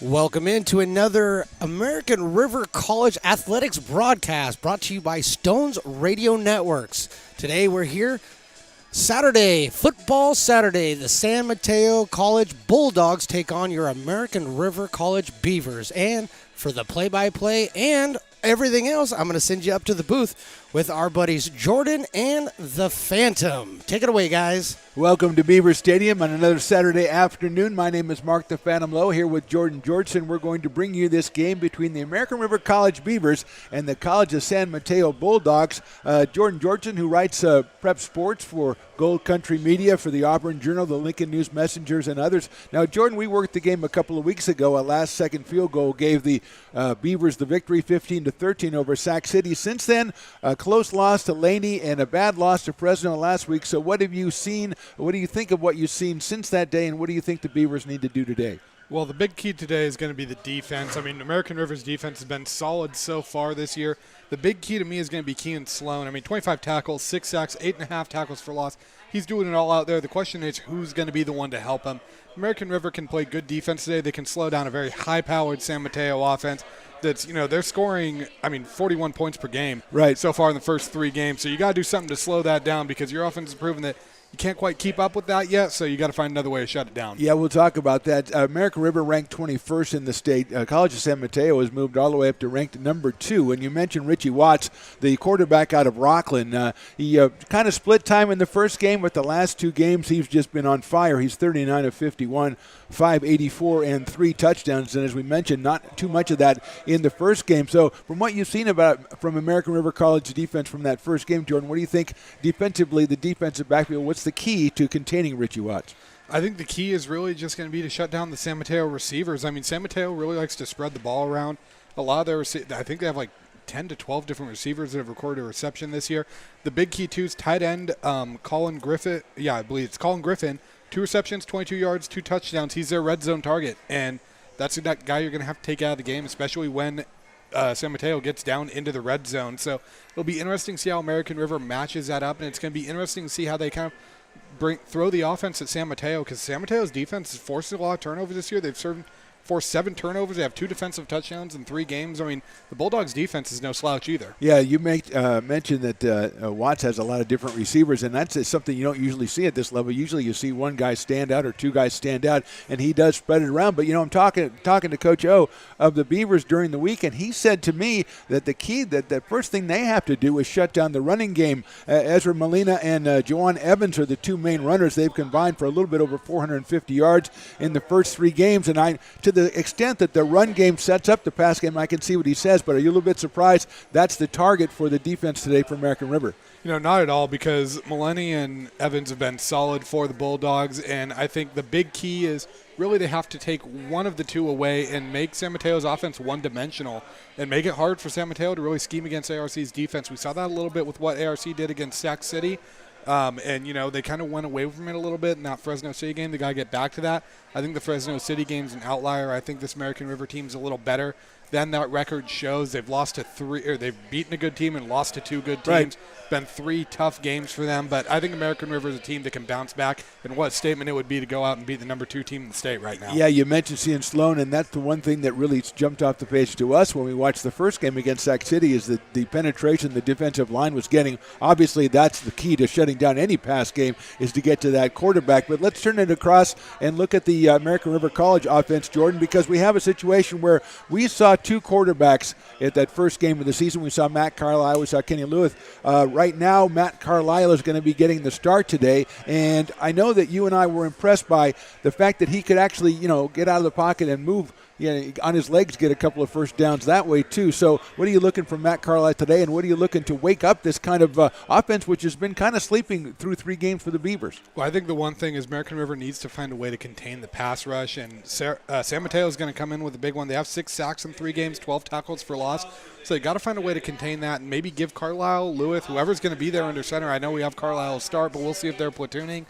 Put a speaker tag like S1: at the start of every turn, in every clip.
S1: Welcome into another American River College Athletics broadcast brought to you by Stone's Radio Networks. Today we're here, Saturday, Football Saturday. The San Mateo College Bulldogs take on your American River College Beavers. And for the play-by-play and everything else, I'm going to send you up to the booth with our buddies Jordan and the Phantom. Take it away, guys.
S2: Welcome to Beaver Stadium on another Saturday afternoon. My name is Mark the Phantom Lowe here with Jordan Georgeson. We're going to bring you this game between the American River College Beavers and the College of San Mateo Bulldogs. Jordan Georgeson, who writes prep sports for Gold Country Media, for the Auburn Journal, the Lincoln News Messengers, and others. Now, Jordan, we worked the game a couple of weeks ago. A last-second field goal gave the Beavers the victory, 15-13 over Sac City. Since then, a close loss to Laney and a bad loss to Fresno last week. So what have you seen? What do you think of what you've seen since that day, and what do you think the Beavers need to do today?
S3: Well, the big key today is going to be the defense. I mean, American River's defense has been solid so far this year. The big key to me is going to be Kean Sloan. I mean, 25 tackles, 6 sacks, 8.5 tackles for loss. He's doing it all out there. The question is who's going to be the one to help him. American River can play good defense today. They can slow down a very high-powered San Mateo offense. That's, they're scoring, 41 points per game so far in the first 3 games. So you got to do something to slow that down because your offense has proven that you can't quite keep up with that yet, so you got to find another way to shut it down.
S2: Yeah, we'll talk about that. American River ranked 21st in the state. College of San Mateo has moved all the way up to ranked number 2. And you mentioned Richie Watts, the quarterback out of Rockland. He kind of split time in the first game, but the last 2 games he's just been on fire. He's 39 of 51, 584, and 3 touchdowns. And as we mentioned, not too much of that in the first game. So from what you've seen from American River College defense from that first game, Jordan, what do you think defensively, the defensive backfield, what's the key to containing Richie Watts?
S3: I think the key is really just going to be to shut down the San Mateo receivers. I mean, San Mateo really likes to spread the ball around. A lot of their I think they have like 10 to 12 different receivers that have recorded a reception this year. The big key, too, is tight end Colin Griffin. Yeah, I believe it's Colin Griffin. 2 receptions, 22 yards, 2 touchdowns. He's their red zone target, and that's that guy you're going to have to take out of the game, especially when San Mateo gets down into the red zone. So it'll be interesting to see how American River matches that up, and it's going to be interesting to see how they kind of throw the offense at San Mateo, because San Mateo's defense has forced a lot of turnovers this year. They've forced 7 turnovers. They have 2 defensive touchdowns in 3 games. I mean, the Bulldogs' defense is no slouch either.
S2: Yeah, you mentioned that Watts has a lot of different receivers, and that's something you don't usually see at this level. Usually you see one guy stand out or 2 guys stand out, and he does spread it around. But, I'm talking to Coach O of the Beavers during the week, and he said to me that the key, that the first thing they have to do is shut down the running game. Ezra Molina and Juwan Evans are the 2 main runners. They've combined for a little bit over 450 yards in the first 3 games, and to the extent that the run game sets up the pass game, I can see what he says, but are you a little bit surprised that's the target for the defense today for American River?
S3: Not at all, because Maleni and Evans have been solid for the Bulldogs, and I think the big key is really they have to take one of the 2 away and make San Mateo's offense one-dimensional and make it hard for San Mateo to really scheme against ARC's defense. We saw that a little bit with what ARC did against Sac City. And, they kind of went away from it a little bit in that Fresno City game. They got to get back to that. I think the Fresno City game's an outlier. I think this American River team's a little better than that record shows. They've lost to 3, or they've beaten a good team and lost to 2 good teams.
S2: Right.
S3: Been 3 tough games for them, but I think American River is a team that can bounce back, and what a statement it would be to go out and beat the number 2 team in the state right now.
S2: Yeah, you mentioned seeing Sloan, and that's the one thing that really jumped off the page to us when we watched the first game against Sac City is that the penetration the defensive line was getting. Obviously, that's the key to shutting down any pass game is to get to that quarterback. But let's turn it across and look at the American River College offense, Jordan, because we have a situation where we saw 2 quarterbacks at that first game of the season. We saw Matt Carlisle, we saw Kenny Lewis. Right now, Matt Carlisle is going to be getting the start today, and I know that you and I were impressed by the fact that he could actually, get out of the pocket and move on his legs, get a couple of first downs that way too. So what are you looking from Matt Carlisle today, and what are you looking to wake up this kind of offense, which has been kind of sleeping through 3 games for the Beavers?
S3: Well, I think the one thing is American River needs to find a way to contain the pass rush, and San Mateo is going to come in with a big one. They have 6 sacks in 3 games, 12 tackles for loss. So they got to find a way to contain that and maybe give Carlisle, Lewis, whoever's going to be there under center. I know we have Carlisle start, but we'll see if they're platooning.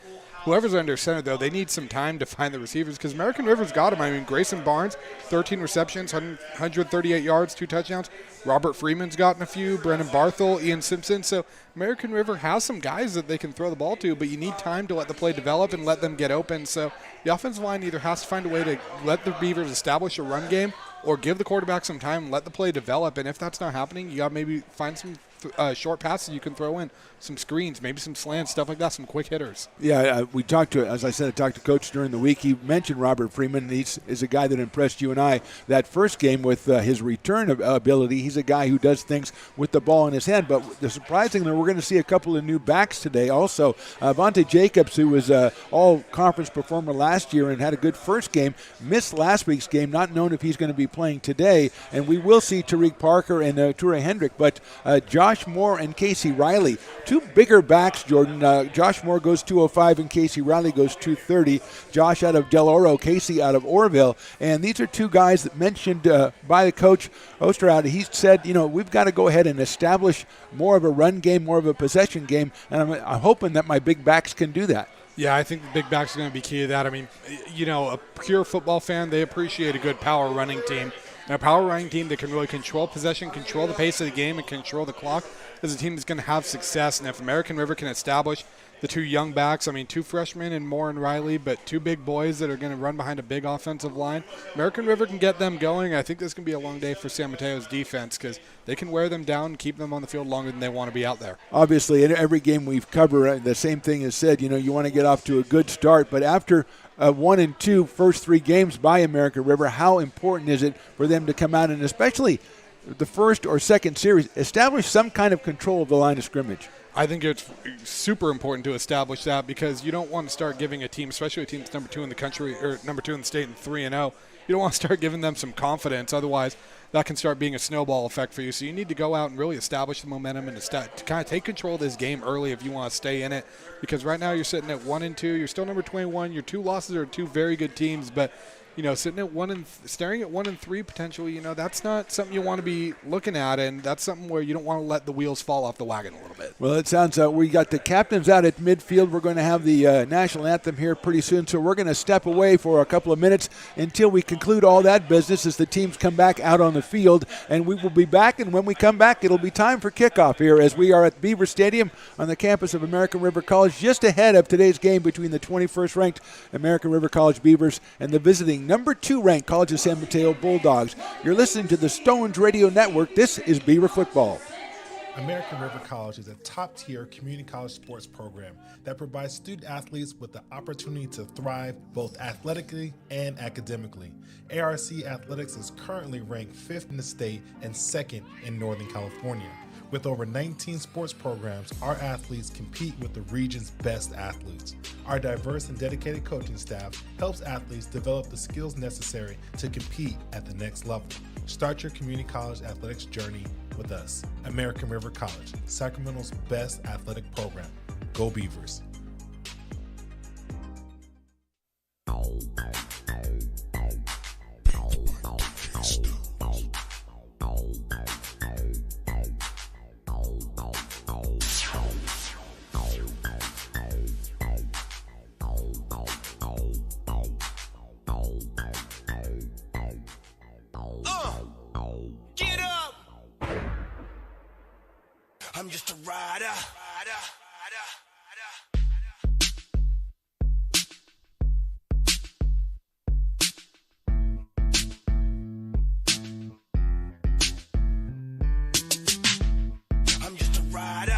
S3: whoever's under center, though, they need some time to find the receivers because American River's got them. I mean, Grayson Barnes, 13 receptions, 138 yards, 2 touchdowns. Robert Freeman's gotten a few. Brennan Barthel, Ian Simpson. So American River has some guys that they can throw the ball to, but you need time to let the play develop and let them get open. So the offensive line either has to find a way to let the Beavers establish a run game or give the quarterback some time and let the play develop. And if that's not happening, you got to maybe find some short passes you can throw in, some screens, maybe some slants, stuff like that, some quick hitters.
S2: Yeah, we talked to, as I said, I talked to Coach during the week. He mentioned Robert Freeman. Is a guy that impressed you and I that first game with his return ability. He's a guy who does things with the ball in his hand. But surprisingly, we're going to see a couple of new backs today. Also, Vontae Jacobs, who was all-conference performer last year and had a good first game, missed last week's game, not known if he's going to be playing today. And we will see Tariq Parker and Toure Hendrick. But Josh Moore and Casey Riley, two bigger backs, Jordan. Josh Moore goes 205 and Casey Riley goes 230. Josh out of Del Oro, Casey out of Orville. And these are two guys that mentioned by the coach Osterhout. He said, we've got to go ahead and establish more of a run game, more of a possession game. And I'm hoping that my big backs can do that.
S3: Yeah, I think the big backs are going to be key to that. I mean, a pure football fan, they appreciate a good power running team. And a power running team that can really control possession, control the pace of the game, and control the clock is a team that's going to have success. And if American River can establish the two young backs, I mean, 2 freshmen and Moore and Riley, but 2 big boys that are going to run behind a big offensive line, American River can get them going. I think this can be a long day for San Mateo's defense because they can wear them down and keep them on the field longer than they want to be out there.
S2: Obviously, in every game we've covered, the same thing is said. You want to get off to a good start, but after 1-2 first 3 games by American River, how important is it for them to come out and especially the first or second series establish some kind of control of the line of scrimmage?
S3: I think it's super important to establish that because you don't want to start giving a team, especially a team that's number 2 in the country or number 2 in the state and 3-0, you don't want to start giving them some confidence. Otherwise, that can start being a snowball effect for you. So you need to go out and really establish the momentum and to kind of take control of this game early if you want to stay in it. Because right now you're sitting at 1-2. You're still number 21. Your 2 losses are 2 very good teams, but sitting at staring at 1-3 potentially, that's not something you want to be looking at, and that's something where you don't want to let the wheels fall off the wagon a little bit.
S2: Well, it sounds we got the captains out at midfield. We're going to have the national anthem here pretty soon, so we're going to step away for a couple of minutes until we conclude all that business as the teams come back out on the field, and we will be back, and when we come back, it'll be time for kickoff here as we are at Beaver Stadium on the campus of American River College, just ahead of today's game between the 21st ranked American River College Beavers and the visiting number 2 ranked College of San Mateo Bulldogs. You're listening to the Stones Radio Network. This is Beaver Football.
S4: American River College is a top-tier community college sports program that provides student athletes with the opportunity to thrive both athletically and academically. ARC Athletics is currently ranked 5th in the state and 2nd in Northern California. With over 19 sports programs, our athletes compete with the region's best athletes. Our diverse and dedicated coaching staff helps athletes develop the skills necessary to compete at the next level. Start your community college athletics journey with us. American River College, Sacramento's best athletic program. Go Beavers.
S5: Get up! I'm just a rider. I'm just a rider.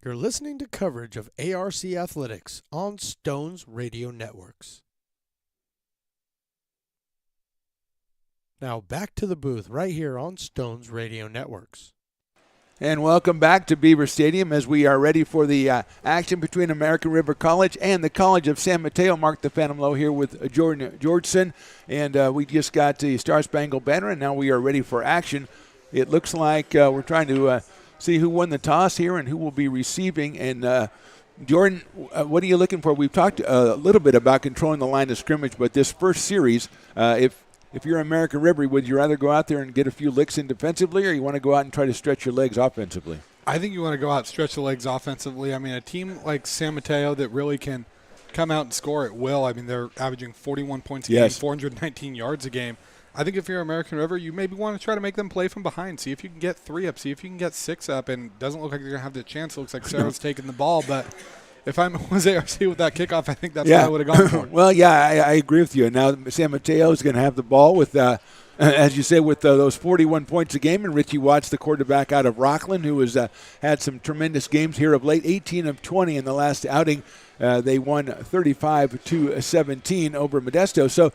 S1: You're listening to coverage of ARC Athletics on Stones Radio Networks. Now back to the booth right here on Stones Radio Networks.
S2: And welcome back to Beaver Stadium as we are ready for the action between American River College and the College of San Mateo. Mark the Phantom Low here with Jordan Georgeson. And we just got the Star Spangled Banner, and now we are ready for action. It looks like we're trying to see who won the toss here and who will be receiving. And Jordan, what are you looking for? We've talked a little bit about controlling the line of scrimmage, but this first series, if you're American River, would you rather go out there and get a few licks in defensively, or you want to go out and try to stretch your legs offensively?
S3: I think you want to go out and stretch the legs offensively. I mean, a team like San Mateo that really can come out and score at will. I mean, they're averaging 41 points a game, 419 yards a game. I think if you're American River, you maybe want to try to make them play from behind. See if you can get 3 up. See if you can get 6 up. And it doesn't look like they're going to have the chance. It looks like Sarah's taking the ball. But if I was ARC with that kickoff, I think that's what I would have gone for.
S2: Well, yeah, I agree with you. Now San Mateo is going to have the ball with, as you say, with those 41 points a game. And Richie Watts, the quarterback out of Rockland, who has had some tremendous games here of late, 18 of 20 in the last outing. They won 35-17 over Modesto. So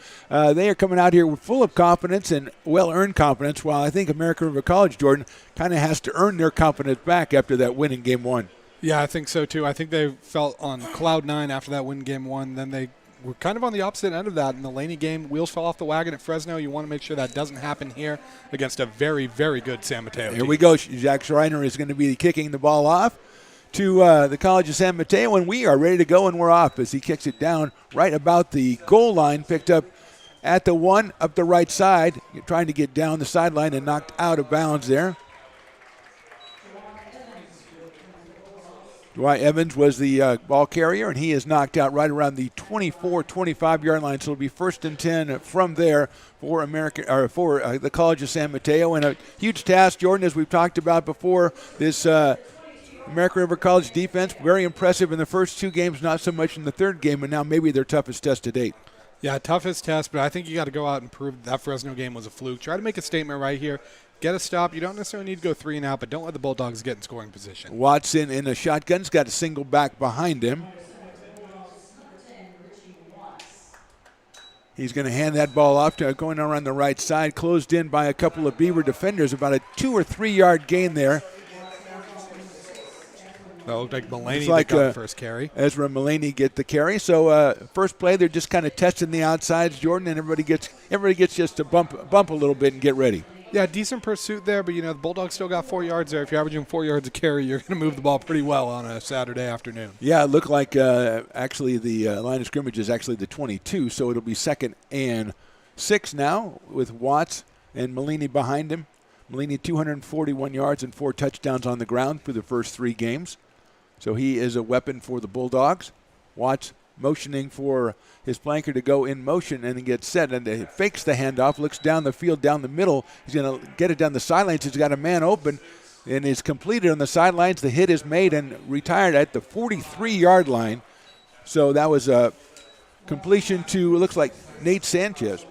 S2: they are coming out here full of confidence and well-earned confidence, while I think American River College, Jordan, kind of has to earn their confidence back after that win in Game 1.
S3: Yeah, I think so, too. I think they felt on cloud 9 after that win Game 1. Then they were kind of on the opposite end of that. In the Laney game, wheels fell off the wagon at Fresno. You want to make sure that doesn't happen here against a very, very good San Mateo team.
S2: Here we go. Zach Schreiner is going to be kicking the ball off to the College of San Mateo, and we are ready to go, and we're off as he kicks it down right about the goal line, picked up at the 1 up the right side, trying to get down the sideline and knocked out of bounds there. Dwight Evans was the ball carrier, and he is knocked out right around the 24-25-yard line. So it'll be 1st and 10 from there for the College of San Mateo. And a huge task, Jordan, as we've talked about before. This American River College defense, very impressive in the first 2 games, not so much in the third game, and now maybe their toughest test to date.
S3: Yeah, toughest test, but I think you got to go out and prove that Fresno game was a fluke. Try to make a statement right here. Get a stop. You don't necessarily need to go 3 and out, but don't let the Bulldogs get in scoring position.
S2: Watson in a shotgun. He's got a single back behind him. He's going to hand that ball off to going around the right side, closed in by a couple of Beaver defenders, about a 2 or 3 yard gain there.
S3: That looked like Mulaney got the first carry.
S2: Ezra Mulaney get the carry. So first play, they're just kind of testing the outsides, Jordan, and everybody gets just to bump a little bit and get ready.
S3: Yeah, decent pursuit there, but the Bulldogs still got 4 yards there. If you're averaging 4 yards a carry, you're going to move the ball pretty well on a Saturday afternoon. Yeah,
S2: it looked like actually the line of scrimmage is actually the 22, so it'll be 2nd and 6 now with Watts and Mulaney behind him. Mulaney 241 yards and 4 touchdowns on the ground for the first 3 games. So he is a weapon for the Bulldogs. Watts motioning for his flanker to go in motion and then gets set, and he fakes the handoff, looks down the field, down the middle. He's going to get it down the sidelines. He's got a man open and is completed on the sidelines. The hit is made and retired at the 43-yard line. So that was a completion to, it looks like, Nate Sanchez.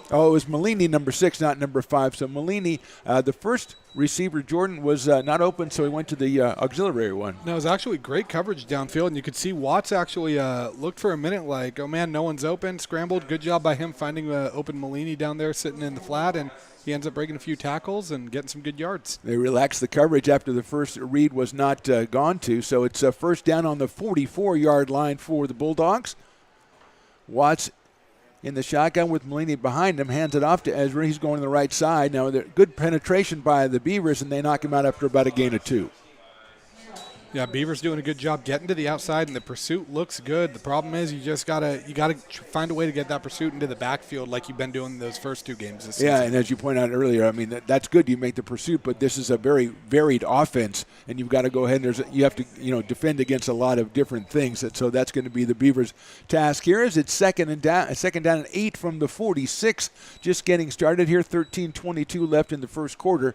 S2: Oh, it was Mulaney, number 6, not number 5. So Mulaney, the first receiver, Jordan, was not open, so he went to the auxiliary one.
S3: No, it was actually great coverage downfield, and you could see Watts actually looked for a minute like, oh, man, no one's open, scrambled. Good job by him finding open Mulaney down there sitting in the flat, and he ends up breaking a few tackles and getting some good yards.
S2: They relaxed the coverage after the first read was not gone to, so it's a first down on the 44-yard line for the Bulldogs. Watts in the shotgun with Mulaney behind him, hands it off to Ezra. He's going to the right side. Now, good penetration by the Beavers, and they knock him out after about a gain of 2.
S3: Yeah, Beaver's doing a good job getting to the outside, and the pursuit looks good. The problem is you just gotta find a way to get that pursuit into the backfield like you've been doing those first 2 games this season.
S2: Yeah, and as you pointed out earlier, I mean that's good. You make the pursuit, but this is a very varied offense, and you've got to go ahead and you have to defend against a lot of different things. And so that's going to be the Beavers' task here. As it's second down and 8 from the 46, just getting started here. 13:22 left in the first quarter.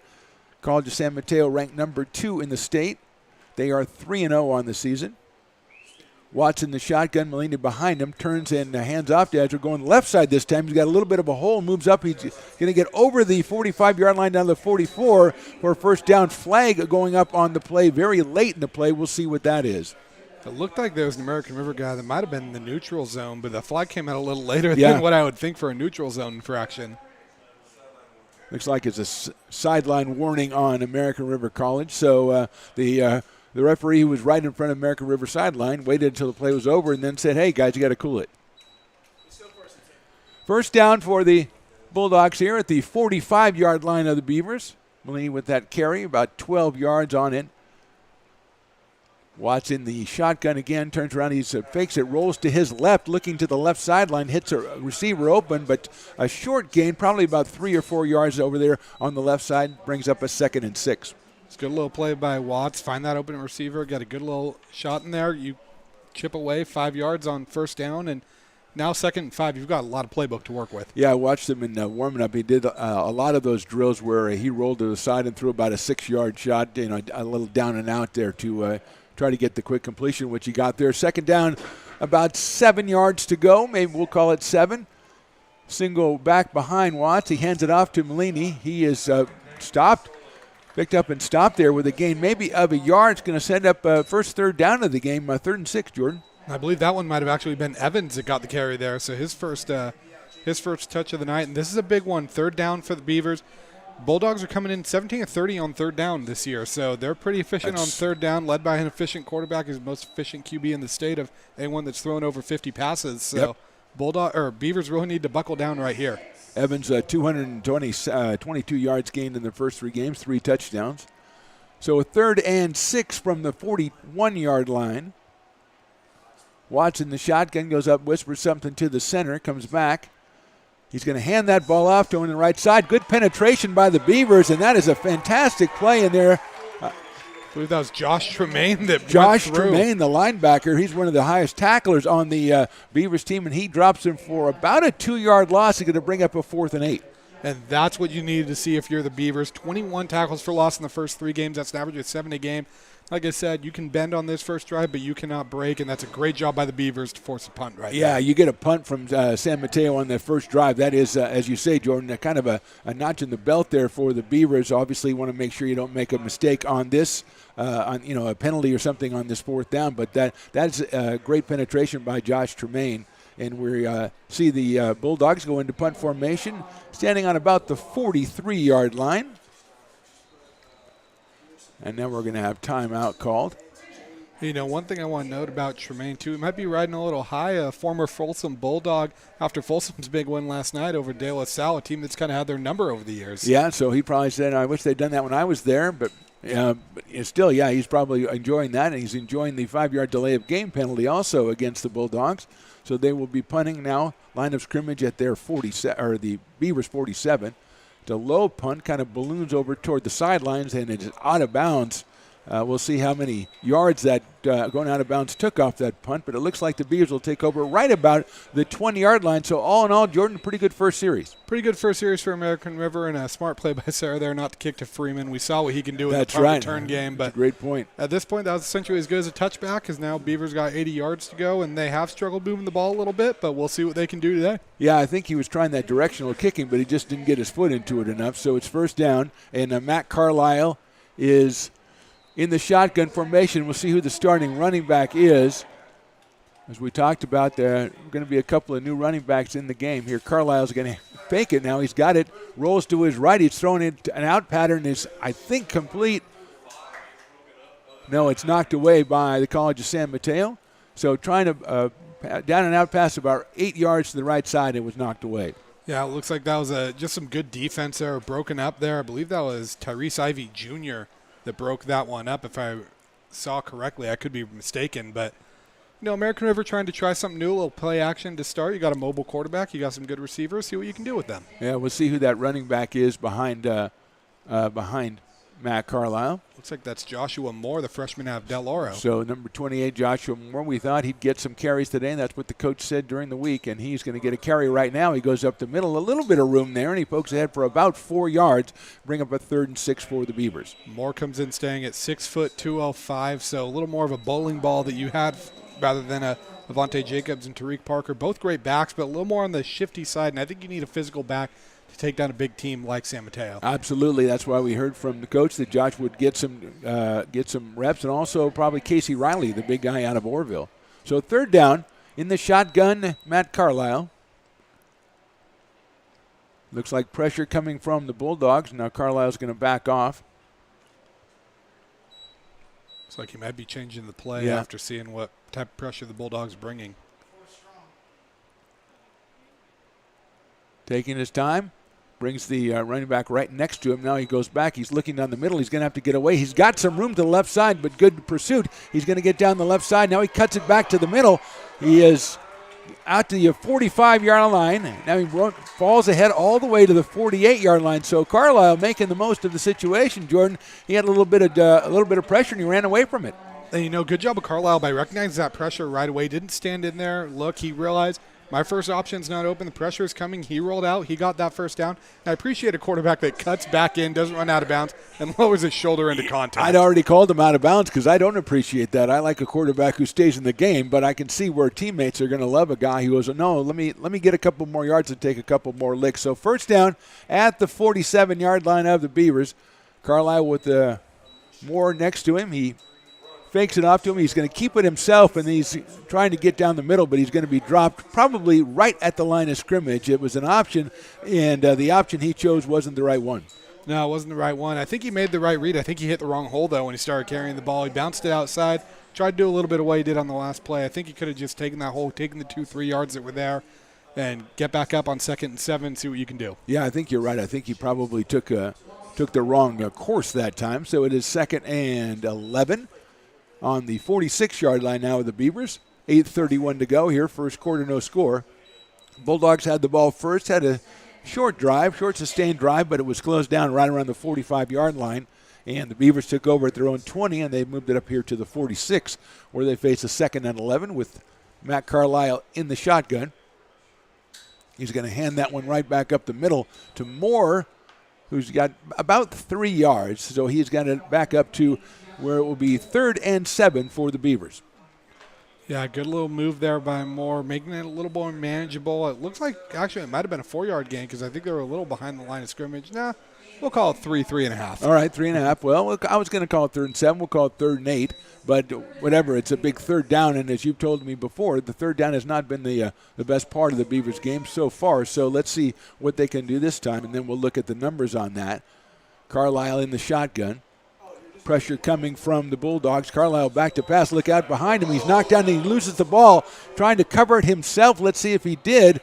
S2: College of San Mateo ranked number 2 in the state. They are 3-0 on the season. Watson the shotgun, Molina behind him, turns and hands off to Ezra, going left side this time. He's got a little bit of a hole, moves up. He's going to get over the 45-yard line down to the 44 for a first down. Flag going up on the play very late in the play. We'll see what that is.
S3: It looked like there was an American River guy that might have been in the neutral zone, but the flag came out a little later
S2: Yeah.
S3: than what I would think for a neutral zone infraction.
S2: Looks like it's a sideline warning on American River College. So the referee, who was right in front of American River sideline, waited until the play was over and then said, hey, guys, you got to cool it. First down for the Bulldogs here at the 45-yard line of the Beavers. Molina with that carry, about 12 yards on it. Watson the shotgun again, turns around, he fakes it, rolls to his left, looking to the left sideline, hits a receiver open, but a short gain, probably about 3 or 4 yards over there on the left side, brings up a 2nd and 6.
S3: It's a good little play by Watts. Find that open receiver. Got a good little shot in there. You chip away 5 yards on first down, and now 2nd and 5. You've got a lot of playbook to work with.
S2: Yeah, I watched him in warming up. He did a lot of those drills where he rolled to the side and threw about a 6-yard shot, a little down and out there to try to get the quick completion, which he got there. Second down, about 7 yards to go. Maybe we'll call it 7. Single back behind Watts. He hands it off to Molini. He is picked up and stopped there with a gain maybe of a yard. It's going to send up first third down of the game, 3rd and 6, Jordan.
S3: I believe that one might have actually been Evans that got the carry there. So his first touch of the night. And this is a big one, 3rd down for the Beavers. Bulldogs are coming in 17 of 30 on 3rd down this year. So they're pretty efficient on 3rd down, led by an efficient quarterback. He's the most efficient QB in the state of anyone that's thrown over 50 passes. So Beavers really need to buckle down right here.
S2: Evans, 22 yards gained in the first 3 games, 3 touchdowns. So a 3rd and 6 from the 41-yard line. Watson, the shotgun, goes up, whispers something to the center, comes back. He's going to hand that ball off to him on the right side. Good penetration by the Beavers, and that is a fantastic play in there.
S3: I believe that was Josh Tremaine that
S2: Josh
S3: went through.
S2: Tremaine, the linebacker, he's one of the highest tacklers on the Beavers team, and he drops him for about a 2-yard loss. He's going to bring up a 4th and 8.
S3: And that's what you needed to see if you're the Beavers. 21 tackles for loss in the first 3 games. That's an average of 7 a game. Like I said, you can bend on this first drive, but you cannot break, and that's a great job by the Beavers to force a punt right
S2: Yeah,
S3: there.
S2: you get a punt from San Mateo on the first drive. That is, as you say, Jordan, kind of a notch in the belt there for the Beavers. Obviously, you want to make sure you don't make a mistake on this, a penalty or something on this 4th down. But that's a great penetration by Josh Tremaine. And we see the Bulldogs go into punt formation, standing on about the 43-yard line. And then we're going to have timeout called.
S3: One thing I want to note about Tremaine, too, he might be riding a little high. A former Folsom Bulldog after Folsom's big win last night over De La Salle, a team that's kind of had their number over the years.
S2: Yeah, so he probably said, I wish they'd done that when I was there. But still, he's probably enjoying that. And he's enjoying the 5-yard delay of game penalty also against the Bulldogs. So they will be punting now. Line of scrimmage at their 47, or the Beavers 47. The low punt kind of balloons over toward the sidelines, and it's out of bounds. We'll see how many yards that going out of bounds took off that punt, but it looks like the Beavers will take over right about the 20-yard line. So all in all, Jordan, pretty good first series.
S3: Pretty good first series for American River, and a smart play by Sarah there not to kick to Freeman. We saw what he can do in the punt return game. But
S2: that's a great point.
S3: At this point, that was essentially as good as a touchback, because now Beavers got 80 yards to go, and they have struggled moving the ball a little bit, but we'll see what they can do today.
S2: Yeah, I think he was trying that directional kicking, but he just didn't get his foot into it enough. So it's first down, and Matt Carlisle is in the shotgun formation. We'll see who the starting running back is. As we talked about, there are going to be a couple of new running backs in the game here. Carlisle's going to fake it now. He's got it. Rolls to his right. He's thrown it. An out pattern is, I think, complete. No, it's knocked away by the College of San Mateo. So trying to down and out pass about 8 yards to the right side. It was knocked away.
S3: Yeah, it looks like that was just some good defense there, broken up there. I believe that was Tyrese Ivey Jr. that broke that one up, if I saw correctly. I could be mistaken, but American River trying to try something new, a little play action to start. You got a mobile quarterback, you got some good receivers. See what you can do with them.
S2: Yeah, we'll see who that running back is behind Matt Carlisle.
S3: Looks like that's Joshua Moore, the freshman out of Del Oro.
S2: So number 28, Joshua Moore. We thought he'd get some carries today, and that's what the coach said during the week, and he's going to get a carry right now. He goes up the middle, a little bit of room there, and he pokes ahead for about 4 yards, bring up a 3rd and 6 for the Beavers.
S3: Moore comes in staying at 6 foot 205, so a little more of a bowling ball that you had rather than a Avante Jacobs and Tariq Parker. Both great backs, but a little more on the shifty side, and I think you need a physical back to take down a big team like San Mateo.
S2: Absolutely. That's why we heard from the coach that Josh would get some reps, and also probably Casey Riley, the big guy out of Orville. So third down in the shotgun, Matt Carlisle. Looks like pressure coming from the Bulldogs. Now Carlisle's going to back off.
S3: Looks like he might be changing the play after seeing what type of pressure the Bulldogs bringing.
S2: Taking his time. Brings the running back right next to him. Now he goes back. He's looking down the middle. He's going to have to get away. He's got some room to the left side, but good pursuit. He's going to get down the left side. Now he cuts it back to the middle. He is out to the 45-yard line. Now he falls ahead all the way to the 48-yard line. So Carlisle making the most of the situation. Jordan, he had a little bit of pressure, and he ran away from it.
S3: And, good job of Carlisle by recognizing that pressure right away. Didn't stand in there. Look, he realized my first option's not open. The pressure is coming. He rolled out. He got that first down. And I appreciate a quarterback that cuts back in, doesn't run out of bounds, and lowers his shoulder into contact.
S2: I'd already called him out of bounds because I don't appreciate that. I like a quarterback who stays in the game, but I can see where teammates are going to love a guy who goes, no, let me get a couple more yards and take a couple more licks. So first down at the 47-yard line of the Beavers. Carlisle with Moore next to him. He fakes it off to him. He's going to keep it himself, and he's trying to get down the middle, but he's going to be dropped probably right at the line of scrimmage. It was an option, and the option he chose wasn't the right one.
S3: No, it wasn't the right one. I think he made the right read. I think he hit the wrong hole, though, when he started carrying the ball. He bounced it outside, tried to do a little bit of what he did on the last play. I think he could have just taken that hole, taken the 2-3 yards that were there, and get back up on 2nd and 7, see what you can do.
S2: Yeah, I think you're right. I think he probably took the wrong course that time. So it is 2nd and 11. On the 46-yard line now of the Beavers. 8:31 to go here. First quarter, no score. Bulldogs had the ball first, had a short sustained drive, but it was closed down right around the 45-yard line. And the Beavers took over at their own 20, and they moved it up here to the 46, where they face a 2nd and 11 with Matt Carlisle in the shotgun. He's going to hand that one right back up the middle to Moore, who's got about 3 yards. So he's got it back up to where it will be 3rd and 7 for the Beavers.
S3: Yeah, good little move there by Moore, making it a little more manageable. It looks like actually it might have been a 4-yard gain because I think they were a little behind the line of scrimmage. Nah, we'll call it 3.5.
S2: All right, 3.5. Well, I was going to call it 3rd and 7. We'll call it 3rd and 8. But whatever, it's a big third down, and as you've told me before, the third down has not been the best part of the Beavers game so far. So let's see what they can do this time, and then we'll look at the numbers on that. Carlisle in the shotgun. Pressure coming from the Bulldogs. Carlisle back to pass. Look out behind him. He's knocked down and he loses the ball, trying to cover it himself. Let's see if he did.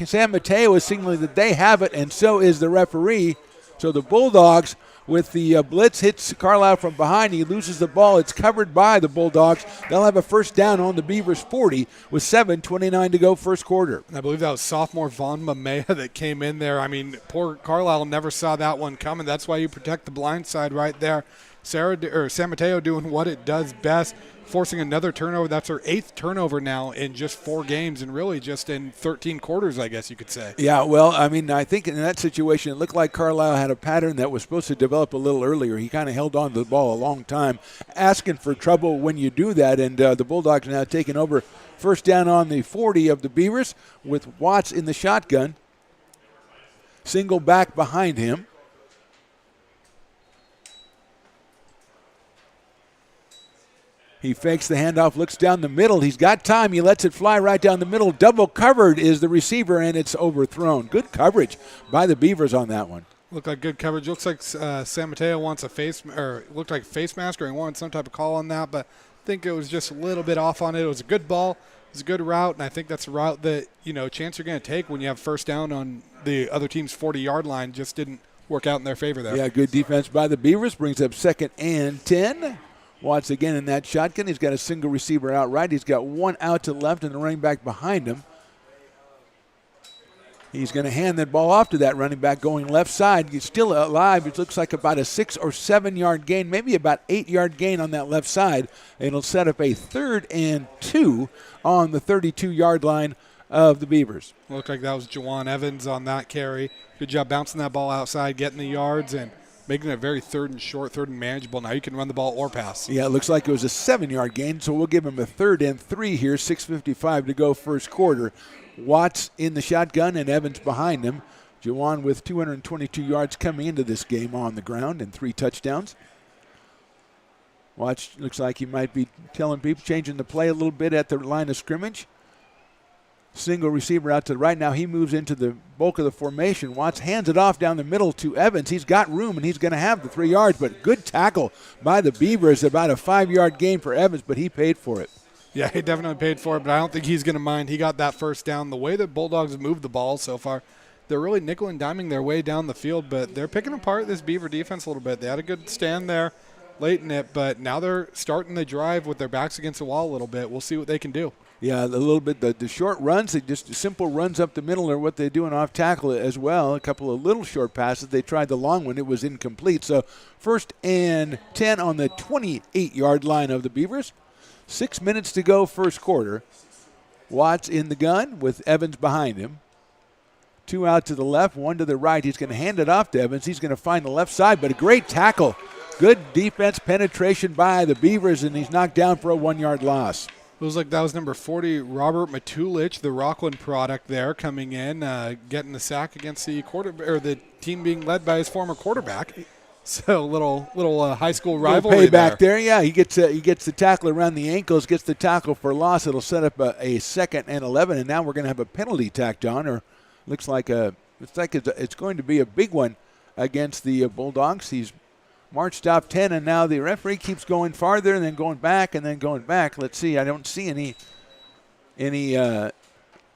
S2: San Mateo is signaling that they have it, and so is the referee. So the Bulldogs, with the blitz, hits Carlisle from behind. He loses the ball. It's covered by the Bulldogs. They'll have a first down on the Beavers' 40 with 7:29 to go first quarter.
S3: I believe that was sophomore Vaughn Mamea that came in there. I mean, poor Carlisle never saw that one coming. That's why you protect the blind side right there. San Mateo doing what it does best, forcing another turnover. That's her 8th turnover now in just 4 games and really just in 13 quarters, I guess you could say.
S2: Yeah, well, I mean, I think in that situation, it looked like Carlisle had a pattern that was supposed to develop a little earlier. He kind of held on to the ball a long time, asking for trouble when you do that, and the Bulldogs now taking over first down on the 40 of the Beavers with Watts in the shotgun. Single back behind him. He fakes the handoff, looks down the middle. He's got time. He lets it fly right down the middle. Double covered is the receiver, and it's overthrown. Good coverage by the Beavers on that one.
S3: Looked like good coverage. Looks like San Mateo wants a face mask, or he wanted some type of call on that, but I think it was just a little bit off on it. It was a good ball. It was a good route, and I think that's a route that, chance you're going to take when you have first down on the other team's 40-yard line. Just didn't work out in their favor there.
S2: Yeah, good defense by the Beavers. Brings up 2nd and 10. Watts again in that shotgun. He's got a single receiver out right. He's got one out to the left and the running back behind him. He's going to hand that ball off to that running back going left side. He's still alive. It looks like about a 6 or 7 yard gain, maybe about 8-yard gain on that left side. And it'll set up a 3rd and 2 on the 32-yard line of the Beavers.
S3: Looked like that was Jawan Evans on that carry. Good job bouncing that ball outside, getting the yards, and making it very third and short, third and manageable. Now you can run the ball or pass.
S2: Yeah, it looks like it was a 7-yard gain, so we'll give him a 3rd and 3 here, 6:55 to go first quarter. Watts in the shotgun and Evans behind him. Jawan with 222 yards coming into this game on the ground and 3 touchdowns. Watts looks like he might be telling people, changing the play a little bit at the line of scrimmage. Single receiver out to the right. Now he moves into the bulk of the formation. Watts hands it off down the middle to Evans. He's got room, and he's going to have the 3 yards, but good tackle by the Beavers. About a 5-yard gain for Evans, but he paid for it.
S3: Yeah, he definitely paid for it, but I don't think he's going to mind. He got that first down. The way that Bulldogs have moved the ball so far, they're really nickel and diming their way down the field, but they're picking apart this Beaver defense a little bit. They had a good stand there late in it, but now they're starting the drive with their backs against the wall a little bit. We'll see what they can do.
S2: Yeah, a little bit. The short runs, they just simple runs up the middle are what they're doing off tackle as well. A couple of little short passes. They tried the long one. It was incomplete. So 1st and 10 on the 28-yard line of the Beavers. 6 minutes to go first quarter. Watts in the gun with Evans behind him. 2 out to the left, 1 to the right. He's going to hand it off to Evans. He's going to find the left side, but a great tackle. Good defense penetration by the Beavers, and he's knocked down for a 1-yard loss.
S3: It was like that was number 40, Robert Matulich, the Rockland product there, coming in, getting the sack against the the team being led by his former quarterback. So little high school rivalry
S2: payback there. Yeah, he gets the tackle around the ankles, gets the tackle for loss. It'll set up a 2nd and 11, and now we're going to have a penalty tacked on, or looks like it's going to be a big one against the Bulldogs. He's marched off 10, and now the referee keeps going farther and then going back and then going back. Let's see. I don't see any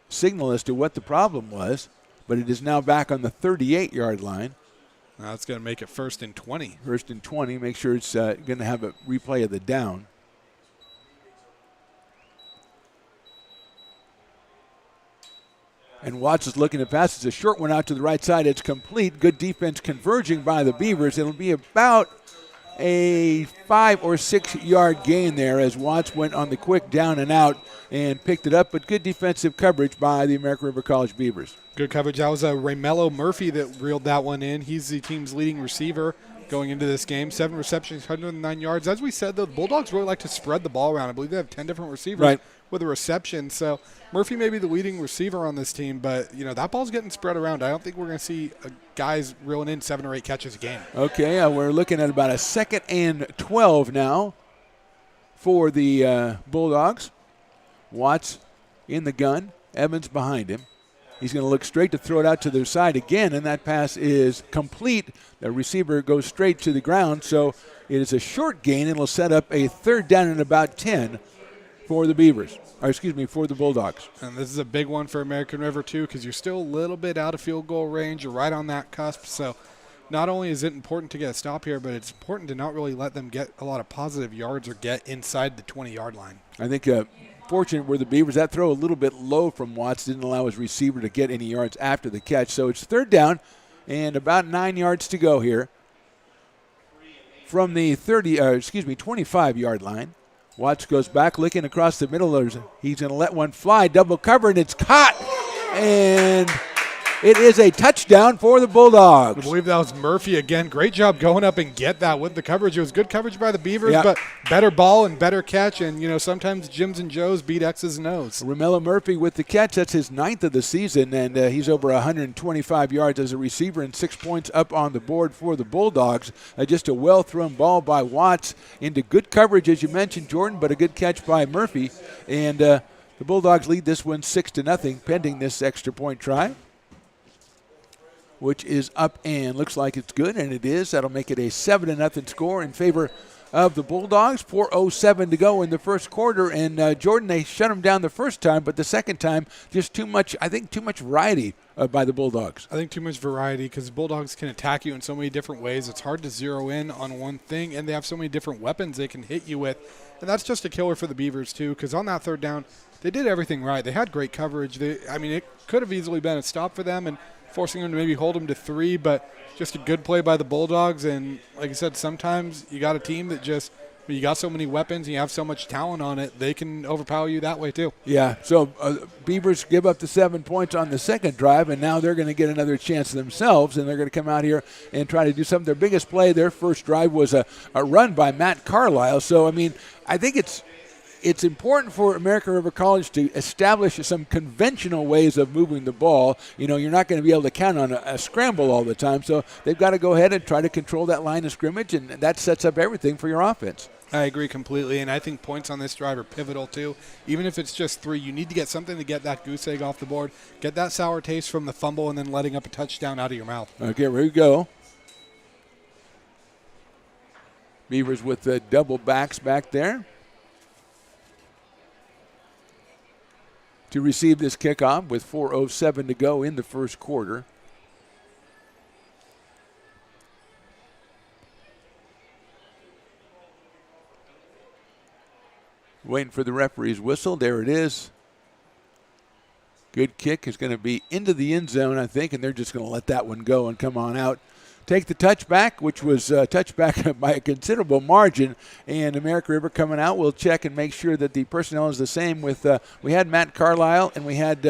S2: signal as to what the problem was, but it is now back on the 38-yard line.
S3: That's going to make it 1st and 20.
S2: 1st and 20. Make sure it's going to have a replay of the down. And Watts is looking to pass. It's a short one out to the right side. It's complete. Good defense converging by the Beavers. It'll be about a 5 or 6 yard gain there as Watts went on the quick down and out and picked it up. But good defensive coverage by the American River College Beavers.
S3: Good coverage. That was Ramello Murphy that reeled that one in. He's the team's leading receiver going into this game. 7 receptions, 109 yards. As we said, though, the Bulldogs really like to spread the ball around. I believe they have 10 different receivers with a reception. So Murphy may be the leading receiver on this team, but, that ball's getting spread around. I don't think we're going to see guys reeling in 7 or 8 catches a game.
S2: Okay, we're looking at about a 2nd and 12 now for the Bulldogs. Watts in the gun. Evans behind him. He's going to look straight to throw it out to their side again, and that pass is complete. The receiver goes straight to the ground, so it is a short gain. It'll set up a 3rd down and about 10 for the Beavers. For the Bulldogs.
S3: And this is a big one for American River, too, because you're still a little bit out of field goal range. You're right on that cusp. So not only is it important to get a stop here, but it's important to not really let them get a lot of positive yards or get inside the 20-yard line.
S2: I think fortunate were the Beavers. That throw a little bit low from Watts didn't allow his receiver to get any yards after the catch. So it's 3rd down and about 9 yards to go here from the 25-yard line. Watts goes back, looking across the middle. He's going to let one fly, double cover, and it's caught. And it is a touchdown for the Bulldogs.
S3: I believe that was Murphy again. Great job going up and get that with the coverage. It was good coverage by the Beavers, but better ball and better catch. And, sometimes Jims and Joes beat X's and O's.
S2: Ramello Murphy with the catch. That's his 9th of the season, and he's over 125 yards as a receiver and 6 points up on the board for the Bulldogs. Just a well-thrown ball by Watts into good coverage, as you mentioned, Jordan, but a good catch by Murphy. And the Bulldogs lead this one 6-0, pending this extra point try, which is up and looks like it's good, and it is. That'll make it a 7-0 score in favor of the Bulldogs. 4:07 to go in the first quarter, and Jordan, they shut them down the first time, but the second time, just too much variety by the Bulldogs.
S3: I think too much variety because Bulldogs can attack you in so many different ways. It's hard to zero in on one thing, and they have so many different weapons they can hit you with, and that's just a killer for the Beavers too, because on that 3rd down, they did everything right. They had great coverage. It could have easily been a stop for them and forcing them to maybe hold them to 3, but just a good play by the Bulldogs. And like I said, sometimes you got a team that just But you got so many weapons, and you have so much talent on it, they can overpower you that way too.
S2: Yeah, so Beavers give up the 7 points on the second drive, and now they're going to get another chance themselves, and they're going to come out here and try to do something. Their biggest play, their first drive, was a run by Matt Carlisle. So, I mean, I think it's important for American River College to establish some conventional ways of moving the ball. You know, you're not going to be able to count on a scramble all the time, so they've got to go ahead and try to control that line of scrimmage, and that sets up everything for your offense.
S3: I agree completely, and I think points on this drive are pivotal too. Even if it's just 3, you need to get something to get that goose egg off the board, get that sour taste from the fumble, and then letting up a touchdown out of your mouth.
S2: Okay, here we go. Beavers with the double backs back there to receive this kickoff with 4:07 to go in the first quarter. Waiting for the referee's whistle. There it is. Good kick is going to be into the end zone, I think, and they're just going to let that one go and come on out. Take the touchback, which was touchback by a considerable margin, and American River coming out. We'll check and make sure that the personnel is the same. With we had Matt Carlisle and we had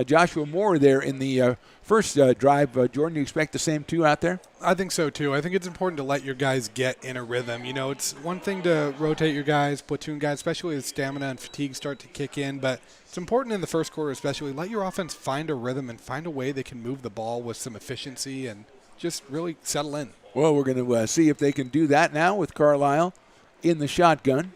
S2: Joshua Moore there in the first drive. Jordan, you expect the same two out there?
S3: I think so too. I think it's important to let your guys get in a rhythm. You know, it's one thing to rotate your guys, platoon guys, especially as stamina and fatigue start to kick in, but it's important in the first quarter especially, let your offense find a rhythm and find a way they can move the ball with some efficiency and just really settle in.
S2: Well, we're going to see if they can do that now with Carlisle in the shotgun.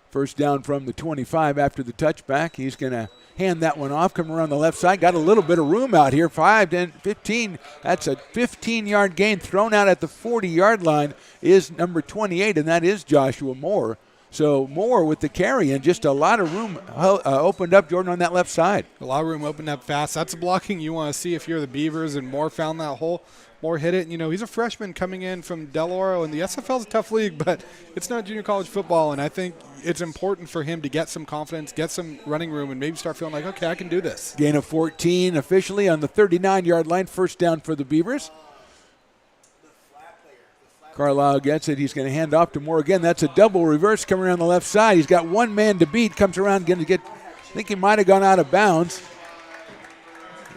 S2: First down from the 25 after the touchback. He's going to hand that one off, come around the left side. Got a little bit of room out here, 5, 10, 15. That's a 15-yard gain thrown out at the 40-yard line is number 28, and that is Joshua Moore. So Moore with the carry and just a lot of room opened up, Jordan, on that left side.
S3: A lot of room opened up fast. That's the blocking you want to see if you're the Beavers, and Moore found that hole. Moore hit it. And, you know, he's a freshman coming in from Del Oro, and the SFL is a tough league, but it's not junior college football, and I think it's important for him to get some confidence, get some running room, and maybe start feeling like, okay, I can do this.
S2: Gain of 14 officially on the 39-yard line. First down for the Beavers. Carlisle gets it. He's going to hand off to Moore again. That's a double reverse coming around the left side. He's got one man to beat. Comes around going to get, I think he might have gone out of bounds.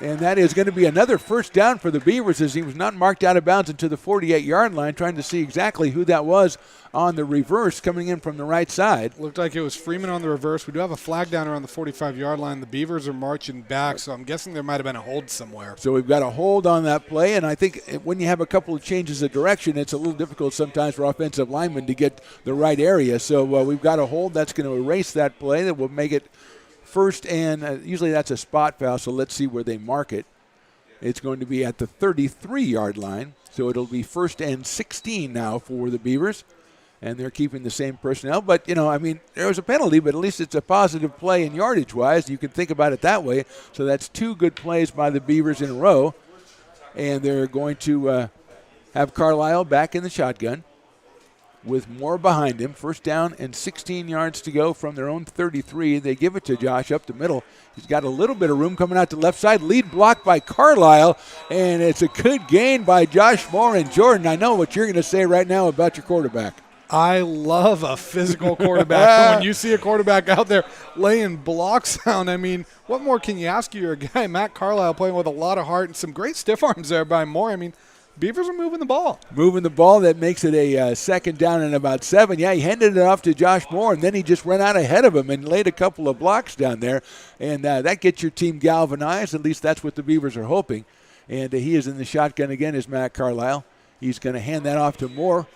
S2: And that is going to be another first down for the Beavers as he was not marked out of bounds into the 48-yard line, trying to see exactly who that was on the reverse coming in from the right side.
S3: Looked like it was Freeman on the reverse. We do have a flag down around the 45-yard line. The Beavers are marching back, so I'm guessing there might have been a hold somewhere.
S2: So we've got a hold on that play, and I think when you have a couple of changes of direction, it's a little difficult sometimes for offensive linemen to get the right area. So we've got a hold that's going to erase that play that will make it first, and usually that's a spot foul, so let's see where they mark it. It's going to be at the 33-yard line, so it'll be 1st and 16 now for the Beavers, and they're keeping the same personnel. But, you know, I mean, there was a penalty, but at least it's a positive play in yardage-wise. You can think about it that way. So that's 2 good plays by the Beavers in a row, and they're going to have Carlisle back in the shotgun with Moore behind him. First down and 16 yards to go from their own 33. They give it to Josh up the middle. He's got a little bit of room coming out to the left side. Lead block by Carlisle, and it's a good gain by Josh Moore. And Jordan, I know what you're going to say right now about your quarterback.
S3: I love a physical quarterback. When you see a quarterback out there laying blocks down, I mean, what more can you ask? You're a guy, Matt Carlisle, playing with a lot of heart and some great stiff arms there by Moore. I mean, Beavers are moving the ball. Moving
S2: the ball. That makes it a second down and about 7. Yeah, he handed it off to Josh Moore, and then he just ran out ahead of him and laid a couple of blocks down there. And that gets your team galvanized. At least that's what the Beavers are hoping. And he is in the shotgun again as Matt Carlisle. He's going to hand that off to Moore.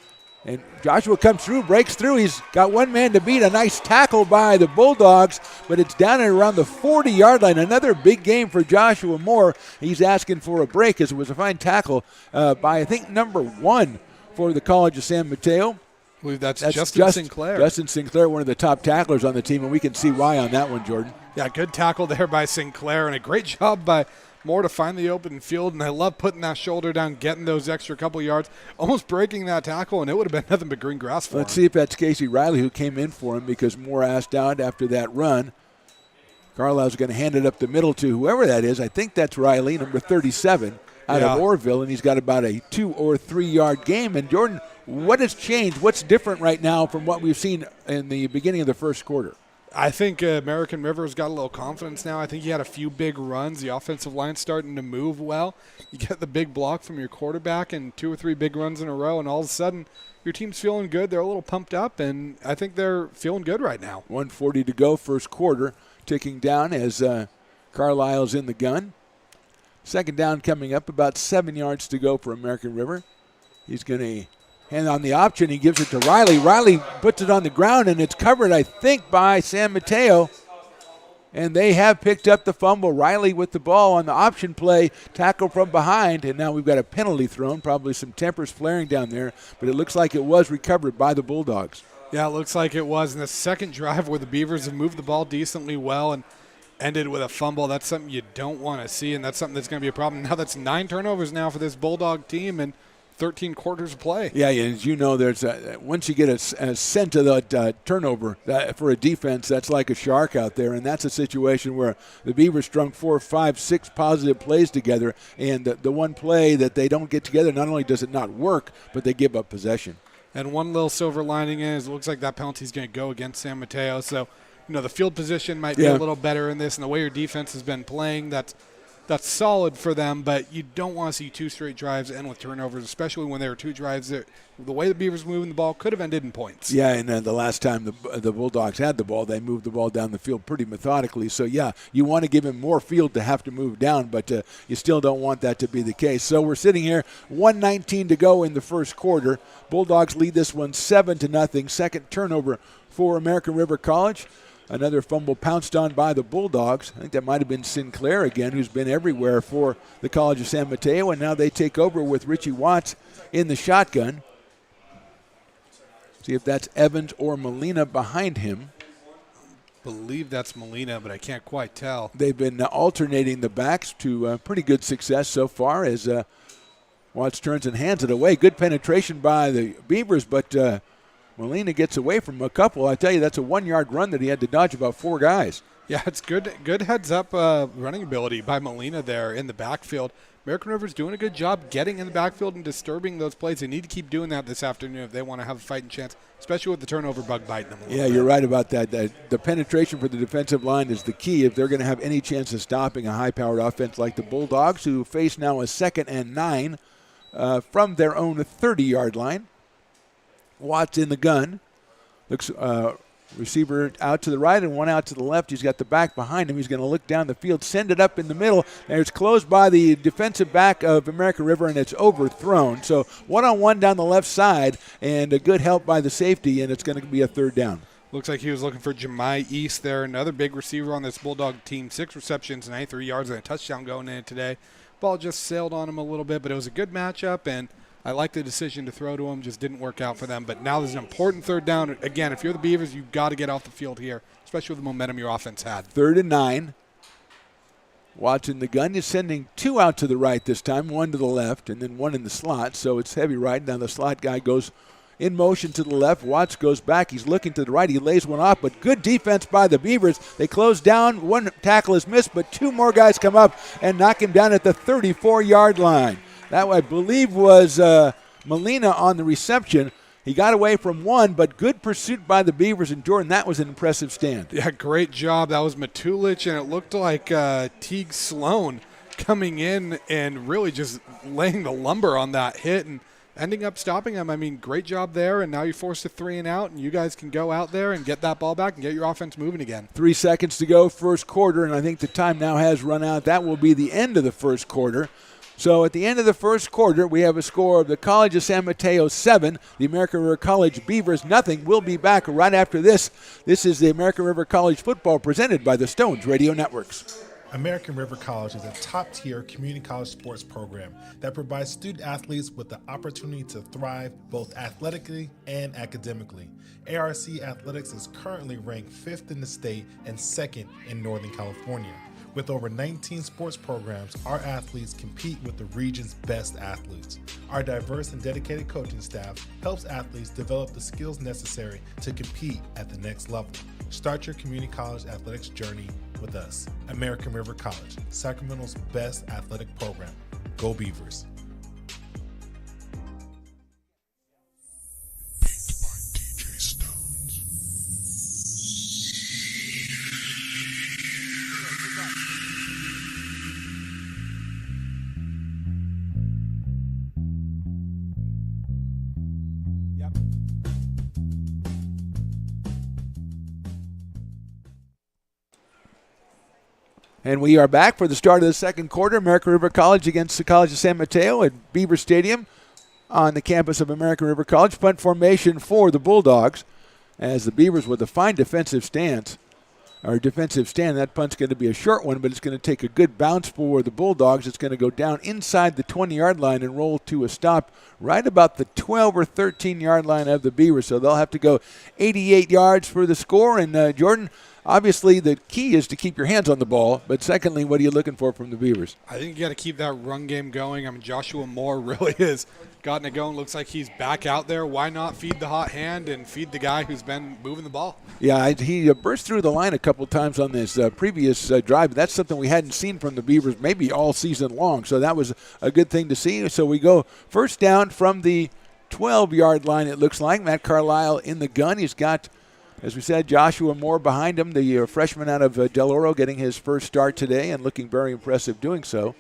S2: And Joshua comes through, breaks through. He's got one man to beat. A nice tackle by the Bulldogs, but it's down at around the 40-yard line. Another big game for Joshua Moore. He's asking for a break as it was a fine tackle by, I think, number 1 for the College of San Mateo.
S3: I believe that's Justin Sinclair.
S2: Justin Sinclair, one of the top tacklers on the team, and we can see why on that one, Jordan.
S3: Yeah, good tackle there by Sinclair, and a great job by Moore to find the open field, and I love putting that shoulder down, getting those extra couple yards, almost breaking that tackle, and it would have been nothing but green grass for him.
S2: Let's see if that's Casey Riley who came in for him because Moore asked out after that run. Carlisle's going to hand it up the middle to whoever that is. I think that's Riley, number 37. out
S3: Yeah.
S2: of Orville, and he's got about a 2 or 3 yard game. And Jordan, what has changed? What's different right now from what we've seen in the beginning of the first quarter?
S3: I think American River's got a little confidence now. I think he had a few big runs. The offensive line's starting to move well. You get the big block from your quarterback and 2 or 3 big runs in a row, and all of a sudden your team's feeling good. They're a little pumped up, and I think they're feeling good right now.
S2: 1:40 to go, first quarter, ticking down as Carlisle's in the gun. Second down coming up, about 7 yards to go for American River. He's going to hand on the option. He gives it to Riley. Riley puts it on the ground, and it's covered, I think, by San Mateo. And they have picked up the fumble. Riley with the ball on the option play, tackle from behind, and now we've got a penalty thrown, probably some tempers flaring down there, but it looks like it was recovered by the Bulldogs.
S3: Yeah, it looks like it was. In the second drive where the Beavers have moved the ball decently well and ended with a fumble, that's something you don't want to see, and that's something that's going to be a problem. Now that's 9 turnovers now for this Bulldog team and 13 quarters of play.
S2: Yeah, as you know, there's once you get a scent of the turnover for a defense, that's like a shark out there, and that's a situation where the Beavers strung 4, 5, 6 positive plays together, and the one play that they don't get together, not only does it not work, but they give up possession.
S3: And one little silver lining is it looks like that penalty is going to go against San Mateo, so the field position might be a little better in this, and the way your defense has been playing, that's solid for them, but you don't want to see 2 straight drives end with turnovers, especially when there are 2 drives that the way the Beavers moving the ball could have ended in points.
S2: Yeah, and the last time the Bulldogs had the ball, they moved the ball down the field pretty methodically. So, yeah, you want to give him more field to have to move down, but you still don't want that to be the case. So we're sitting here, 1:19 to go in the first quarter. Bulldogs lead this one 7-0. Second turnover for American River College. Another fumble pounced on by the Bulldogs. I think that might have been Sinclair again, who's been everywhere for the College of San Mateo, and now they take over with Richie Watts in the shotgun. See if that's Evans or Molina behind him.
S3: Believe that's Molina, but I can't quite tell.
S2: They've been alternating the backs to pretty good success so far as Watts turns and hands it away. Good penetration by the Beavers, but Molina gets away from a couple. I tell you, that's a 1-yard run that he had to dodge about 4 guys.
S3: Yeah, it's good heads-up running ability by Molina there in the backfield. American River's doing a good job getting in the backfield and disturbing those plays. They need to keep doing that this afternoon if they want to have a fighting chance, especially with the turnover bug biting them a little bit.
S2: You're right about that. The penetration for the defensive line is the key if they're going to have any chance of stopping a high-powered offense like the Bulldogs, who face now a 2nd and 9 from their own 30-yard line. Watts in the gun. Looks receiver out to the right and one out to the left. He's got the back behind him. He's going to look down the field, send it up in the middle. And it's closed by the defensive back of American River, and it's overthrown. So one-on-one down the left side, and a good help by the safety, and it's going to be a 3rd down.
S3: Looks like he was looking for Jemai East there, another big receiver on this Bulldog team. 6 receptions, 93 yards, and a touchdown going in today. Ball just sailed on him a little bit, but it was a good matchup, and I like the decision to throw to him. Just didn't work out for them. But now there's an important 3rd down. Again, if you're the Beavers, you've got to get off the field here, especially with the momentum your offense had.
S2: 3rd and 9. Watts in the gun. He's sending 2 out to the right this time, 1 to the left, and then 1 in the slot. So it's heavy right. Now the slot guy goes in motion to the left. Watts goes back. He's looking to the right. He lays one off, but good defense by the Beavers. They close down. 1 tackle is missed, but 2 more guys come up and knock him down at the 34-yard line. That, I believe, was Molina on the reception. He got away from 1, but good pursuit by the Beavers, and Jordan, that was an impressive stand.
S3: Yeah, great job. That was Matulich, and it looked like Teague Sloan coming in and really just laying the lumber on that hit and ending up stopping him. I mean, great job there, and now you're forced to 3 and out, and you guys can go out there and get that ball back and get your offense moving again.
S2: 3 seconds to go, first quarter, and I think the time now has run out. That will be the end of the first quarter. So at the end of the first quarter, we have a score of the College of San Mateo 7, the American River College Beavers 0. We'll be back right after this. This is the American River College football presented by the Stones Radio Networks.
S4: American River College is a top-tier community college sports program that provides student-athletes with the opportunity to thrive both athletically and academically. ARC Athletics is currently ranked 5th in the state and 2nd in Northern California. With over 19 sports programs, our athletes compete with the region's best athletes. Our diverse and dedicated coaching staff helps athletes develop the skills necessary to compete at the next level. Start your community college athletics journey with us. American River College, Sacramento's best athletic program. Go Beavers.
S2: And we are back for the start of the second quarter. American River College against the College of San Mateo at Beaver Stadium on the campus of American River College. Punt formation for the Bulldogs as the Beavers with a fine defensive stand. That punt's going to be a short one, but it's going to take a good bounce for the Bulldogs. It's going to go down inside the 20-yard line and roll to a stop right about the 12 or 13-yard line of the Beavers. So they'll have to go 88 yards for the score. And, Jordan, obviously the key is to keep your hands on the ball, but secondly, what are you looking for from the Beavers?
S3: I think you got to keep that run game going. I mean, Joshua Moore really has gotten it going. Looks like he's back out there. Why not feed the hot hand and feed the guy who's been moving the ball?
S2: Yeah, he burst through the line a couple times on this previous drive. That's something we hadn't seen from the Beavers maybe all season long, so that was a good thing to see. So we go first down from the 12-yard line, it looks like. Matt Carlisle in the gun. He's got, as we said, Joshua Moore behind him, the freshman out of Del Oro, getting his first start today and looking very impressive doing so.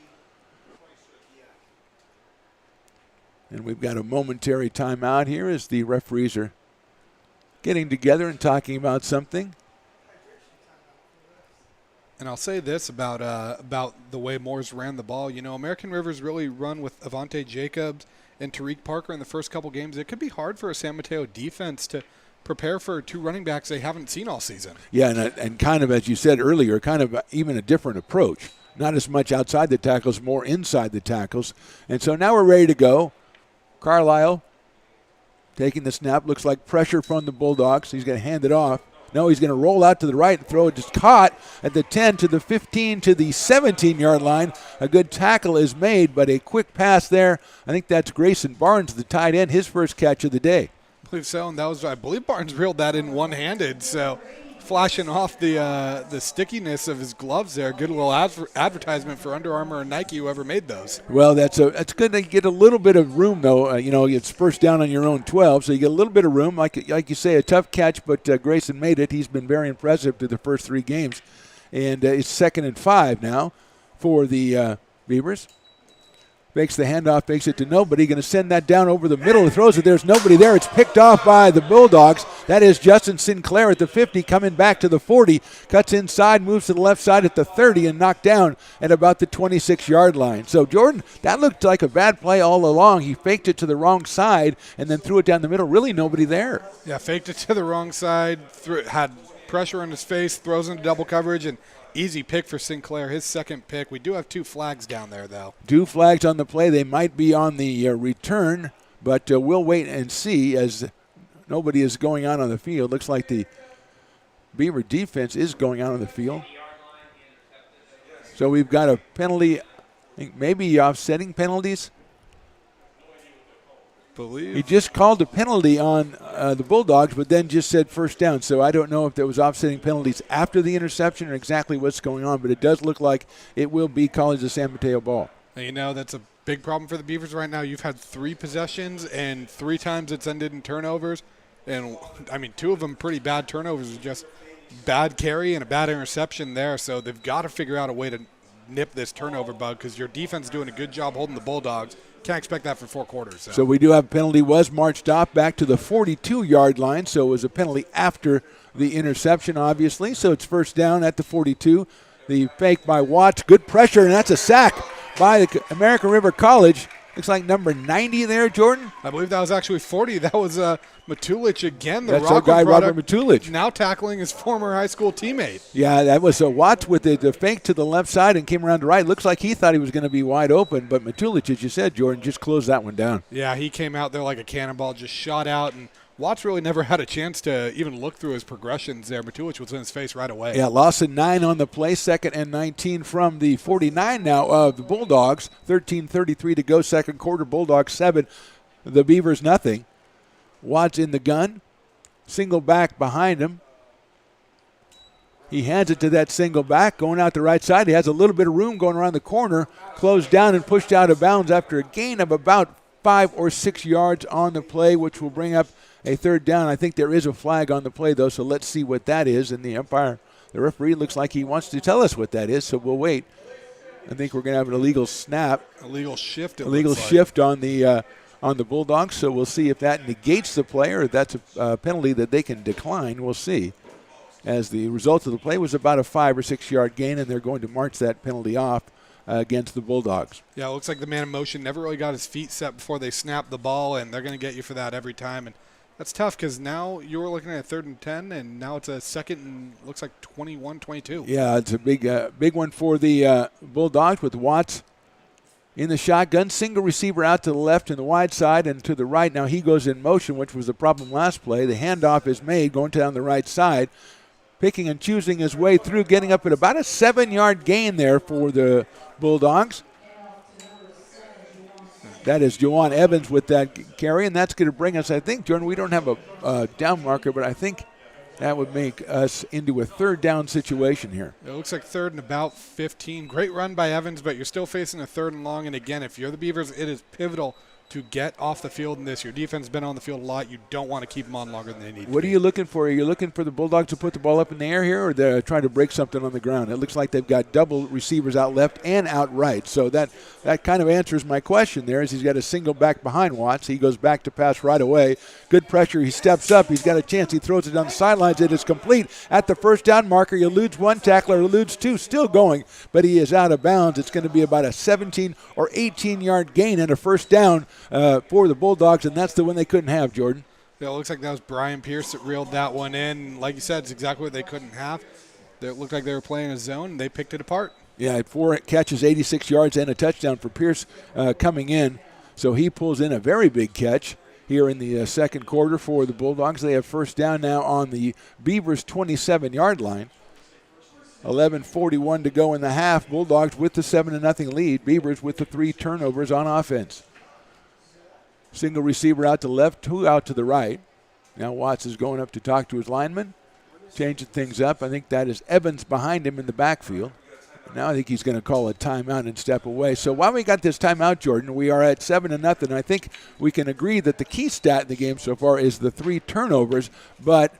S2: And we've got a momentary timeout here as the referees are getting together and talking about something.
S3: And I'll say this about the way Moore's ran the ball. You know, American River's really run with Avante Jacobs and Tariq Parker in the first couple games. It could be hard for a San Mateo defense to prepare for two running backs they haven't seen all season.
S2: Yeah, and kind of, as you said earlier, kind of even a different approach. Not as much outside the tackles, more inside the tackles. And so now we're ready to go. Carlisle taking the snap. Looks like pressure from the Bulldogs. He's going to hand it off. No, he's going to roll out to the right and throw it. Just caught at the 10 to the 15 to the 17-yard line. A good tackle is made, but a quick pass there. I think that's Grayson Barnes, the tight end, his first catch of the day.
S3: I believe so, and that was, I believe Barnes reeled that in one-handed, so flashing off the stickiness of his gloves there. Good little advertisement for Under Armour and Nike, whoever made those.
S2: Well, that's good to get a little bit of room, though. It's first down on your own 12, so you get a little bit of room. Like you say, a tough catch, but Grayson made it. He's been very impressive through the first three games. And it's 2nd and 5 now for the Beavers. Fakes the handoff, fakes it to nobody. Going to send that down over the middle. Throws it. There's nobody there. It's picked off by the Bulldogs. That is Justin Sinclair at the 50, coming back to the 40. Cuts inside, moves to the left side at the 30, and knocked down at about the 26-yard line. So, Jordan, that looked like a bad play all along. He faked it to the wrong side and then threw it down the middle. Really nobody there.
S3: Yeah, faked it to the wrong side. Had pressure on his face, throws into double coverage, and easy pick for Sinclair, his second pick. We do have two flags down there, though.
S2: Two flags on the play. They might be on the return, but we'll wait and see as nobody is going out on the field. Looks like the Beaver defense is going out on the field. So we've got a penalty, I think maybe offsetting penalties. He just called a penalty on the Bulldogs, but then just said first down. So I don't know if there was offsetting penalties after the interception or exactly what's going on, but it does look like it will be College of San Mateo ball.
S3: You know, that's a big problem for the Beavers right now. You've had 3 possessions, and 3 times it's ended in turnovers. And, I mean, 2 of them pretty bad turnovers, just bad carry and a bad interception there. So they've got to figure out a way to nip this turnover bug because your defense is doing a good job holding the Bulldogs. Can't expect that for 4 quarters.
S2: So we do have a penalty. Was marched off back to the 42-yard line, so it was a penalty after the interception, obviously. So it's first down at the 42. The fake by Watts. Good pressure, and that's a sack by the American River College. Looks like number 90 there, Jordan.
S3: I believe that was actually 40. That was Matulich again.
S2: That's our guy, Robert Matulich.
S3: Now tackling his former high school teammate.
S2: Yeah, that was Watts with the fake to the left side and came around to right. Looks like he thought he was going to be wide open, but Matulich, as you said, Jordan, just closed that one down.
S3: Yeah, he came out there like a cannonball, just shot out, and Watts really never had a chance to even look through his progressions there. Matulich was in his face right away.
S2: Yeah, loss of 9 on the play, 2nd and 19 from the 49 now of the Bulldogs. 13:33 to go, second quarter. Bulldogs 7, the Beavers nothing. Watts in the gun, single back behind him. He hands it to that single back, going out the right side. He has a little bit of room going around the corner, closed down and pushed out of bounds after a gain of about 5 or 6 yards on the play, which will bring up a third down. I think there is a flag on the play, though, so let's see what that is. And the referee looks like he wants to tell us what that is, so we'll wait. I think we're going to have an illegal snap.
S3: Illegal shift.
S2: Illegal shift on the Bulldogs, so we'll see if that negates the play or if that's a penalty that they can decline. We'll see. As the result of the play was about a 5 or 6 yard gain, and they're going to march that penalty off against the Bulldogs.
S3: Yeah, it looks like the man in motion never really got his feet set before they snapped the ball, and they're going to get you for that every time. And that's tough because now you were looking at a 3rd and 10, and now it's a 2nd and looks like 21, 22.
S2: Yeah, it's a big one for the Bulldogs with Watts in the shotgun. Single receiver out to the left and the wide side and to the right. Now he goes in motion, which was the problem last play. The handoff is made going down the right side, picking and choosing his way through, getting up at about a 7-yard gain there for the Bulldogs. That is Juwan Evans with that carry, and that's going to bring us, I think, Jordan, we don't have a down marker, but I think that would make us into a 3rd down situation here.
S3: It looks like 3rd and about 15. Great run by Evans, but you're still facing a 3rd and long. And again, if you're the Beavers, it is pivotal to get off the field in this. Your defense has been on the field a lot. You don't want to keep them on longer than they need.
S2: What are you looking for? Are you looking for the Bulldogs to put the ball up in the air here, or they're trying to break something on the ground? It looks like they've got double receivers out left and out right. So that kind of answers my question there, as he's got a single back behind Watts. He goes back to pass right away. Good pressure. He steps up. He's got a chance. He throws it down the sidelines. It is complete at the 1st down marker. He eludes one tackler, eludes two, still going, but he is out of bounds. It's going to be about a 17 or 18-yard gain and a 1st down for the Bulldogs, and that's the one they couldn't have, Jordan.
S3: Yeah, it looks like that was Brian Pierce that reeled that one in. Like you said, it's exactly what they couldn't have. It looked like they were playing a zone, and they picked it apart.
S2: Yeah, 4 catches, 86 yards, and a touchdown for Pierce coming in. So he pulls in a very big catch here in the 2nd quarter for the Bulldogs. They have 1st down now on the Beavers' 27-yard line. 11:41 to go in the half. Bulldogs with the 7-0 lead. Beavers with the 3 turnovers on offense. Single receiver out to left, 2 out to the right. Now Watts is going up to talk to his lineman, changing things up. I think that is Evans behind him in the backfield. Now I think he's going to call a timeout and step away. So while we got this timeout, Jordan, we are at 7-0. I think we can agree that the key stat in the game so far is the 3 turnovers. But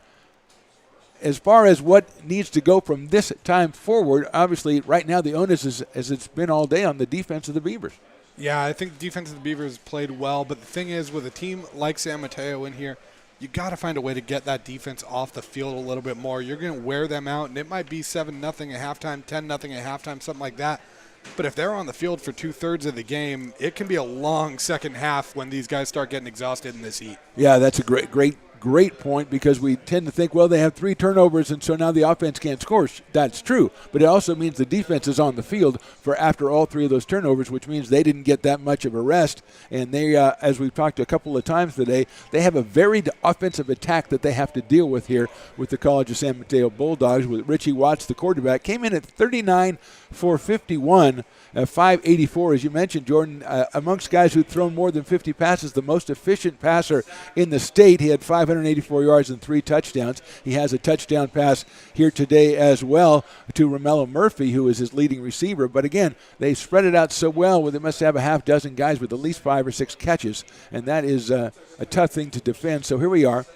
S2: as far as what needs to go from this time forward, obviously right now the onus is, as it's been all day, on the defense of the Beavers.
S3: Yeah, I think the defense of the Beavers played well, but the thing is, with a team like San Mateo in here, you got to find a way to get that defense off the field a little bit more. You're going to wear them out, and it might be 7-0 at halftime, 10-0 at halftime, something like that. But if they're on the field for 2/3 of the game, it can be a long second half when these guys start getting exhausted in this heat.
S2: Yeah, that's a great point, because we tend to think, well, they have 3 turnovers, and so now the offense can't score. That's true, but it also means the defense is on the field for after all 3 of those turnovers, which means they didn't get that much of a rest. And they, as we've talked a couple of times today, they have a varied offensive attack that they have to deal with here with the College of San Mateo Bulldogs. With Richie Watts, the quarterback, came in at 39 for 51. 584, as you mentioned, Jordan, amongst guys who've thrown more than 50 passes, the most efficient passer in the state. He had 584 yards and 3 touchdowns. He has a touchdown pass here today as well to Romello Murphy, who is his leading receiver. But again, they spread it out so well, they must have a half dozen guys with at least 5 or 6 catches, and that is a tough thing to defend. So here we are.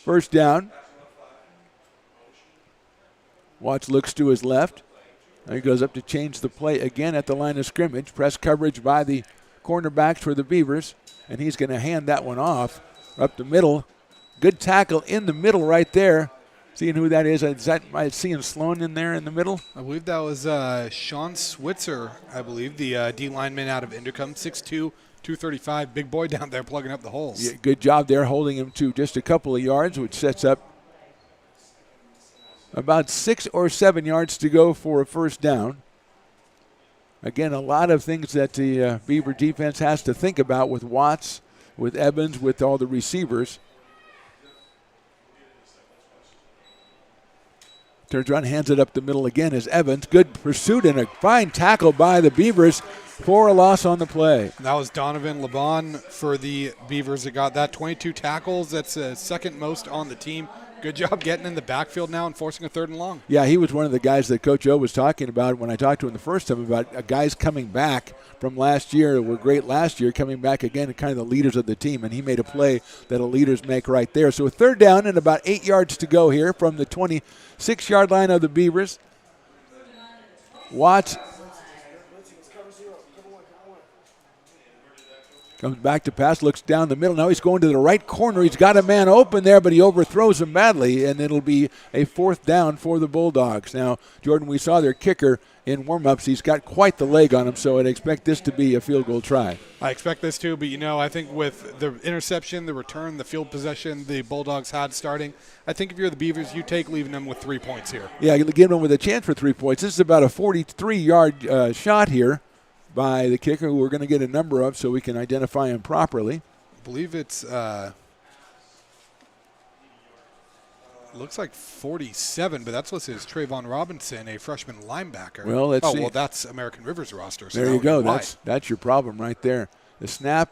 S2: 1st down. Watts looks to his left. Now he goes up to change the play again at the line of scrimmage. Press coverage by the cornerbacks for the Beavers, and he's going to hand that one off up the middle. Good tackle in the middle right there. Seeing who that is. Am I seeing Sloan in there in the middle?
S3: I believe that was Sean Switzer, I believe, the D lineman out of Intercom, 6'2", 235. Big boy down there plugging up the holes.
S2: Yeah, good job there, holding him to just a couple of yards, which sets up about 6 or 7 yards to go for a 1st down. Again, a lot of things that the Beaver defense has to think about with Watts, with Evans, with all the receivers. Turns around, hands it up the middle again as Evans. Good pursuit and a fine tackle by the Beavers for a loss on the play.
S3: That was Donovan Laban for the Beavers that got that. 22 tackles. That's 2nd most on the team. Good job getting in the backfield now and forcing a 3rd and long.
S2: Yeah, he was one of the guys that Coach O was talking about when I talked to him the first time about guys coming back from last year that were great last year, coming back again and kind of the leaders of the team, and he made a play that the leaders make right there. So a 3rd down and about 8 yards to go here from the 26-yard line of the Beavers. Watts comes back to pass, looks down the middle. Now he's going to the right corner. He's got a man open there, but he overthrows him badly, and it'll be a 4th down for the Bulldogs. Now, Jordan, we saw their kicker in warm-ups. He's got quite the leg on him, so I'd expect this to be a field goal try.
S3: I expect this too, but I think with the interception, the return, the field possession the Bulldogs had starting, I think if you're the Beavers, you take leaving them with 3 points here.
S2: Yeah, giving them with a chance for 3 points. This is about a 43-yard shot here by the kicker, who we're going to get a number of so we can identify him properly.
S3: I believe it's looks like 47, but that's listed as Trayvon Robinson, a freshman linebacker.
S2: Well, let's see.
S3: Well, that's American River's roster. So
S2: there you go. That's your problem right there. The snap,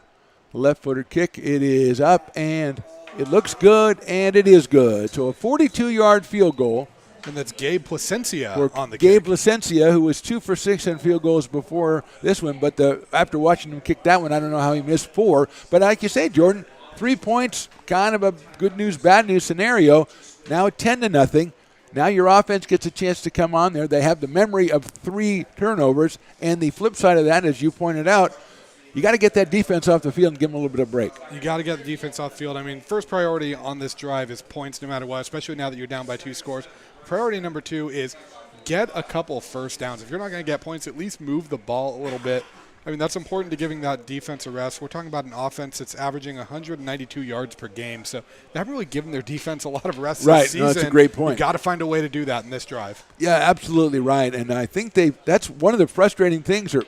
S2: left-footed kick. It is up, and it looks good, and it is good. So a 42-yard field goal.
S3: And that's Gabe Placencia on the
S2: Gabe
S3: kick.
S2: Placencia, who was 2 for 6 on field goals before this one, but after watching him kick that one, I don't know how he missed 4. But like you say, Jordan, 3 points, kind of a good news, bad news scenario. Now 10-0. Now your offense gets a chance to come on there. They have the memory of 3 turnovers, and the flip side of that, as you pointed out, you got to get that defense off the field and give them a little bit of break.
S3: You got to get the defense off the field. I mean, first priority on this drive is points no matter what, especially now that you're down by 2 scores. Priority number 2 is get a couple first downs. If you're not going to get points, at least move the ball a little bit. I mean, that's important to giving that defense a rest. We're talking about an offense that's averaging 192 yards per game, so they haven't really given their defense a lot of rest this season.
S2: Right, that's a great point.
S3: You got to find a way to do that in this drive.
S2: Yeah, absolutely right. And I think that's one of the frustrating things, or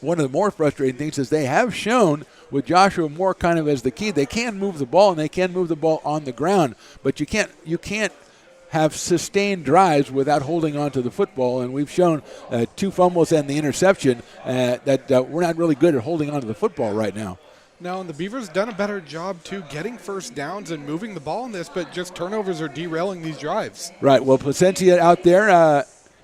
S2: one of the more frustrating things, is they have shown with Joshua Moore kind of as the key. They can move the ball, and they can move the ball on the ground, but you can't have sustained drives without holding on to the football, and we've shown 2 fumbles and the interception that we're not really good at holding on to the football right now.
S3: No, and the Beavers done a better job, too, getting first downs and moving the ball in this, but just turnovers are derailing these drives.
S2: Right. Well, Placencia out there,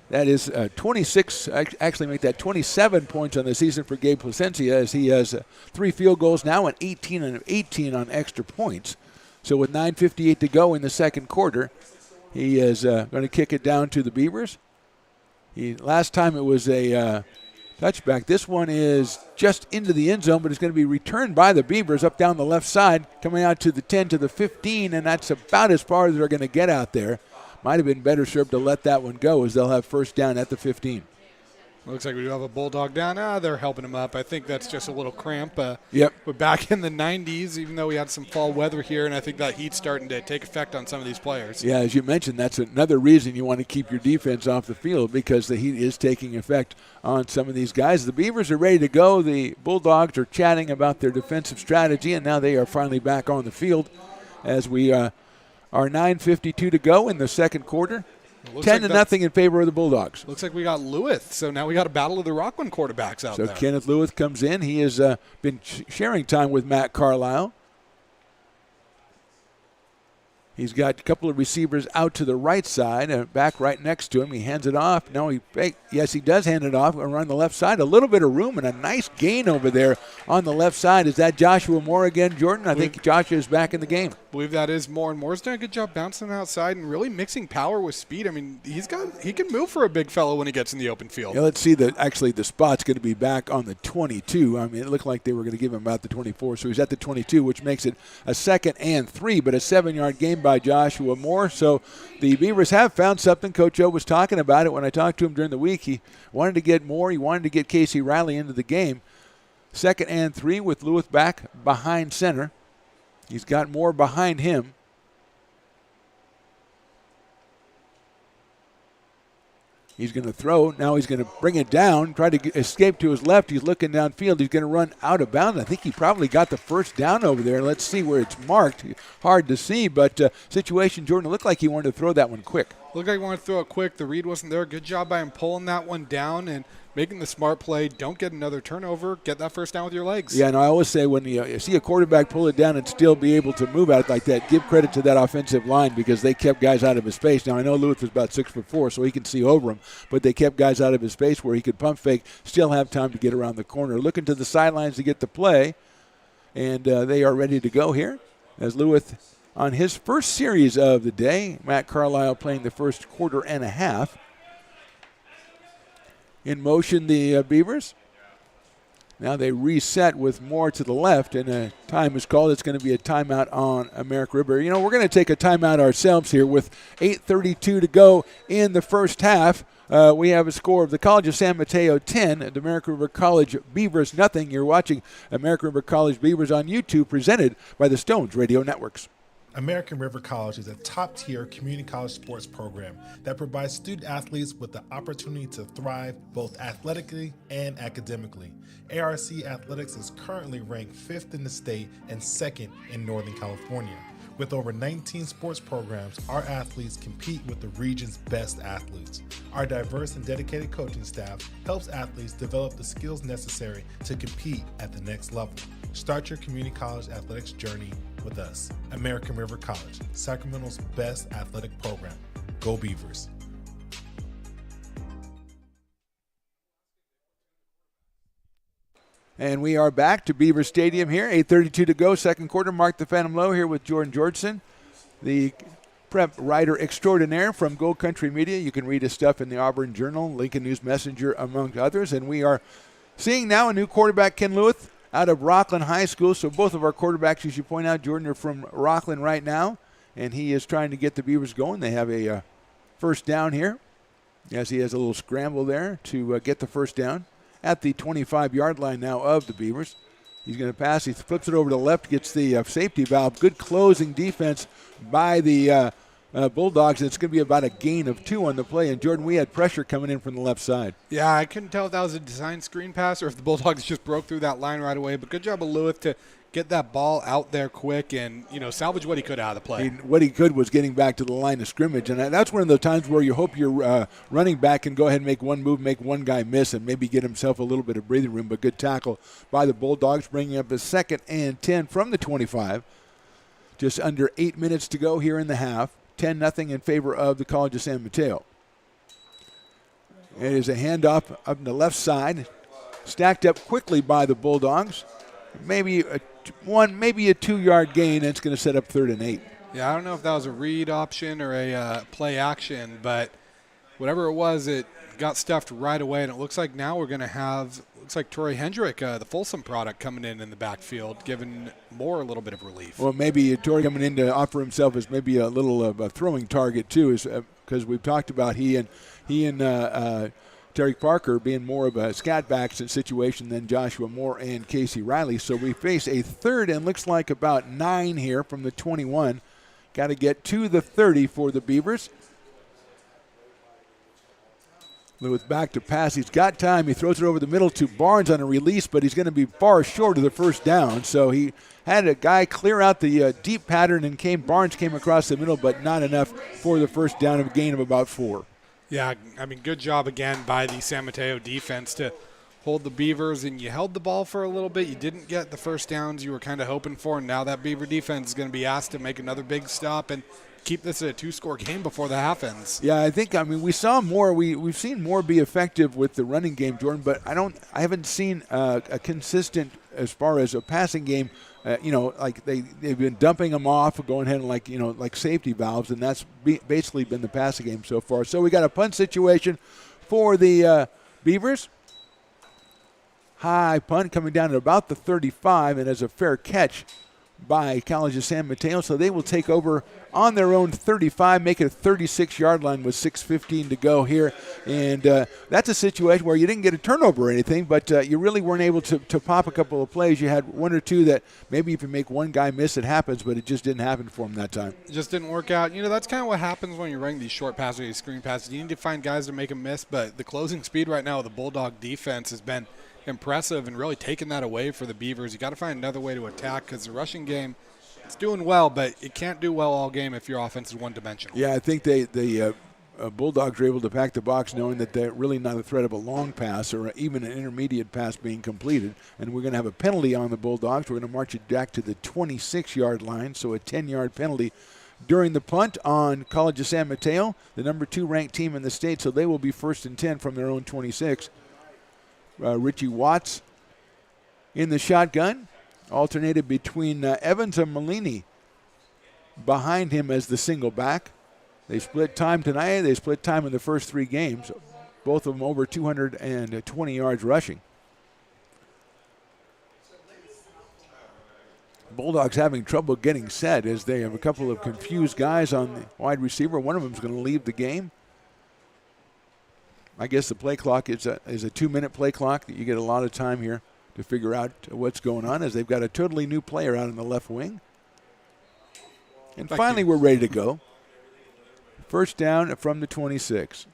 S2: that is 26, actually make that 27 points on the season for Gabe Placencia, as he has 3 field goals now and 18 on extra points. So with 9:58 to go in the second quarter, he is going to kick it down to the Beavers. Last time it was a touchback. This one is just into the end zone, but it's going to be returned by the Beavers up down the left side, coming out to the 10 to the 15, and that's about as far as they're going to get out there. Might have been better served to let that one go, as they'll have first down at the 15.
S3: Looks like we do have a Bulldog down. They're helping him up. I think that's just a little cramp.
S2: Yep.
S3: We're back in the 90s, even though we had some fall weather here, and I think that heat's starting to take effect on some of these players.
S2: Yeah, as you mentioned, that's another reason you want to keep your defense off the field, because the heat is taking effect on some of these guys. The Beavers are ready to go. The Bulldogs are chatting about their defensive strategy, and now they are finally back on the field as we are 9:52 to go in the second quarter. 10-0 in favor of the Bulldogs.
S3: Looks like we got Lewis, so now we got a battle of the Rockland quarterbacks out there.
S2: So Kenneth Lewis comes in. He has been sharing time with Matt Carlisle. He's got a couple of receivers out to the right side and back right next to him. He hands it off. No, he does hand it off around the left side. A little bit of room and a nice gain over there on the left side. Is that Joshua Moore again, Jordan? I think Joshua is back in the game.
S3: I believe that is Moore, and Moore's done a good job bouncing outside and really mixing power with speed. I mean, he can move for a big fellow when he gets in the open field.
S2: Yeah, let's see the spot's going to be back on the 22. I mean, it looked like they were going to give him about the 24, so he's at the 22, which makes it a 2nd and 3, but a 7-yard gain by Joshua Moore. So the Beavers have found something. Coach O was talking about it when I talked to him during the week. He wanted to get Moore. He wanted to get Casey Riley into the game. 2nd and 3 with Lewis back behind center. He's got Moore behind him. He's going to throw. Now he's going to bring it down, try to escape to his left. He's looking downfield. He's going to run out of bounds. I think he probably got the first down over there. Let's see where it's marked. Hard to see, but situation, Jordan, looked like he wanted to throw that one quick.
S3: Looked like he wanted to throw it quick. The read wasn't there. Good job by him pulling that one down. And making the smart play, don't get another turnover, get that first down with your legs.
S2: Yeah, and I always say when you see a quarterback pull it down and still be able to move at it like that, give credit to that offensive line because they kept guys out of his space. Now, I know Lewis was about 6'4", so he can see over him, but they kept guys out of his space where he could pump fake, still have time to get around the corner. Looking to the sidelines to get the play, and they are ready to go here as Lewis on his first series of the day. Matt Carlisle playing the first quarter and a half. In motion, the Beavers. Now they reset with more to the left, and a time is called. It's going to be a timeout on American River. You know, we're going to take a timeout ourselves here with 8:32 to go in the first half. We have a score of the College of San Mateo 10, and American River College Beavers nothing. You're watching American River College Beavers on YouTube, presented by the Stones Radio Networks.
S4: American River College is a top-tier community college sports program that provides student athletes with the opportunity to thrive both athletically and academically. ARC Athletics is currently ranked 5th in the state and 2nd in Northern California. With over 19 sports programs, our athletes compete with the region's best athletes. Our diverse and dedicated coaching staff helps athletes develop the skills necessary to compete at the next level. Start your community college athletics journey with us. American River College, Sacramento's best athletic program. Go Beavers.
S2: And we are back to Beaver Stadium here. 8:32 to go, second quarter. Mark the Phantom Low here with Jordan Georgeson, the prep writer extraordinaire from Gold Country Media. You can read his stuff in the Auburn Journal, Lincoln News Messenger, among others. And we are seeing now a new quarterback, Ken Lewis, out of Rockland High School. So both of our quarterbacks, as you point out, Jordan, are from Rockland right now. And he is trying to get the Beavers going. They have a first down here, as he has a little scramble there to get the first down at the 25-yard line now of the Beavers. He's going to pass. He flips it over to the left, gets the safety valve. Good closing defense by the Bulldogs. It's going to be about a gain of 2 on the play. And, Jordan, we had pressure coming in from the left side.
S3: Yeah, I couldn't tell if that was a design screen pass or if the Bulldogs just broke through that line right away. But good job of Lewis to get that ball out there quick and, salvage what he could out of the play.
S2: What he could was getting back to the line of scrimmage. And that's one of the times where you hope your running back can go ahead and make one move, make one guy miss, and maybe get himself a little bit of breathing room. But good tackle by the Bulldogs, bringing up the 2nd and 10 from the 25. Just under 8 minutes to go here in the half. 10-0 in favor of the College of San Mateo. It is a handoff up on the left side, stacked up quickly by the Bulldogs. Maybe a 2-yard gain, and it's going to set up 3rd and 8.
S3: Yeah, I don't know if that was a read option or a play action, but whatever it was, it got stuffed right away, and it looks like now we're going to have, Torrey Hendrick, the Folsom product, coming in the backfield, giving Moore a little bit of relief.
S2: Well, maybe Torrey coming in to offer himself as maybe a little of a throwing target, too, because we've talked about he and Terry Parker being more of a scat back situation than Joshua Moore and Casey Riley. So we face a 3rd and looks like about 9 here from the 21. Got to get to the 30 for the Beavers. Lewis back to pass. He's got time. He throws it over the middle to Barnes on a release, but he's going to be far short of the first down. So he had a guy clear out the deep pattern, and Barnes came across the middle, but not enough for the first down, of a gain of about 4.
S3: Yeah, good job again by the San Mateo defense to hold the Beavers, and you held the ball for a little bit. You didn't get the first downs you were kind of hoping for, and now that Beaver defense is going to be asked to make another big stop and keep this at a 2-score game before the half ends.
S2: Yeah, I think, we saw more. We've seen more be effective with the running game, Jordan, but I haven't seen a consistent as far as a passing game. They've been dumping them off, going ahead and like safety valves, and that's basically been the passing game so far. So we got a punt situation for the Beavers. High punt coming down at about the 35, and as a fair catch by College of San Mateo. So they will take over on their own 35, make it a 36-yard line with 6:15 to go here. And that's a situation where you didn't get a turnover or anything, but you really weren't able to pop a couple of plays. You had one or two that maybe if you make one guy miss, it happens, but it just didn't happen for him that time.
S3: It just didn't work out. That's kind of what happens when you're running these short passes or these screen passes. You need to find guys to make them miss, but the closing speed right now of the Bulldog defense has been impressive and really taking that away for the Beavers. You got to find another way to attack because the rushing game, it's doing well, but it can't do well all game if your offense is one-dimensional.
S2: Yeah, I think the Bulldogs are able to pack the box knowing that they're really not a threat of a long pass or even an intermediate pass being completed. And we're going to have a penalty on the Bulldogs. We're going to march it back to the 26-yard line, so a 10-yard penalty during the punt on College of San Mateo, the number 2 ranked team in the state, so they will be 1st and 10 from their own 26. Richie Watts in the shotgun, alternated between Evans and Malini behind him as the single back. They split time tonight. They split time in the first 3 games, both of them over 220 yards rushing. Bulldogs having trouble getting set as they have a couple of confused guys on the wide receiver. One of them is going to leave the game. I guess the play clock is a 2-minute play clock. You get a lot of time here to figure out what's going on as they've got a totally new player out in the left wing. And finally, we're ready to go. First down from the 26.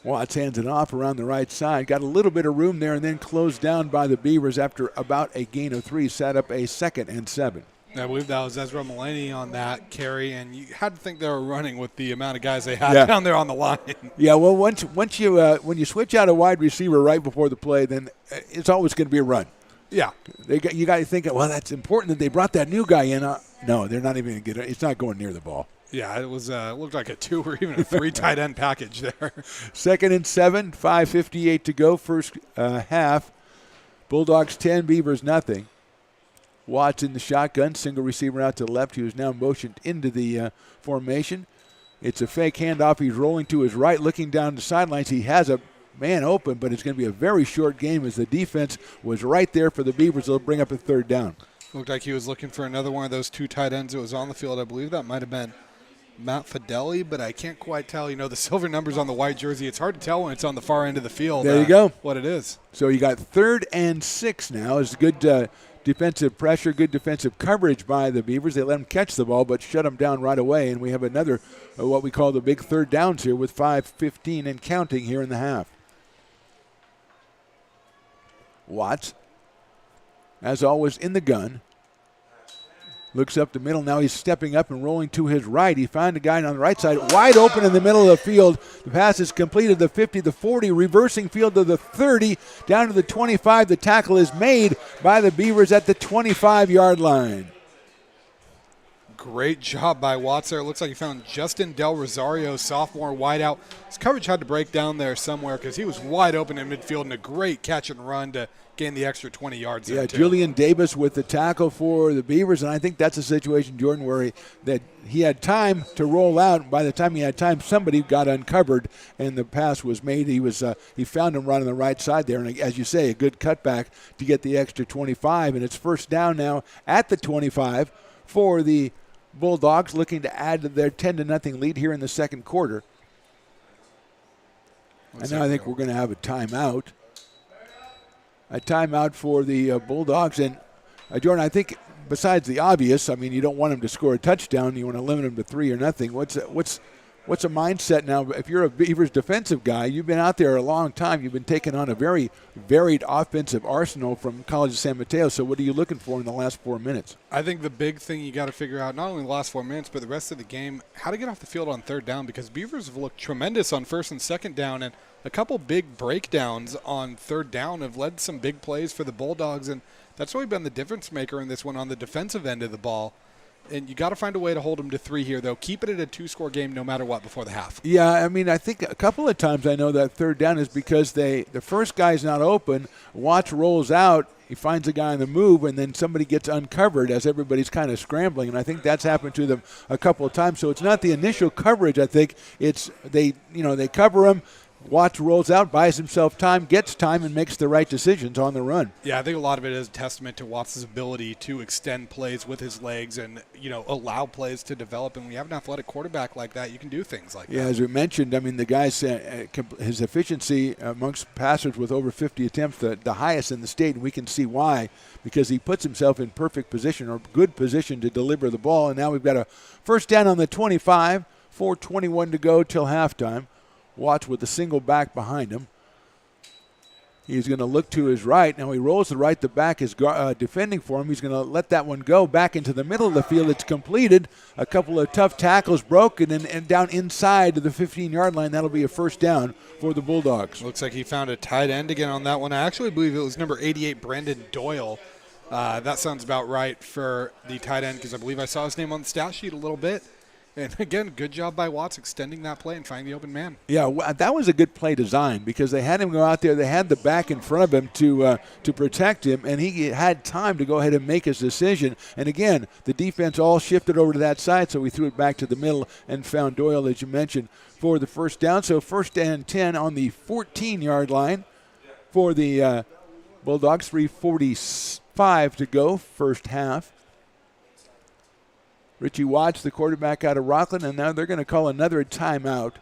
S2: Watts hands it off around the right side. Got a little bit of room there and then closed down by the Beavers after about a gain of 3. Set up a 2nd and 7.
S3: I believe that was Ezra Mulaney on that carry, and you had to think they were running with the amount of guys they had down there on the line.
S2: Yeah, well, once you when you switch out a wide receiver right before the play, then it's always going to be a run.
S3: Yeah.
S2: You got to think, well, that's important that they brought that new guy in. No, they're not even going to get it. It's not going near the ball.
S3: Yeah, it was looked like a 2 or even a 3 tight end package there.
S2: 2nd and 7, 5:58 to go, first half. Bulldogs 10, Beavers nothing. Watts in the shotgun, single receiver out to the left. He was now motioned into the formation. It's a fake handoff. He's rolling to his right, looking down the sidelines. He has a man open, but it's going to be a very short game as the defense was right there for the Beavers. They'll bring up a 3rd down.
S3: Looked like he was looking for another one of those 2 tight ends that was on the field. I believe that might have been Matt Fideli, but I can't quite tell. You know, the silver numbers on the white jersey, it's hard to tell when it's on the far end of the field.
S2: There you go.
S3: What it is.
S2: So you got 3rd and 6 now. It's good defensive pressure, good defensive coverage by the Beavers. They let them catch the ball, but shut them down right away. And we have another, what we call the big 3rd downs here with 5:15 and counting here in the half. Watts, as always, in the gun. Looks up the middle. Now he's stepping up and rolling to his right. He found a guy on the right side, wide open in the middle of the field. The pass is completed, the 50, the 40, reversing field to the 30, down to the 25. The tackle is made by the Beavers at the 25-yard line.
S3: Great job by Watts there. It looks like he found Justin Del Rosario, sophomore wideout. His coverage had to break down there somewhere because he was wide open in midfield and a great catch and run to gain the extra 20 yards there, too.
S2: Julian Davis with the tackle for the Beavers, and I think that's a situation, Jordan, where he had time to roll out. By the time he had time, somebody got uncovered, and the pass was made. He found him right on the right side there, and as you say, a good cutback to get the extra 25, and it's first down now at the 25 for the Bulldogs, looking to add to their 10-0 lead here in the second quarter. And now I think we're going to have a timeout. A timeout for the Bulldogs. And, Jordan, I think besides the obvious, I mean, you don't want them to score a touchdown. You want to limit them to 3 or nothing. What's a mindset now? If you're a Beavers defensive guy, you've been out there a long time. You've been taking on a very varied offensive arsenal from College of San Mateo. So what are you looking for in the last 4 minutes?
S3: I think the big thing you got to figure out, not only the last 4 minutes, but the rest of the game, how to get off the field on 3rd down, because Beavers have looked tremendous on 1st and 2nd down, and a couple big breakdowns on 3rd down have led some big plays for the Bulldogs, and that's really been the difference maker in this one on the defensive end of the ball. And you got to find a way to hold them to 3 here, though. Keep it at a 2-score game no matter what before the half.
S2: Yeah, I mean, I think a couple of times I know that 3rd down is because the first guy's not open. Watts rolls out. He finds a guy on the move, and then somebody gets uncovered as everybody's kind of scrambling. And I think that's happened to them a couple of times. So it's not the initial coverage, I think. It's they cover him. Watts rolls out, buys himself time, gets time, and makes the right decisions on the run.
S3: Yeah, I think a lot of it is a testament to Watts' ability to extend plays with his legs and, allow plays to develop. And when you have an athletic quarterback like that, you can do things like that.
S2: Yeah, as we mentioned, I mean, the guy's his efficiency amongst passers with over 50 attempts, the highest in the state, and we can see why, because he puts himself in perfect position or good position to deliver the ball. And now we've got a first down on the 25, 4:21 to go till halftime. Watts with a single back behind him. He's going to look to his right. Now he rolls the right. The back is defending for him. He's going to let that one go back into the middle of the field. It's completed. A couple of tough tackles broken and down inside of the 15-yard line. That'll be a first down for the Bulldogs.
S3: Looks like he found a tight end again on that one. I actually believe it was number 88, Brandon Doyle. That sounds about right for the tight end because I believe I saw his name on the stat sheet a little bit. And, again, good job by Watts extending that play and finding the open man.
S2: Yeah, that was a good play design because they had him go out there. They had the back in front of him to protect him, and he had time to go ahead and make his decision. And, again, the defense all shifted over to that side, so we threw it back to the middle and found Doyle, as you mentioned, for the first down. So first and 10 on the 14-yard line for the Bulldogs, 3:45 to go, first half. Richie Watts, the quarterback out of Rockland, and now they're going to call another timeout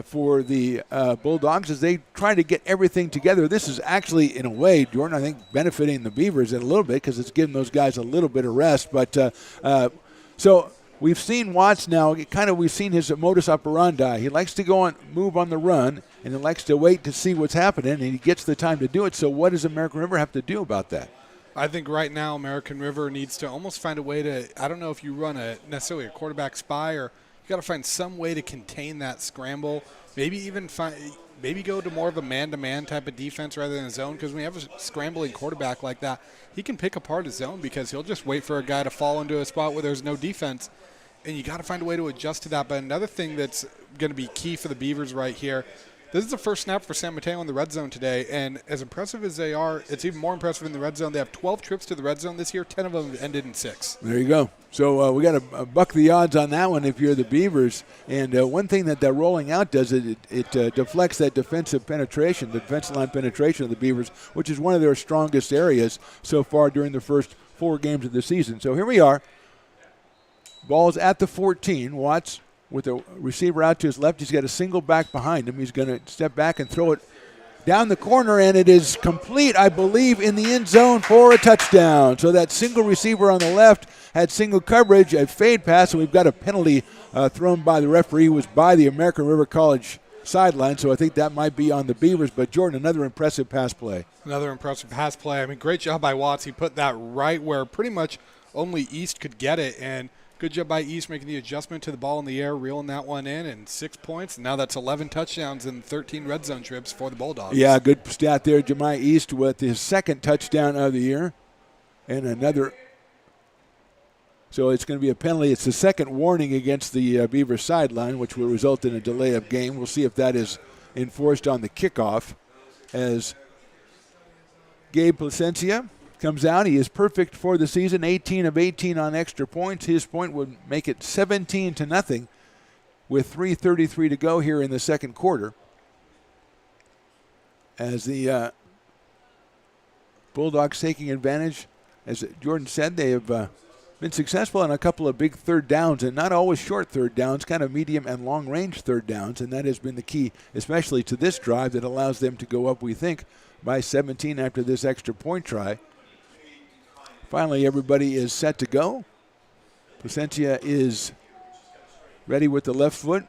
S2: for the Bulldogs as they try to get everything together. This is actually, in a way, Jordan, I think, benefiting the Beavers a little bit because it's giving those guys a little bit of rest. But so we've seen Watts now, we've seen his modus operandi. He likes to go on, move on the run, and he likes to wait to see what's happening, and he gets the time to do it. So what does American River have to do about that?
S3: I think right now American River needs to almost find a way to, I don't know if you run necessarily a quarterback spy or you got to find some way to contain that scramble. Maybe even go to more of a man-to-man type of defense rather than a zone because when you have a scrambling quarterback like that, he can pick apart a zone because he'll just wait for a guy to fall into a spot where there's no defense. And you got to find a way to adjust to that. But another thing that's going to be key for the Beavers right here, this is the first snap for San Mateo in the red zone today, and as impressive as they are, it's even more impressive in the red zone. They have 12 trips to the red zone this year. 10 of them ended in 6.
S2: There you go. So we got to buck the odds on that one if you're the Beavers. And one thing that they're rolling out does it deflects that defensive penetration, the defensive line penetration of the Beavers, which is one of their strongest areas so far during the first 4 games of the season. So here we are. Ball's at the 14. Watts with a receiver out to his left. He's got a single back behind him. He's going to step back and throw it down the corner, and it is complete, I believe, in the end zone for a touchdown. So that single receiver on the left had single coverage, a fade pass, and we've got a penalty thrown by the referee who was by the American River College sideline, so I think that might be on the Beavers. But, Jordan, another impressive pass play.
S3: Another impressive pass play. I mean, great job by Watts. He put that right where pretty much only East could get it, and good job by East making the adjustment to the ball in the air, reeling that one in, and 6 points. And now that's 11 touchdowns and 13 red zone trips for the Bulldogs.
S2: Yeah, good stat there. Jemai East with his second touchdown of the year. And another. So it's going to be a penalty. It's the second warning against the Beaver sideline, which will result in a delay of game. We'll see if that is enforced on the kickoff as Gabe Placencia comes out. He is perfect for the season, 18 of 18 on extra points. His point would make it 17-0 with 3:33 to go here in the second quarter. As the Bulldogs taking advantage, as Jordan said, they have been successful on a couple of big third downs, and not always short third downs, kind of medium and long-range third downs, and that has been the key, especially to this drive that allows them to go up, we think, by 17 after this extra point try. Finally, everybody is set to go. Placencia is ready with the left foot.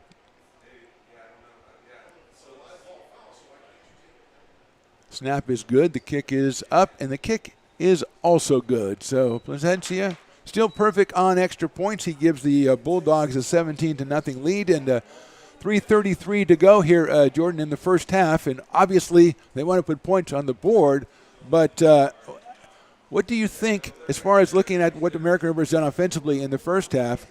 S2: Snap is good. The kick is up, and the kick is also good. So Placencia still perfect on extra points. He gives the Bulldogs a 17-0 lead, and 3:33 to go here, Jordan, in the first half. And obviously, they want to put points on the board, but what do you think, as far as looking at what American River has done offensively in the first half,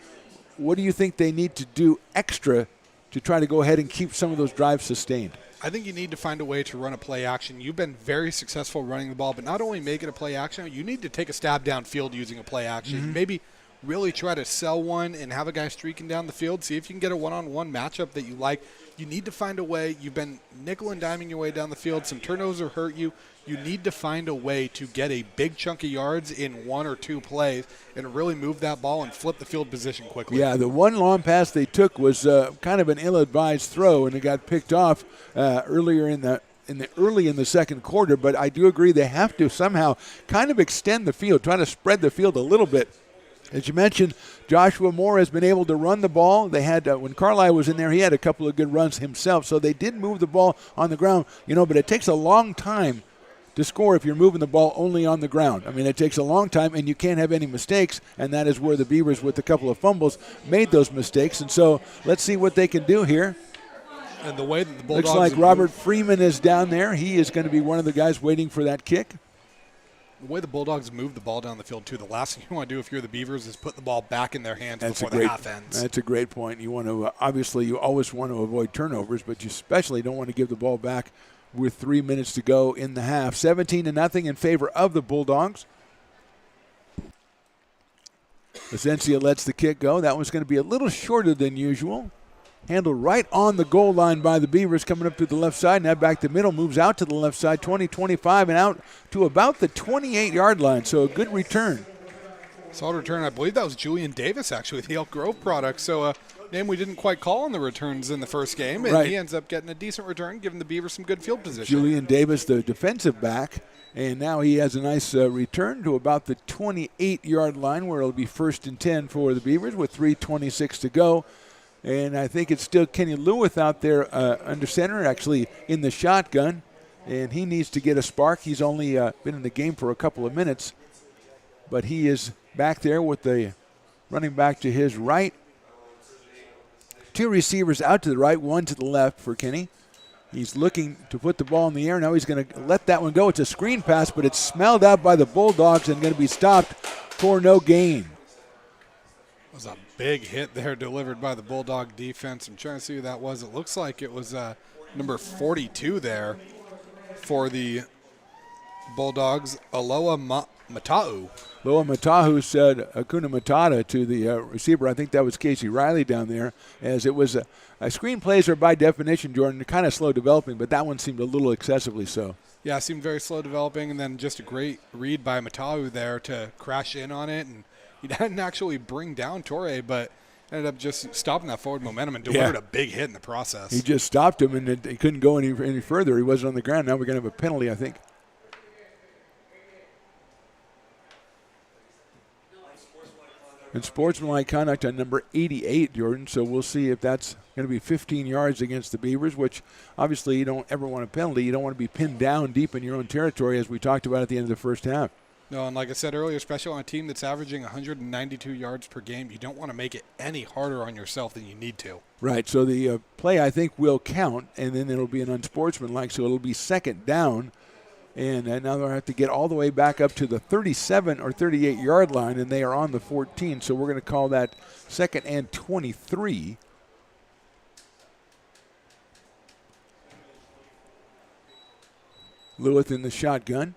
S2: what do you think they need to do extra to try to go ahead and keep some of those drives sustained?
S3: I think you need to find a way to run a play action. You've been very successful running the ball, but not only make it a play action, you need to take a stab downfield using a play action. Mm-hmm. Maybe really try to sell one and have a guy streaking down the field. See if you can get a one-on-one matchup that you like. You need to find a way. You've been nickel and diming your way down the field. Some turnovers have hurt you. You need to find a way to get a big chunk of yards in 1 or 2 plays and really move that ball and flip the field position quickly. Yeah,
S2: the one long pass they took was kind of an ill-advised throw, and it got picked off earlier in the second quarter. But I do agree they have to somehow kind of extend the field, try to spread the field a little bit. As you mentioned, Joshua Moore has been able to run the ball. They had when Carlisle was in there, he had a couple of good runs himself. So they did move the ball on the ground, but it takes a long time to score if you're moving the ball only on the ground. I mean, it takes a long time, and you can't have any mistakes, and that is where the Beavers, with a couple of fumbles, made those mistakes. And so let's see what they can do here.
S3: And the way that the Bulldogs
S2: looks like Robert Freeman is down there. He is going to be one of the guys waiting for that kick.
S3: The way the Bulldogs move the ball down the field, too, the last thing you want to do if you're the Beavers is put the ball back in their hands before the half ends.
S2: That's a great point. You want to, obviously, you always want to avoid turnovers, but you especially don't want to give the ball back with 3 minutes to go in the half. 17-0 in favor of the Bulldogs. Essentia lets the kick go. That one's going to be a little shorter than usual. Handled right on the goal line by the Beavers, coming up to the left side. Now back to middle, moves out to the left side, 20-25, and out to about the 28-yard line. So a good return.
S3: Solid return. I believe that was Julian Davis, actually, the Elk Grove product. So name we didn't quite call on the returns in the first game, and he ends up getting a decent return, giving the Beavers some good field position.
S2: Julian Davis, the defensive back, and now he has a nice return to about the 28-yard line, where it'll be 1st and 10 for the Beavers with 3:26 to go. And I think it's still Kenny Lewis out there under center, actually in the shotgun, and he needs to get a spark. He's only been in the game for a couple of minutes, but he is back there with the running back to his right. 2 receivers out to the right, 1 to the left for Kenny. He's looking to put the ball in the air. Now he's going to let that one go. It's a screen pass, but it's smelled out by the Bulldogs and going to be stopped for no gain.
S3: It was a big hit there delivered by the Bulldog defense. I'm trying to see who that was. It looks like it was number 42 there for the Bulldogs, Aloha Mata'u.
S2: Loa Matahu said Akuna Matata to the receiver. I think that was Casey Riley down there, as it was screenplays are by definition, Jordan, kind of slow developing, but that one seemed a little excessively so.
S3: Yeah, it seemed very slow developing, and then just a great read by Mata'u there to crash in on it, and he didn't actually bring down Torre, but ended up just stopping that forward momentum and delivered a big hit in the process.
S2: He just stopped him, and he couldn't go any further. He wasn't on the ground. Now we're going to have a penalty, I think. And sportsmanlike conduct on number 88, Jordan. So we'll see if that's going to be 15 yards against the Beavers, which obviously you don't ever want a penalty. You don't want to be pinned down deep in your own territory, as we talked about at the end of the first half.
S3: No, and like I said earlier, especially on a team that's averaging 192 yards per game, you don't want to make it any harder on yourself than you need to.
S2: Right. So the play, I think, will count, and then it'll be an unsportsmanlike, so it'll be 2nd down. And now they'll have to get all the way back up to the 37 or 38-yard line, and they are on the 14. So we're going to call that 2nd and 23. Lewis in the shotgun.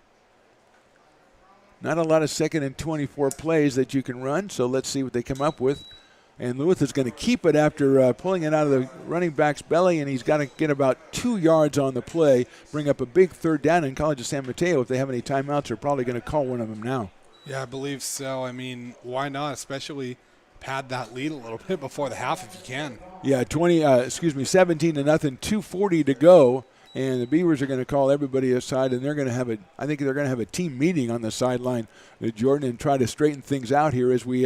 S2: Not a lot of 2nd and 24 plays that you can run, so let's see what they come up with. And Lewis is going to keep it after pulling it out of the running back's belly, and he's got to get about 2 yards on the play, bring up a big 3rd down. In College of San Mateo, if they have any timeouts, they're probably going to call one of them now.
S3: Yeah, I believe so. I mean, why not, especially pad that lead a little bit before the half if you can.
S2: Yeah, 17-0, 2:40 to go. And the Beavers are going to call everybody aside, and they're going to have I think they're going to have a team meeting on the sideline, Jordan, and try to straighten things out here as we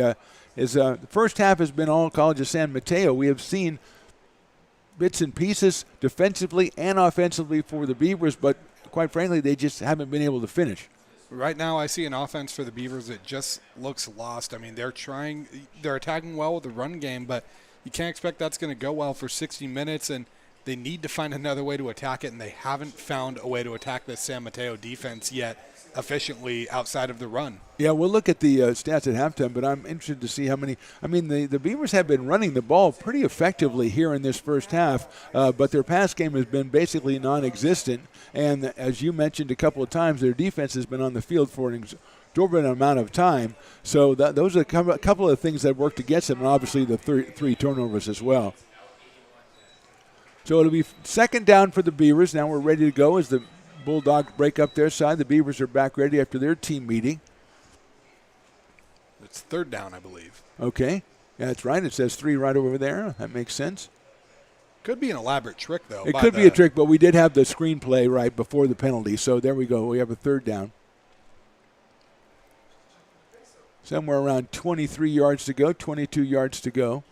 S2: the first half has been all College of San Mateo. We have seen bits and pieces defensively and offensively for the Beavers, but quite frankly, they just haven't been able to finish.
S3: Right now, I see an offense for the Beavers that just looks lost. I mean, they're attacking well with the run game, but you can't expect that's going to go well for 60 minutes, and they need to find another way to attack it, and they haven't found a way to attack the San Mateo defense yet efficiently outside of the run. Yeah,
S2: we'll look at the stats at halftime, but I'm interested to see how many. I mean, the Beavers have been running the ball pretty effectively here in this first half, but their pass game has been basically non-existent. And as you mentioned a couple of times, their defense has been on the field for an exorbitant amount of time. So those are a couple of things that worked against them, and obviously the three turnovers as well. So it'll be 2nd down for the Beavers. Now we're ready to go as the Bulldogs break up their side. The Beavers are back ready after their team meeting.
S3: It's 3rd down, I believe.
S2: Okay. Yeah, that's right. It says 3 right over there. That makes sense.
S3: Could be an elaborate trick, though.
S2: It could be a trick, but we did have the screenplay right before the penalty. So there we go. We have a 3rd down. Somewhere around 23 yards to go, 22 yards to go.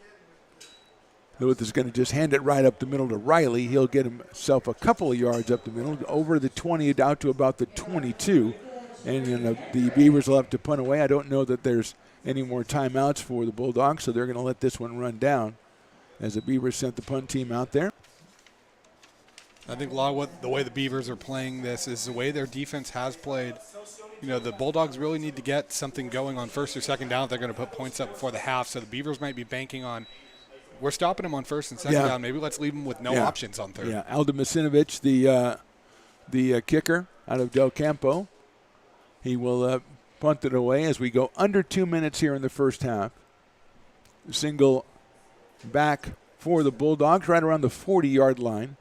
S2: Lewis is going to just hand it right up the middle to Riley. He'll get himself a couple of yards up the middle, over the 20 out to about the 22. And the Beavers will have to punt away. I don't know that there's any more timeouts for the Bulldogs, so they're going to let this one run down as the Beavers sent the punt team out there.
S3: I think a lot of the way the Beavers are playing this is the way their defense has played. The Bulldogs really need to get something going on first or second down if they're going to put points up before the half. So the Beavers might be banking on, we're stopping them on first and second down. Maybe let's leave them with no options on third.
S2: Yeah, Aldo Masinovich, the kicker out of Del Campo. He will punt it away as we go under 2 minutes here in the first half. Single back for the Bulldogs right around the 40-yard line.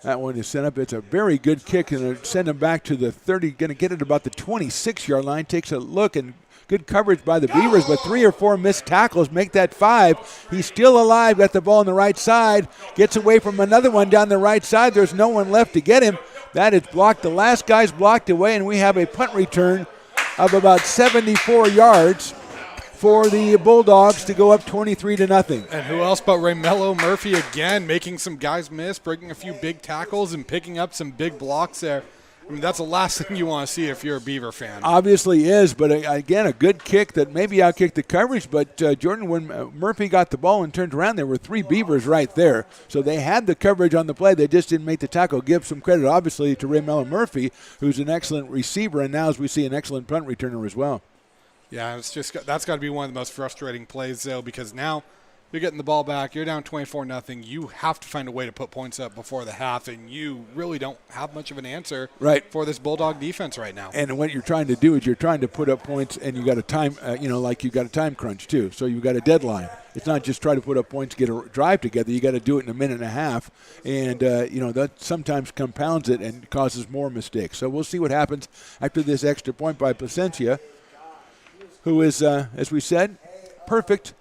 S2: That one is sent up. It's a very good kick, and send him back to the 30. Going to get it about the 26-yard line. Takes a look, and good coverage by the Beavers, but 3 or 4 missed tackles make that 5. He's still alive. Got the ball on the right side. Gets away from another one down the right side. There's no one left to get him. That is blocked. The last guy's blocked away, and we have a punt return of about 74 yards for the Bulldogs to go up 23-0.
S3: And who else but Raymello Murphy again, making some guys miss, breaking a few big tackles and picking up some big blocks there. I mean, that's the last thing you want to see if you're a Beaver fan.
S2: Obviously is, but again, a good kick that maybe outkicked the coverage. But Jordan, when Murphy got the ball and turned around, there were 3 Beavers right there. So they had the coverage on the play. They just didn't make the tackle. Give some credit, obviously, to Raymello Murphy, who's an excellent receiver, and now, as we see, an excellent punt returner as well.
S3: Yeah, that's got to be one of the most frustrating plays, though, because now you're getting the ball back. You're down 24-0. You have to find a way to put points up before the half, and you really don't have much of an answer for this Bulldog defense right now.
S2: And what you're trying to do is you're trying to put up points, and you got a time, like you got a time crunch too. So you've got a deadline. It's not just try to put up points, get a drive together. You got to do it in a minute and a half, and that sometimes compounds it and causes more mistakes. So we'll see what happens after this extra point by Placencia, who is, as we said, perfect,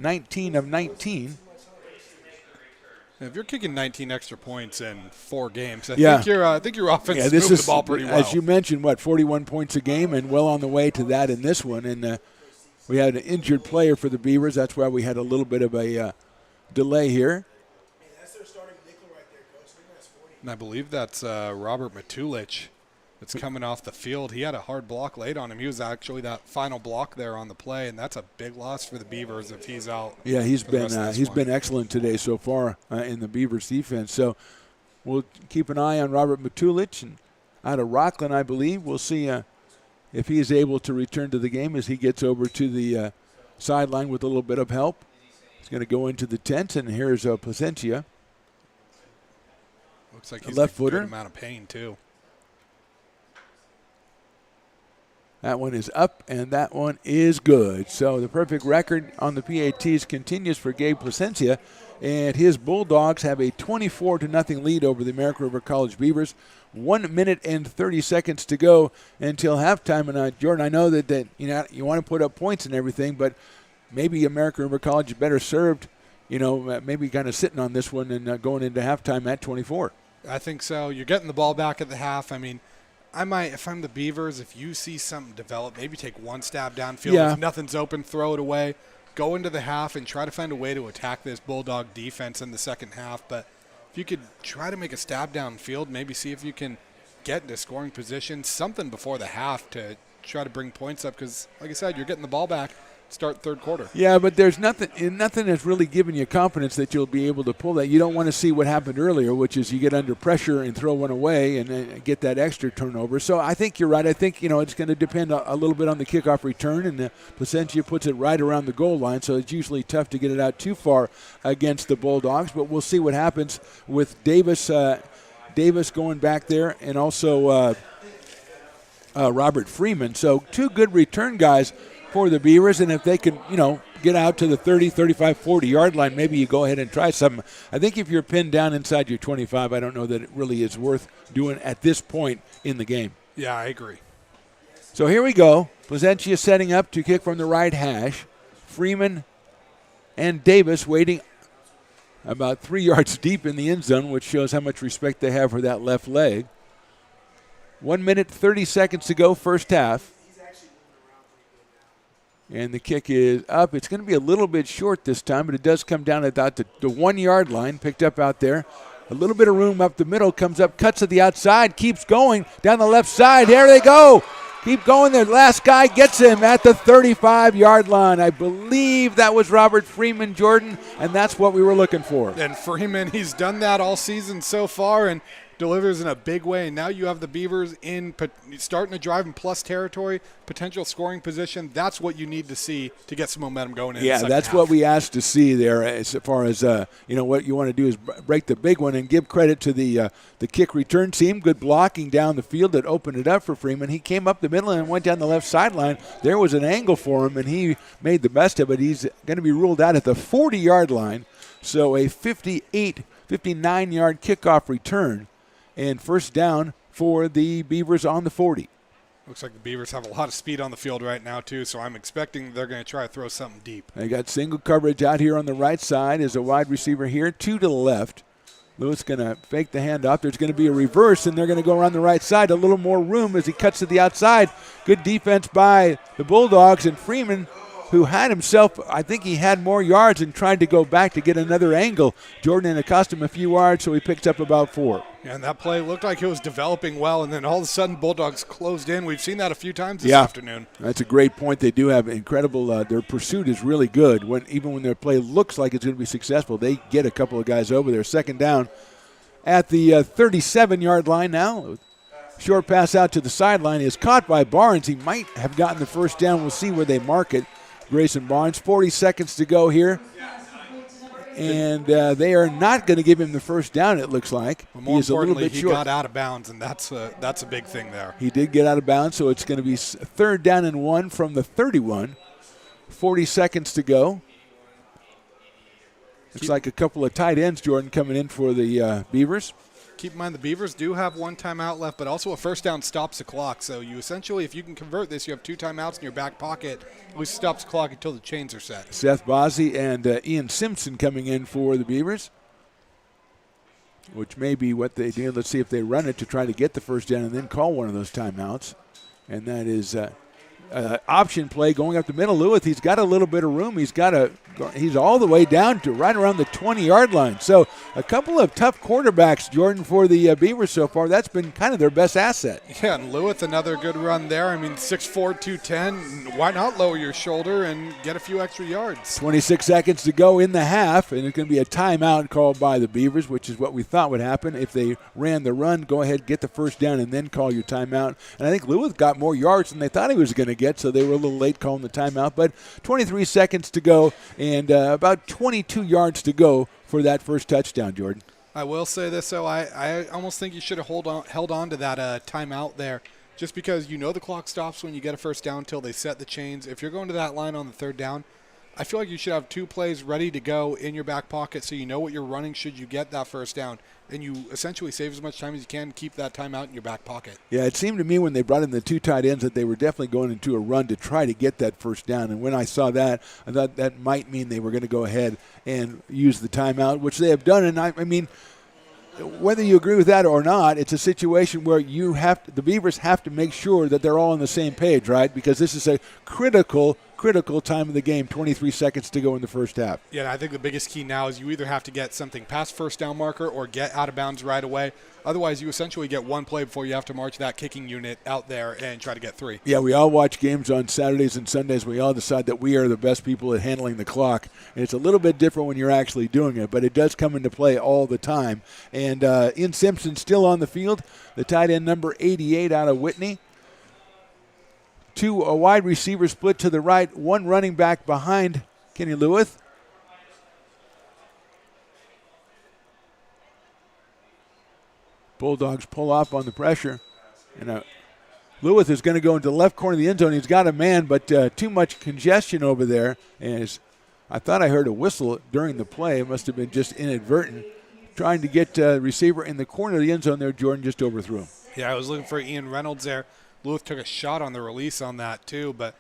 S2: 19 of 19.
S3: If you're kicking 19 extra points in 4 games, I think your offense moved the ball pretty well.
S2: As you mentioned, 41 points a game, and well on the way to that in this one. And we had an injured player for the Beavers. That's why we had a little bit of a delay here.
S3: And I believe that's Robert Matulich. It's coming off the field. He had a hard block laid on him. He was actually that final block there on the play, and that's a big loss for the Beavers if he's out.
S2: Yeah, he's been excellent today so far in the Beavers defense. So we'll keep an eye on Robert Matulich, and out of Rockland, I believe. We'll see if he is able to return to the game as he gets over to the sideline with a little bit of help. He's going to go into the tent, and here's Placencia.
S3: Looks like he's
S2: left
S3: in a
S2: footer.
S3: good amount of pain too.
S2: That one is up, and that one is good. So the perfect record on the PATs continues for Gabe Placencia, and his Bulldogs have a 24-0 lead over the American River College Beavers. 1 minute and 30 seconds to go until halftime. And Jordan, I know that you want to put up points and everything, but maybe American River College is better served, maybe kind of sitting on this one and going into halftime at 24.
S3: I think so. You're getting the ball back at the half. I mean, I might, if I'm the Beavers, if you see something develop, maybe take one stab downfield.
S2: Yeah.
S3: If nothing's open, throw it away. Go into the half and try to find a way to attack this Bulldog defense in the second half. But if you could try to make a stab downfield, maybe see if you can get into scoring position, something before the half to try to bring points up. Because, like I said, you're getting the ball back. Start third quarter.
S2: Yeah, but there's nothing that's really giving you confidence that you'll be able to pull that. You don't want to see what happened earlier, which is you get under pressure and throw one away and get that extra turnover. So I think you're right. I think, it's going to depend a little bit on the kickoff return, and Placencia puts it right around the goal line, so it's usually tough to get it out too far against the Bulldogs. But we'll see what happens with Davis going back there, and also Robert Freeman. So 2 good return guys for the Beavers, and if they can, get out to the 30, 35, 40-yard line, maybe you go ahead and try something. I think if you're pinned down inside your 25, I don't know that it really is worth doing at this point in the game.
S3: Yeah, I agree.
S2: So here we go. Placencia setting up to kick from the right hash. Freeman and Davis waiting about 3 yards deep in the end zone, which shows how much respect they have for that left leg. 1 minute, 30 seconds to go, first half. And the kick is up. It's going to be a little bit short this time, but it does come down at about the 1 yard line, picked up out there. A little bit of room up the middle, comes up, cuts to the outside, keeps going down the left side. There they go. Keep going there. Last guy gets him at the 35-yard line. I believe that was Robert Freeman, Jordan, and that's what we were looking for.
S3: And Freeman, he's done that all season so far and delivers in a big way. And now you have the Beavers starting to drive in plus territory, potential scoring position. That's what you need to see to get some momentum going in.
S2: Yeah, that's what we asked to see there. As far as what you want to do is break the big one and give credit to the kick return team. Good blocking down the field that opened it up for Freeman. He came up the middle and went down the left sideline. There was an angle for him, and he made the best of it. He's going to be ruled out at the 40-yard line, so a 59-yard kickoff return. And first down for the Beavers on the 40.
S3: Looks like the Beavers have a lot of speed on the field right now, too, so I'm expecting they're going to try to throw something deep.
S2: They got single coverage out here on the right side as a wide receiver here, 2 to the left. Lewis going to fake the handoff. There's going to be a reverse, and they're going to go around the right side. A little more room as he cuts to the outside. Good defense by the Bulldogs, and Freeman, who had himself, I think he had more yards and tried to go back to get another angle. Jordan, it cost him a few yards, so he picked up about 4.
S3: Yeah, and that play looked like it was developing well, and then all of a sudden Bulldogs closed in. We've seen that a few times this afternoon.
S2: That's a great point. They do have incredible, their pursuit is really good. Even when their play looks like it's going to be successful, they get a couple of guys over there. Second down at the 37-yard line now. Short pass out to the sideline is caught by Barnes. He might have gotten the first down. We'll see where they mark it. Grayson Barnes, 40 seconds to go here. And they are not going to give him the first down, it looks like.
S3: Well, more importantly, he got out of bounds, and that's a big thing there.
S2: He did get out of bounds, so it's going to be third down and 1 from the 31. 40 seconds to go. Looks like a couple of tight ends, Jordan, coming in for the Beavers.
S3: Keep in mind the Beavers do have 1 timeout left, but also a first down stops the clock. So you essentially, if you can convert this, you have 2 timeouts in your back pocket. At least stops the clock until the chains are set.
S2: Seth Bozzi and Ian Simpson coming in for the Beavers, which may be what they do. Let's see if they run it to try to get the first down and then call one of those timeouts. And that is option play going up the middle. Lewis, he's got a little bit of room. He's all the way down to right around the 20-yard line. So a couple of tough quarterbacks, Jordan, for the Beavers so far. That's been kind of their best asset.
S3: Yeah, and Lewis, another good run there. I mean, 6'4", 210. Why not lower your shoulder and get a few extra yards? 26
S2: seconds to go in the half, and it's going to be a timeout called by the Beavers, which is what we thought would happen. If they ran the run, go ahead, get the first down, and then call your timeout. And I think Lewis got more yards than they thought he was going to get, so they were a little late calling the timeout. But 23 seconds to go and about 22 yards to go for that first touchdown, Jordan.
S3: I will say this, though. I almost think you should have held on to that timeout there, just because the clock stops when you get a first down until they set the chains. If you're going to that line on the third down, I feel like you should have 2 plays ready to go in your back pocket so you know what you're running should you get that first down. And you essentially save as much time as you can, keep that timeout in your back pocket.
S2: Yeah, it seemed to me when they brought in the 2 tight ends that they were definitely going into a run to try to get that first down. And when I saw that, I thought that might mean they were going to go ahead and use the timeout, which they have done. And I mean, whether you agree with that or not, it's a situation where the Beavers have to make sure that they're all on the same page, right? Because this is a critical time of the game, 23 seconds to go in the first half.
S3: Yeah, I think the biggest key now is you either have to get something past first down marker or get out of bounds right away. Otherwise, you essentially get 1 play before you have to march that kicking unit out there and try to get 3.
S2: Yeah, we all watch games on Saturdays and Sundays. We all decide that we are the best people at handling the clock. And it's a little bit different when you're actually doing it, but it does come into play all the time. And Ian Simpson still on the field, the tight end number 88 out of Whitney. 2 wide receivers split to the right, 1 running back behind Kenny Lewis. Bulldogs pull off on the pressure. And Lewis is going to go into the left corner of the end zone. He's got a man, but too much congestion over there. And I thought I heard a whistle during the play. It must have been just inadvertent. Trying to get receiver in the corner of the end zone there. Jordan just overthrew him.
S3: Yeah, I was looking for Ian Reynolds there. Lewis took a shot on the release on that too, but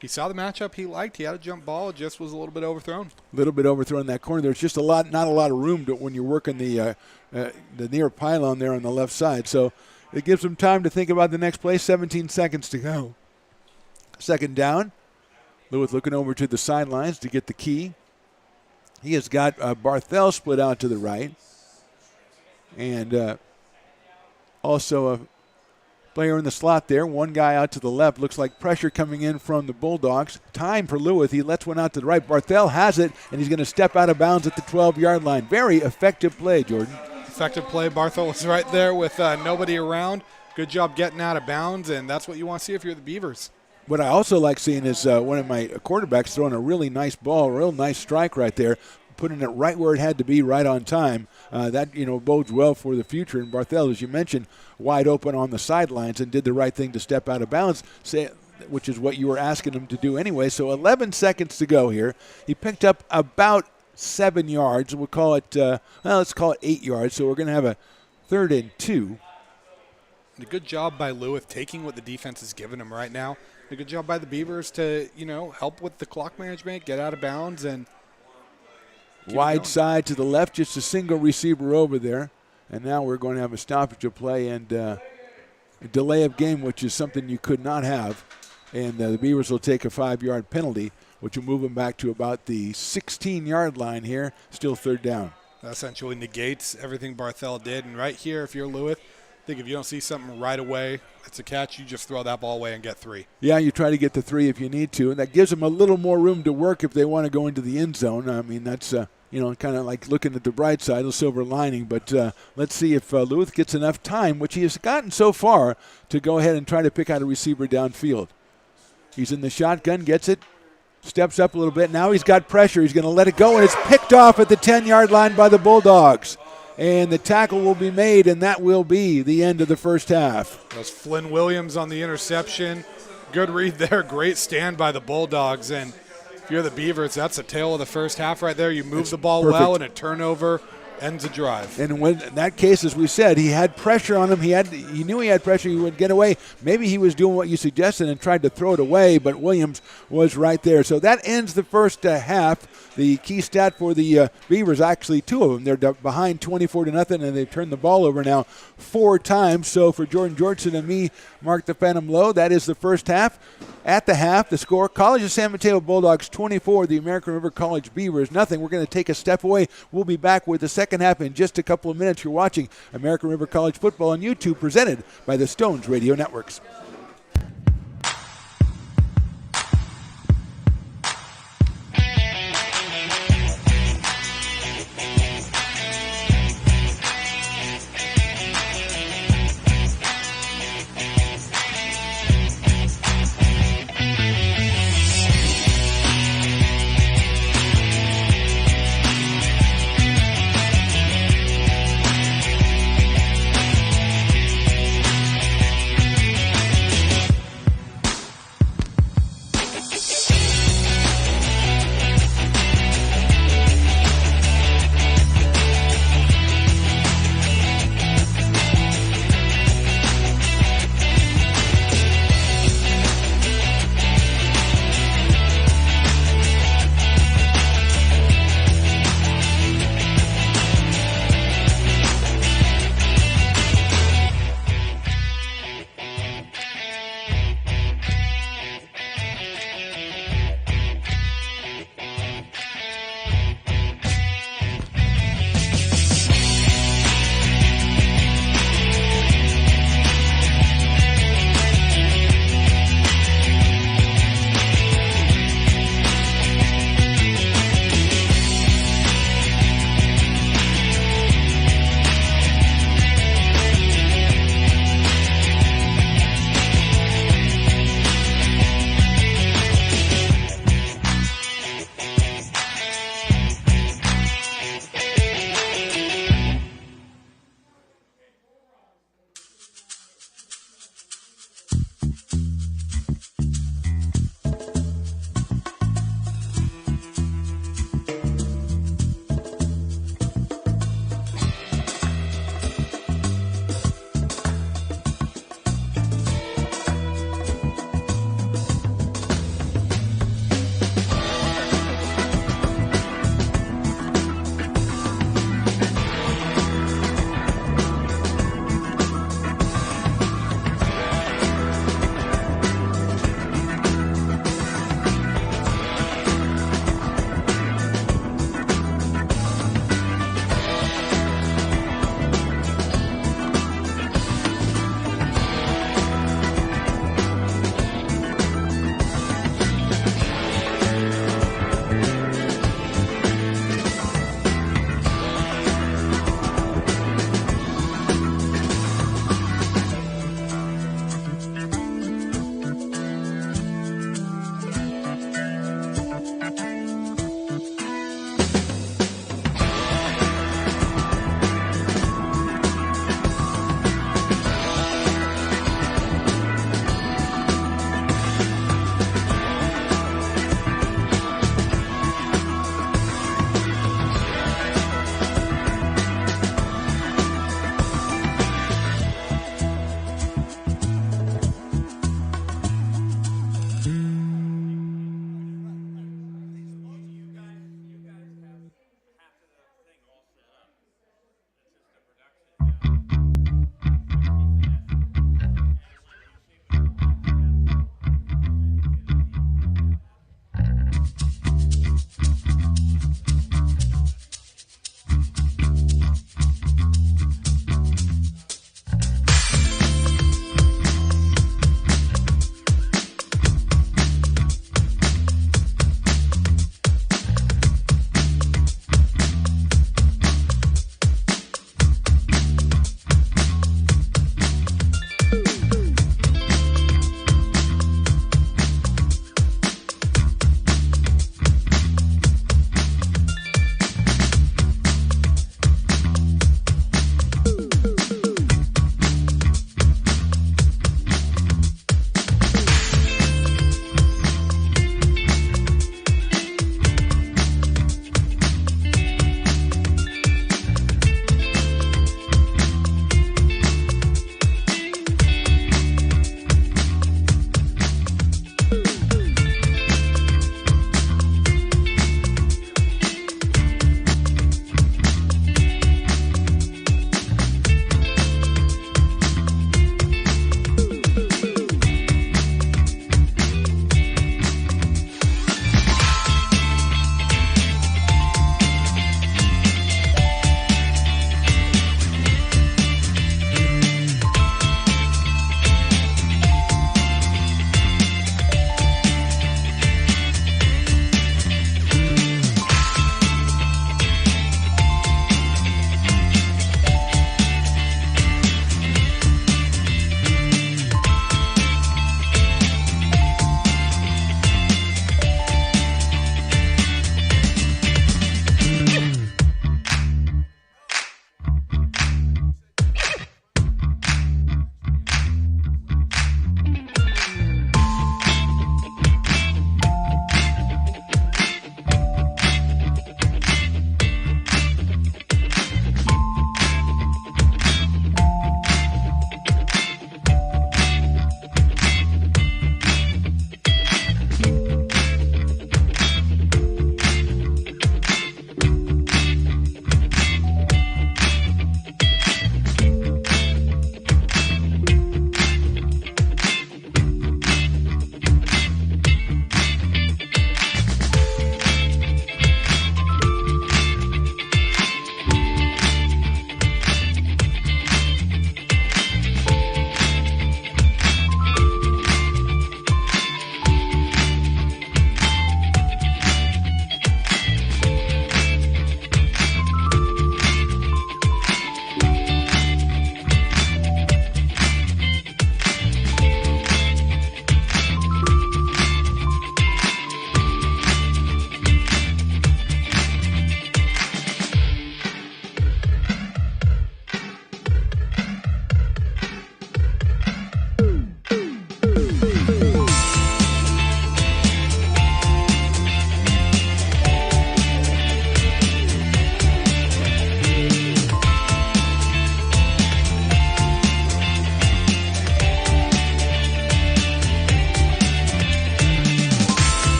S3: he saw the matchup he liked. He had a jump ball. It just was a little bit overthrown.
S2: A little bit overthrown in that corner. There's just not a lot of room when you're working the near pylon there on the left side. So it gives them time to think about the next play. 17 seconds to go. Second down. Lewis looking over to the sidelines to get the key. He has got Barthel split out to the right. And also a player in the slot there. One guy out to the left. Looks like pressure coming in from the Bulldogs. Time for Lewis. He lets one out to the right. Barthel has it, and he's going to step out of bounds at the 12-yard line. Very effective play, Jordan.
S3: Effective play. Barthel was right there with nobody around. Good job getting out of bounds, and that's what you want to see if you're the Beavers.
S2: What I also like seeing is one of my quarterbacks throwing a really nice ball, a real nice strike right there, putting it right where it had to be, right on time. That bodes well for the future. And Barthel, as you mentioned, wide open on the sidelines and did the right thing to step out of bounds, which is what you were asking him to do anyway. So 11 seconds to go here. He picked up about 7 yards. We'll call it, let's call it 8 yards. So we're going to have a 3rd and 2.
S3: A good job by Lewis taking what the defense is giving him right now. A good job by the Beavers to, help with the clock management, get out of bounds, and
S2: wide side to the left, just a single receiver over there. And now we're going to have a stoppage of play and a delay of game, which is something you could not have. And the Beavers will take a 5-yard penalty, which will move them back to about the 16-yard line here, still 3rd down.
S3: That essentially negates everything Barthel did. And right here, if you're Lewis, I think if you don't see something right away, it's a catch, you just throw that ball away and get 3.
S2: Yeah, you try to get the 3 if you need to, and that gives them a little more room to work if they want to go into the end zone. I mean, that's kind of like looking at the bright side, the silver lining. But let's see if Lewis gets enough time, which he has gotten so far, to go ahead and try to pick out a receiver downfield. He's in the shotgun, gets it, steps up a little bit. Now he's got pressure. He's going to let it go, and it's picked off at the 10-yard line by the Bulldogs. And the tackle will be made, and that will be the end of the first half.
S3: That's Flynn Williams on the interception. Good read there. Great stand by the Bulldogs. And if you're the Beavers, that's the tail of the first half right there. You move the ball
S2: perfect.
S3: well, and a turnover ends a drive.
S2: And in that case, as we said, he had pressure on him. He knew he had pressure. He would get away. Maybe he was doing what you suggested and tried to throw it away, but Williams was right there. So that ends the first half. The key stat for the Beavers, actually 2 of them. They're behind 24-0, and they've turned the ball over now 4 times. So for Jordan Georgeson and me, Mark the Phantom Lowe, that is the first half. At the half, the score, College of San Mateo Bulldogs 24, the American River College Beavers nothing. We're going to take a step away. We'll be back with the second half in just a couple of minutes. You're watching American River College football on YouTube, presented by the Stones Radio Networks.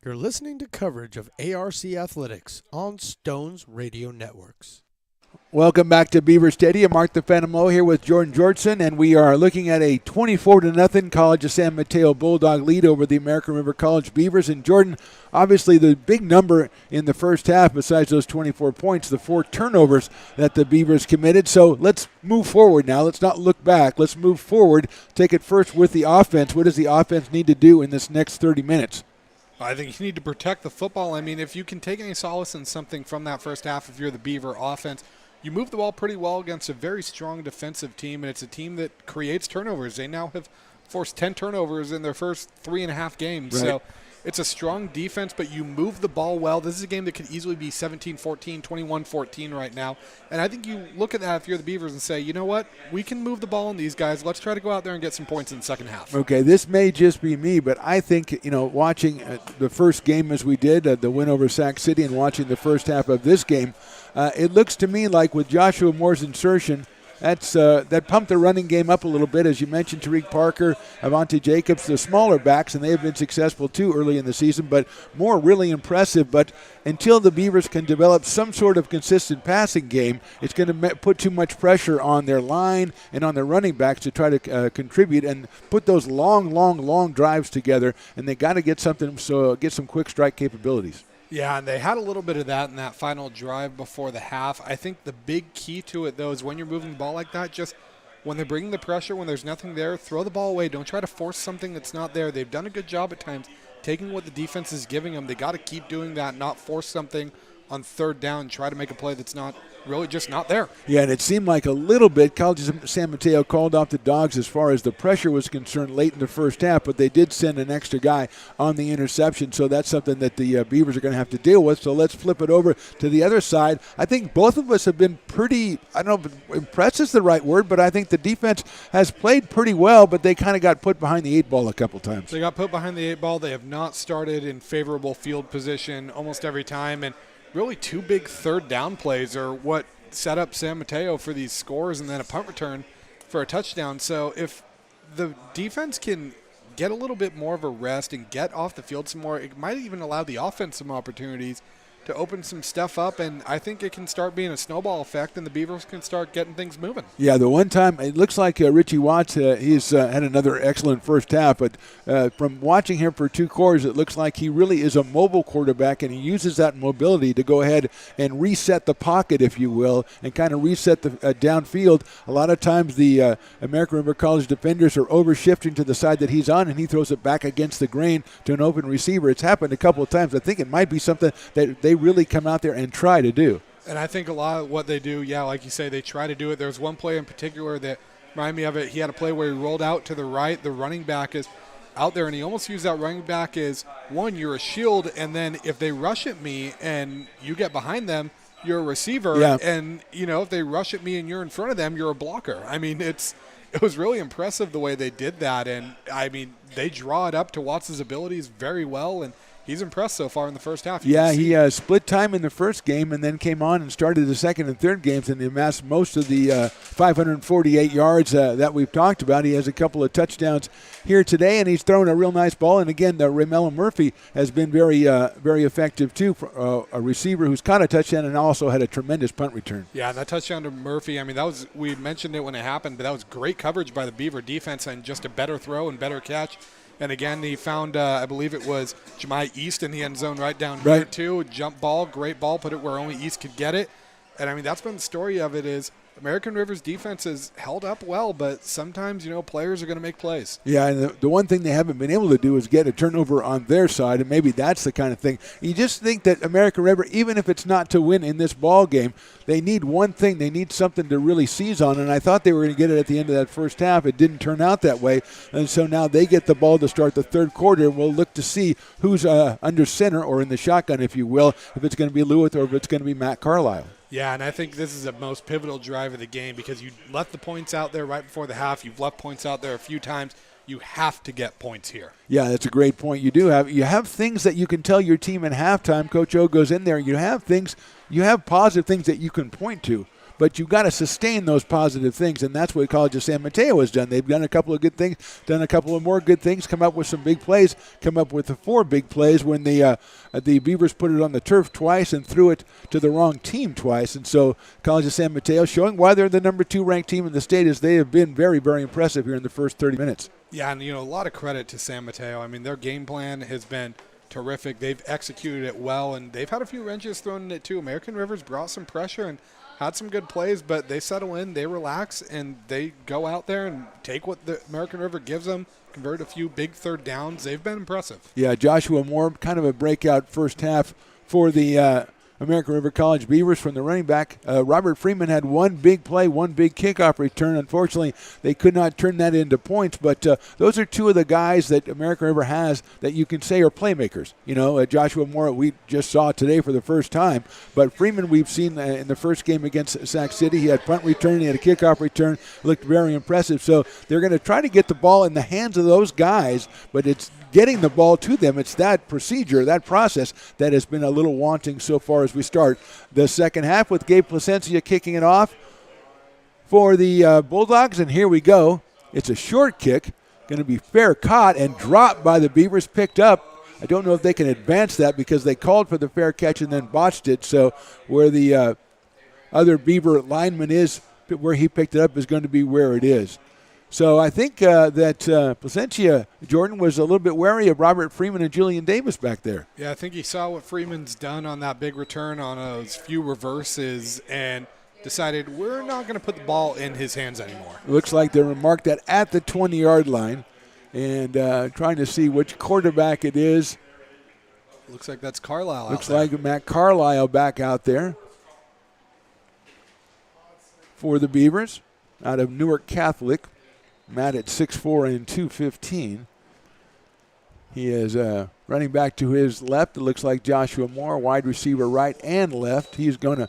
S1: You're listening to coverage of ARC Athletics on Stones Radio Networks.
S2: Welcome back to Beaver Stadium. Mark the Phantom here with Jordan Georgeson, and we are looking at a 24-0 College of San Mateo Bulldog lead over the American River College Beavers. And Jordan, obviously the big number in the first half, besides those 24 points, the 4 turnovers that the Beavers committed. So let's move forward now. Let's not look back. Let's move forward. Take it first with the offense. What does the offense need to do in this next 30 minutes?
S3: I think you need to protect the football. I mean, if you can take any solace in something from that first half, if you're the Beaver offense, you move the ball pretty well against a very strong defensive team, and it's a team that creates turnovers. They now have forced 10 turnovers in their first 3.5 games.
S2: Right.
S3: So it's a strong defense, but you move the ball well. This is a game that could easily be 17-14, 21-14 right now. And I think you look at that if you're the Beavers and say, you know what, we can move the ball on these guys. Let's try to go out there and get some points in the second half.
S2: Okay, this may just be me, but I think, watching the first game as we did, the win over Sac City, and watching the first half of this game, it looks to me like with Joshua Moore's insertion, that pumped the running game up a little bit. As you mentioned, Tariq Parker, Avante Jacobs, the smaller backs, and they have been successful too early in the season, but Moore really impressive. But until the Beavers can develop some sort of consistent passing game, it's going to put too much pressure on their line and on their running backs to try to contribute and put those long drives together, and they got to get something, so get some quick strike capabilities.
S3: Yeah, and they had a little bit of that in that final drive before the half. I think the big key to it, though, is when you're moving the ball like that, just when they're bringing the pressure, when there's nothing there, throw the ball away. Don't try to force something that's not there. They've done a good job at times taking what the defense is giving them. They got to keep doing that, not force something on third down, try to make a play that's not really just not there.
S2: Yeah, and it seemed like a little bit College of San Mateo called off the Dogs as far as the pressure was concerned late in the first half, but they did send an extra guy on the interception, so that's something that the Beavers are going to have to deal with. So let's flip it over to the other side. I think both of us have been pretty, I don't know if impressed is the right word, but I think the defense has played pretty well, but they kind of got put behind the 8 ball a couple times.
S3: They got put behind the 8 ball. They have not started in favorable field position almost every time, and really 2 big third down plays are what set up San Mateo for these scores, and then a punt return for a touchdown. So if the defense can get a little bit more of a rest and get off the field some more, it might even allow the offense some opportunities to open some stuff up, and I think it can start being a snowball effect, and the Beavers can start getting things moving.
S2: Yeah, the one time, it looks like Richie Watts, he's had another excellent first half, but from watching him for 2 quarters, it looks like he really is a mobile quarterback, and he uses that mobility to go ahead and reset the pocket, if you will, and kind of reset the downfield. A lot of times the American River College defenders are over-shifting to the side that he's on, and he throws it back against the grain to an open receiver. It's happened a couple of times. I think it might be something that they really come out there and try to do.
S3: And I think a lot of what they do, like you say, they try to do it. There's one play in particular that reminded me of it. He had a play where he rolled out to the right. The running back is out there, and he almost used that running back as, one, you're a shield, and then if they rush at me and you get behind them, you're a receiver.
S2: Yeah.
S3: And, if they rush at me and you're in front of them, you're a blocker. I mean, it was really impressive the way they did that. And, I mean, they draw it up to Watts' abilities very well, and he's impressed so far in the first half.
S2: Yeah, he split time in the first game and then came on and started the second and third games and amassed most of the 548 yards that we've talked about. He has a couple of touchdowns here today, and he's thrown a real nice ball. And again, Ramelo Murphy has been very effective too, for a receiver who's caught a touchdown and also had a tremendous punt return.
S3: Yeah, that touchdown to Murphy, I mean, we mentioned it when it happened, but that was great coverage by the Beaver defense and just a better throw and better catch. And again, he found, I believe it was Jemai East in the end zone right down here, too. Jump ball, great ball, put it where only East could get it. And, I mean, that's been the story of it is American River's defense has held up well, but sometimes, players are going to make plays.
S2: Yeah, and the one thing they haven't been able to do is get a turnover on their side, and maybe that's the kind of thing. You just think that American River, even if it's not to win in this ball game, they need one thing. They need something to really seize on, and I thought they were going to get it at the end of that first half. It didn't turn out that way, and so now they get the ball to start the third quarter. We'll look to see who's under center or in the shotgun, if you will, if it's going to be Lewis or if it's going to be Matt Carlisle.
S3: Yeah, and I think this is the most pivotal drive of the game because you left the points out there right before the half. You've left points out there a few times. You have to get points here.
S2: Yeah, that's a great point. You have things that you can tell your team in halftime. Coach O goes in there. You have positive things that you can point to. but you've got to sustain those positive things, and that's what College of San Mateo has done. They've done a couple of good things, done a couple of more good things, come up with some big plays, come up with the 4 big plays when the Beavers put it on the turf twice and threw it to the wrong team twice. And so College of San Mateo showing why they're the number 2 ranked team in the state is they have been very, very impressive here in the first 30 minutes.
S3: Yeah, and a lot of credit to San Mateo. I mean, their game plan has been terrific. They've executed it well, and they've had a few wrenches thrown in it too. American River's brought some pressure and had some good plays, but they settle in, they relax, and they go out there and take what the American River gives them, convert a few big third downs. They've been impressive.
S2: Yeah, Joshua Moore, kind of a breakout first half for the American River College Beavers from the running back. Robert Freeman had one big play, one big kickoff return. Unfortunately, they could not turn that into points, but those are 2 of the guys that American River has that you can say are playmakers. Joshua Moore we just saw today for the first time, but Freeman we've seen in the first game against Sac City. He had punt return, he had a kickoff return, looked very impressive. So they're going to try to get the ball in the hands of those guys, but it's getting the ball to them. It's that procedure, that process that has been a little wanting so far as we start the second half with Gabe Placencia kicking it off for the Bulldogs. And here we go. It's a short kick, going to be fair caught and dropped by the Beavers, picked up. I don't know if they can advance that because they called for the fair catch and then botched it. So where the other Beaver lineman is, where he picked it up is going to be where it is. So I think that Placencia, Jordan, was a little bit wary of Robert Freeman and Julian Davis back there.
S3: Yeah, I think he saw what Freeman's done on that big return on those few reverses and decided we're not going to put the ball in his hands anymore.
S2: Looks like they were marked at the 20-yard line and trying to see which quarterback it is.
S3: Looks like that's Carlisle
S2: Looks
S3: out there.
S2: like Matt Carlisle back out there for the Beavers out of Newark Catholic. Matt at 6'4" and 215. He is running back to his left. It looks like Joshua Moore, wide receiver right and left. He's going to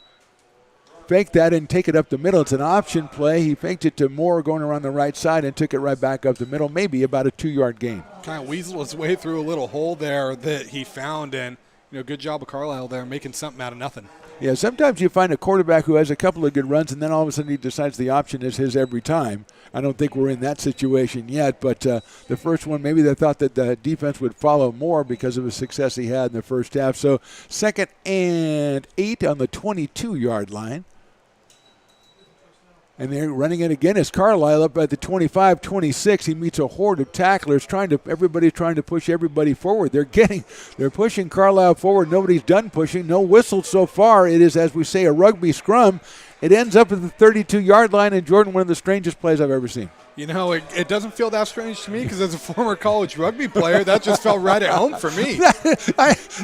S2: fake that and take it up the middle. It's an option play. He faked it to Moore going around the right side and took it right back up the middle, maybe about a 2-yard gain.
S3: Kind of weaseled his way through a little hole there that he found, and good job of Carlisle there making something out of nothing.
S2: Yeah, sometimes you find a quarterback who has a couple of good runs, and then all of a sudden he decides the option is his every time. I don't think we're in that situation yet, but the first one, maybe they thought that the defense would follow more because of the success he had in the first half. So 2nd and 8 on the 22-yard line. And they're running it again as Carlisle up at the 25-26. He meets a horde of tacklers. Everybody's trying to push everybody forward. They're pushing Carlisle forward. Nobody's done pushing. No whistles so far. It is, as we say, a rugby scrum. It ends up at the 32-yard line, and Jordan, one of the strangest plays I've ever seen.
S3: It doesn't feel that strange to me because as a former college rugby player, that just felt right at home for me.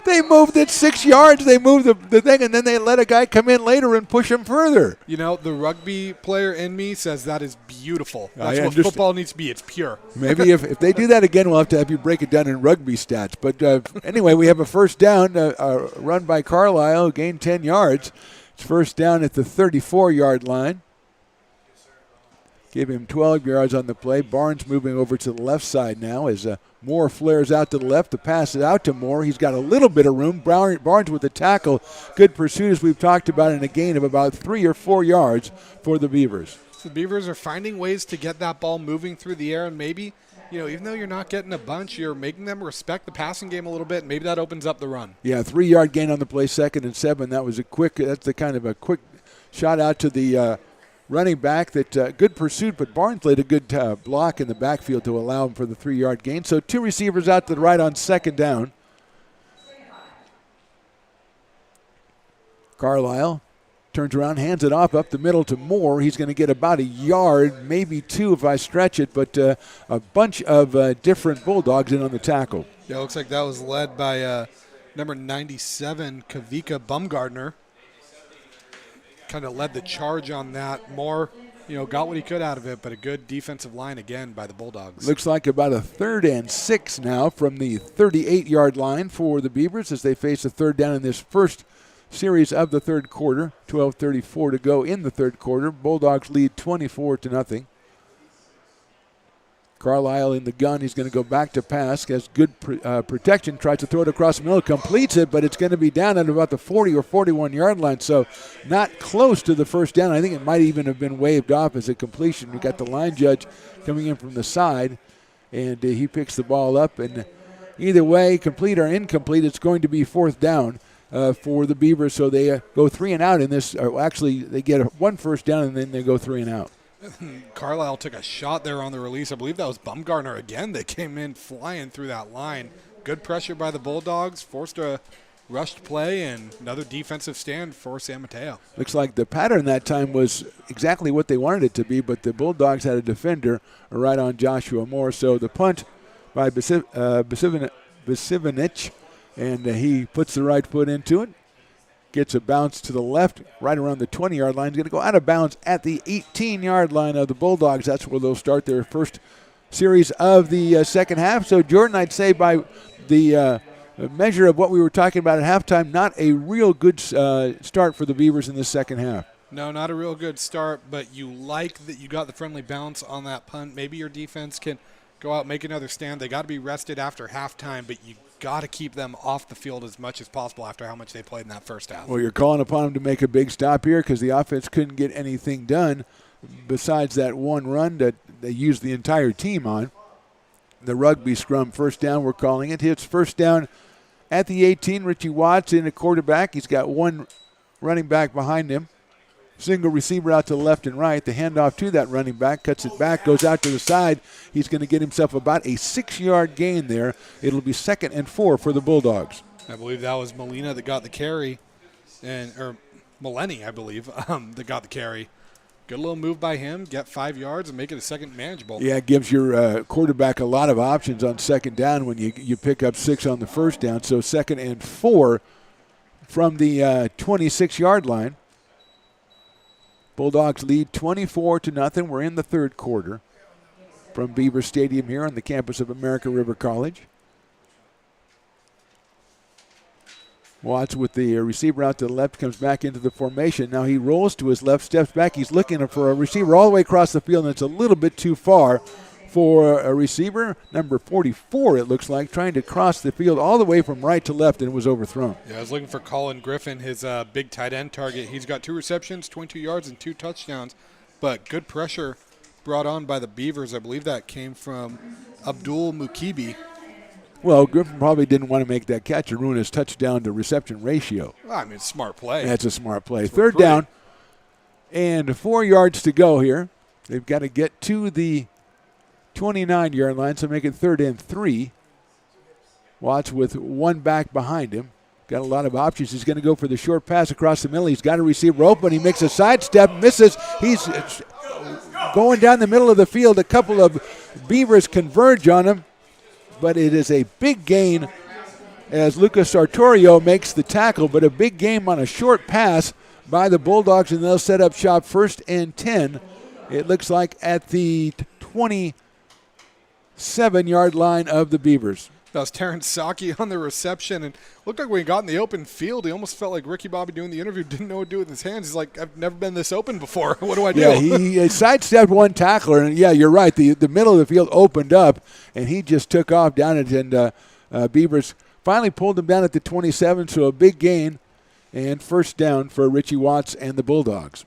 S2: They moved it 6 yards. They moved the thing, and then they let a guy come in later and push him further.
S3: The rugby player in me says that is beautiful. That's what football needs to be. It's pure.
S2: Maybe if they do that again, we'll have to have you break it down in rugby stats. But anyway, we have a first down, a run by Carlisle, gained 10 yards. It's first down at the 34-yard line. Give him 12 yards on the play. Barnes moving over to the left side now as Moore flares out to the left. The pass is out to Moore. He's got a little bit of room. Barnes with the tackle. Good pursuit, as we've talked about, and a gain of about 3 or 4 yards for the Beavers.
S3: The Beavers are finding ways to get that ball moving through the air, and maybe, even though you're not getting a bunch, you're making them respect the passing game a little bit. Maybe that opens up the run.
S2: Yeah, 3-yard gain on the play, 2nd and 7. That's the kind of a quick shot out to the running back that good pursuit, but Barnes laid a good block in the backfield to allow him for the 3-yard gain. So 2 receivers out to the right on 2nd down. Carlisle turns around, hands it off up the middle to Moore. He's going to get about a yard, maybe 2 if I stretch it, but a bunch of different Bulldogs in on the tackle.
S3: Yeah, it looks like that was led by number 97, Kavika Bumgardner. Kind of led the charge on that. Moore, got what he could out of it, but a good defensive line again by the Bulldogs.
S2: Looks like about a 3rd and 6 now from the 38-yard line for the Beavers as they face a third down in this first series of the third quarter. 12:34 to go in the third quarter. Bulldogs lead 24-0. Carlisle in the gun. He's going to go back to pass. Has good protection. Tries to throw it across the middle. Completes it, but it's going to be down at about the 40 or 41-yard line. So not close to the first down. I think it might even have been waved off as a completion. We got the line judge coming in from the side, and he picks the ball up. And either way, complete or incomplete, it's going to be fourth down for the Beavers. So they go 3 and out in this. Actually, they get one first down, and then they go 3 and out.
S3: Carlisle took a shot there on the release. I believe that was Bumgarner again that came in flying through that line. Good pressure by the Bulldogs, forced a rushed play, and another defensive stand for San Mateo.
S2: Looks like the pattern that time was exactly what they wanted it to be, but the Bulldogs had a defender right on Joshua Moore. So the punt by Basivinich, and he puts the right foot into it. Gets a bounce to the left, right around the 20-yard line. He's going to go out of bounds at the 18-yard line of the Bulldogs. That's where they'll start their first series of the second half. So, Jordan, I'd say by the measure of what we were talking about at halftime, not a real good start for the Beavers in the second half.
S3: No, not a real good start, but you like that you got the friendly bounce on that punt. Maybe your defense can go out and make another stand. They got to be rested after halftime, but you got to keep them off the field as much as possible after how much they played in that first half.
S2: Well, you're calling upon them to make a big stop here because the offense couldn't get anything done besides that one run that they used the entire team on. The rugby scrum first down, we're calling it. Hits first down at the 18. Richie Watts in a quarterback. He's got one running back behind him. Single receiver out to the left and right. The handoff to that running back, cuts it back, goes out to the side. He's going to get himself about a 6-yard gain there. It'll be 2nd and 4 for the Bulldogs.
S3: I believe that was Molina that got the carry, or Maleni, I believe, that got the carry. Good little move by him, get 5 yards and make it a second manageable.
S2: Yeah, it gives your quarterback a lot of options on second down when you pick up 6 on the first down. So 2nd and 4 from the 26-yard line. Bulldogs lead 24-0. We're in the third quarter from Beaver Stadium here on the campus of American River College. Watts with the receiver out to the left, comes back into the formation. Now he rolls to his left, steps back. He's looking for a receiver all the way across the field, and it's a little bit too far for a receiver. Number 44, it looks like, trying to cross the field all the way from right to left, and it was overthrown.
S3: Yeah, I was looking for Colin Griffin, his big tight end target. He's got 2 receptions, 22 yards, and 2 touchdowns. But good pressure brought on by the Beavers. I believe that came from Abdul Mukibi.
S2: Well, Griffin probably didn't want to make that catch and ruin his touchdown to reception ratio.
S3: Well, I mean, smart play.
S2: That's a smart play. Third down and 4 yards to go here. They've got to get to the 29-yard line, so make it 3rd and 3. Watts with one back behind him. Got a lot of options. He's going to go for the short pass across the middle. He's got a receiver open. He makes a sidestep, misses. He's going down the middle of the field. A couple of Beavers converge on him, but it is a big gain as Lucas Sartorio makes the tackle, but a big gain on a short pass by the Bulldogs, and they'll set up shop 1st and 10. It looks like at the 27-yard line of the Beavers.
S3: That was Terrence Saki on the reception, and looked like when he got in the open field, he almost felt like Ricky Bobby doing the interview, didn't know what to do with his hands. He's like, I've never been this open before. What do I do?
S2: Yeah, he sidestepped one tackler, and yeah, you're right. The middle of the field opened up, and he just took off down it, and Beavers finally pulled him down at the 27, so a big gain, and first down for Richie Watts and the Bulldogs.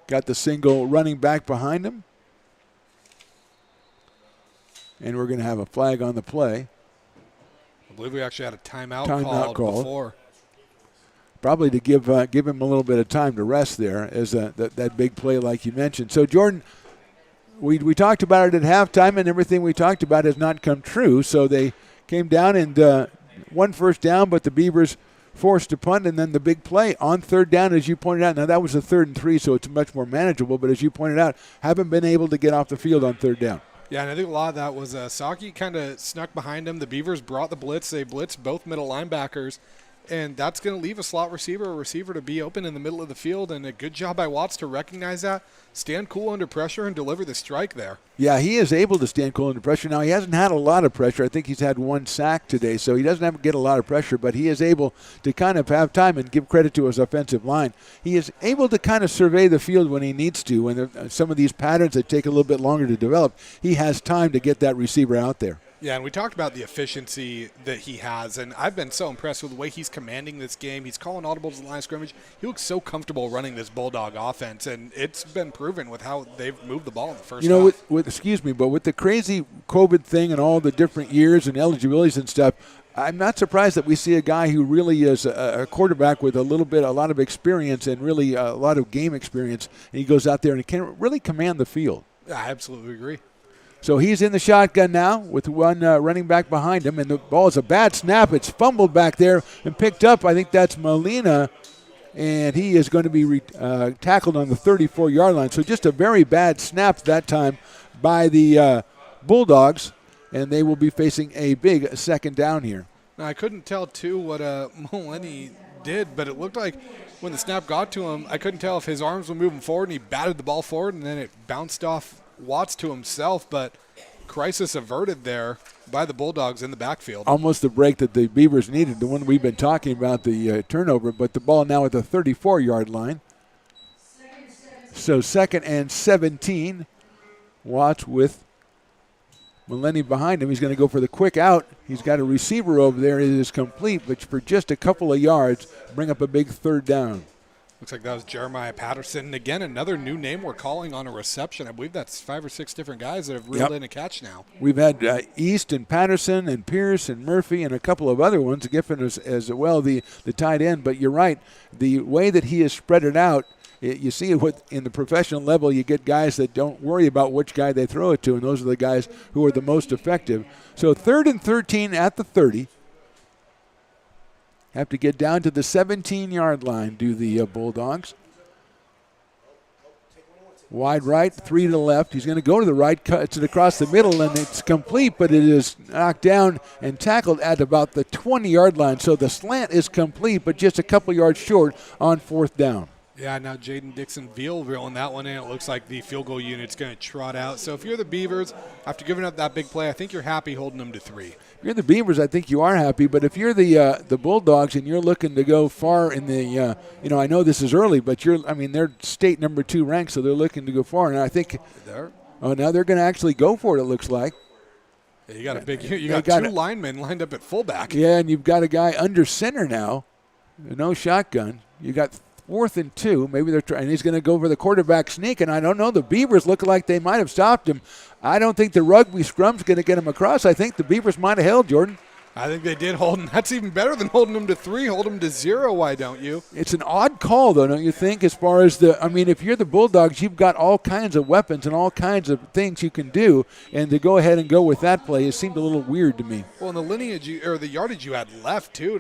S2: Got the single running back behind him. And we're going to have a flag on the play.
S3: I believe we actually had a timeout
S2: called
S3: before.
S2: Probably to give him a little bit of time to rest there as that big play like you mentioned. So, Jordan, we talked about it at halftime, and everything we talked about has not come true. So they came down and one first down, but the Beavers forced to punt, and then the big play on 3rd down, as you pointed out. Now, that was a 3rd and 3, so it's much more manageable. But as you pointed out, haven't been able to get off the field on 3rd down.
S3: Yeah, and I think a lot of that was Saki kind of snuck behind him. The Beavers brought the blitz. They blitzed both middle linebackers, and that's going to leave a slot receiver or receiver to be open in the middle of the field, and a good job by Watts to recognize that, stand cool under pressure, and deliver the strike there.
S2: Yeah, he is able to stand cool under pressure. Now, he hasn't had a lot of pressure. I think he's had 1 sack today, so he doesn't have to get a lot of pressure, but he is able to kind of have time and give credit to his offensive line. He is able to kind of survey the field when he needs to. When some of these patterns that take a little bit longer to develop, he has time to get that receiver out there.
S3: Yeah, and we talked about the efficiency that he has, and I've been so impressed with the way he's commanding this game. He's calling audibles at the line of scrimmage. He looks so comfortable running this Bulldog offense, and it's been proven with how they've moved the ball in the first half.
S2: But with the crazy COVID thing and all the different years and eligibilities and stuff, I'm not surprised that we see a guy who really is a quarterback with a lot of experience and really a lot of game experience, and he goes out there and can really command the field.
S3: I absolutely agree.
S2: So he's in the shotgun now with one running back behind him, and the ball is a bad snap. It's fumbled back there and picked up. I think that's Molina, and he is going to be tackled on the 34-yard line. So just a very bad snap that time by the Bulldogs, and they will be facing a big second down here.
S3: Now, I couldn't tell, too, what Molina did, but it looked like when the snap got to him, I couldn't tell if his arms were moving forward and he batted the ball forward and then it bounced off Watts to himself, but crisis averted there by the Bulldogs in the backfield.
S2: Almost the break that the Beavers needed, the one we've been talking about, the turnover, but the ball now at the 34-yard line. So 2nd and 17. Watts with Maleni behind him. He's going to go for the quick out. He's got a receiver over there. It is complete, but for just a couple of yards, bring up a big 3rd down.
S3: Looks like that was Jeremiah Patterson. And again, another new name we're calling on a reception. I believe that's 5 or 6 different guys that have reeled in a catch now.
S2: We've had East and Patterson and Pierce and Murphy and a couple of other ones, Giffen as well, the tight end. But you're right, the way that he has spread it out, you see it in the professional level, you get guys that don't worry about which guy they throw it to, and those are the guys who are the most effective. So 3rd and 13 at the 30. Have to get down to the 17-yard line, do the Bulldogs. Wide right, 3 to the left. He's going to go to the right, cuts it across the middle, and it's complete, but it is knocked down and tackled at about the 20-yard line. So the slant is complete, but just a couple yards short on 4th down.
S3: Yeah, now Jaden Dixon-Veal reeling that one in. It looks like the field goal unit's going to trot out. So if you're the Beavers, after giving up that big play, I think you're happy holding them to 3.
S2: If you're the Beavers, I think you are happy. But if you're the Bulldogs and you're looking to go far in the, I know this is early, but they're state number 2 ranked, so they're looking to go far. And I think, now they're going to actually go for it. It looks like.
S3: Yeah, you got 2 linemen lined up at fullback.
S2: Yeah, and you've got a guy under center now, no shotgun. You got 4th and 2. Maybe they're trying. He's going to go for the quarterback sneak, and I don't know. The Beavers look like they might have stopped him. I don't think the rugby scrum's going to get him across. I think the Beavers might have held, Jordan.
S3: I think they did hold him. That's even better than holding him to 3. Hold him to 0. Why don't you?
S2: It's an odd call, though, don't you think? As far as if you're the Bulldogs, you've got all kinds of weapons and all kinds of things you can do, and to go ahead and go with that play, it seemed a little weird to me.
S3: Well, in the the yardage you had left, too.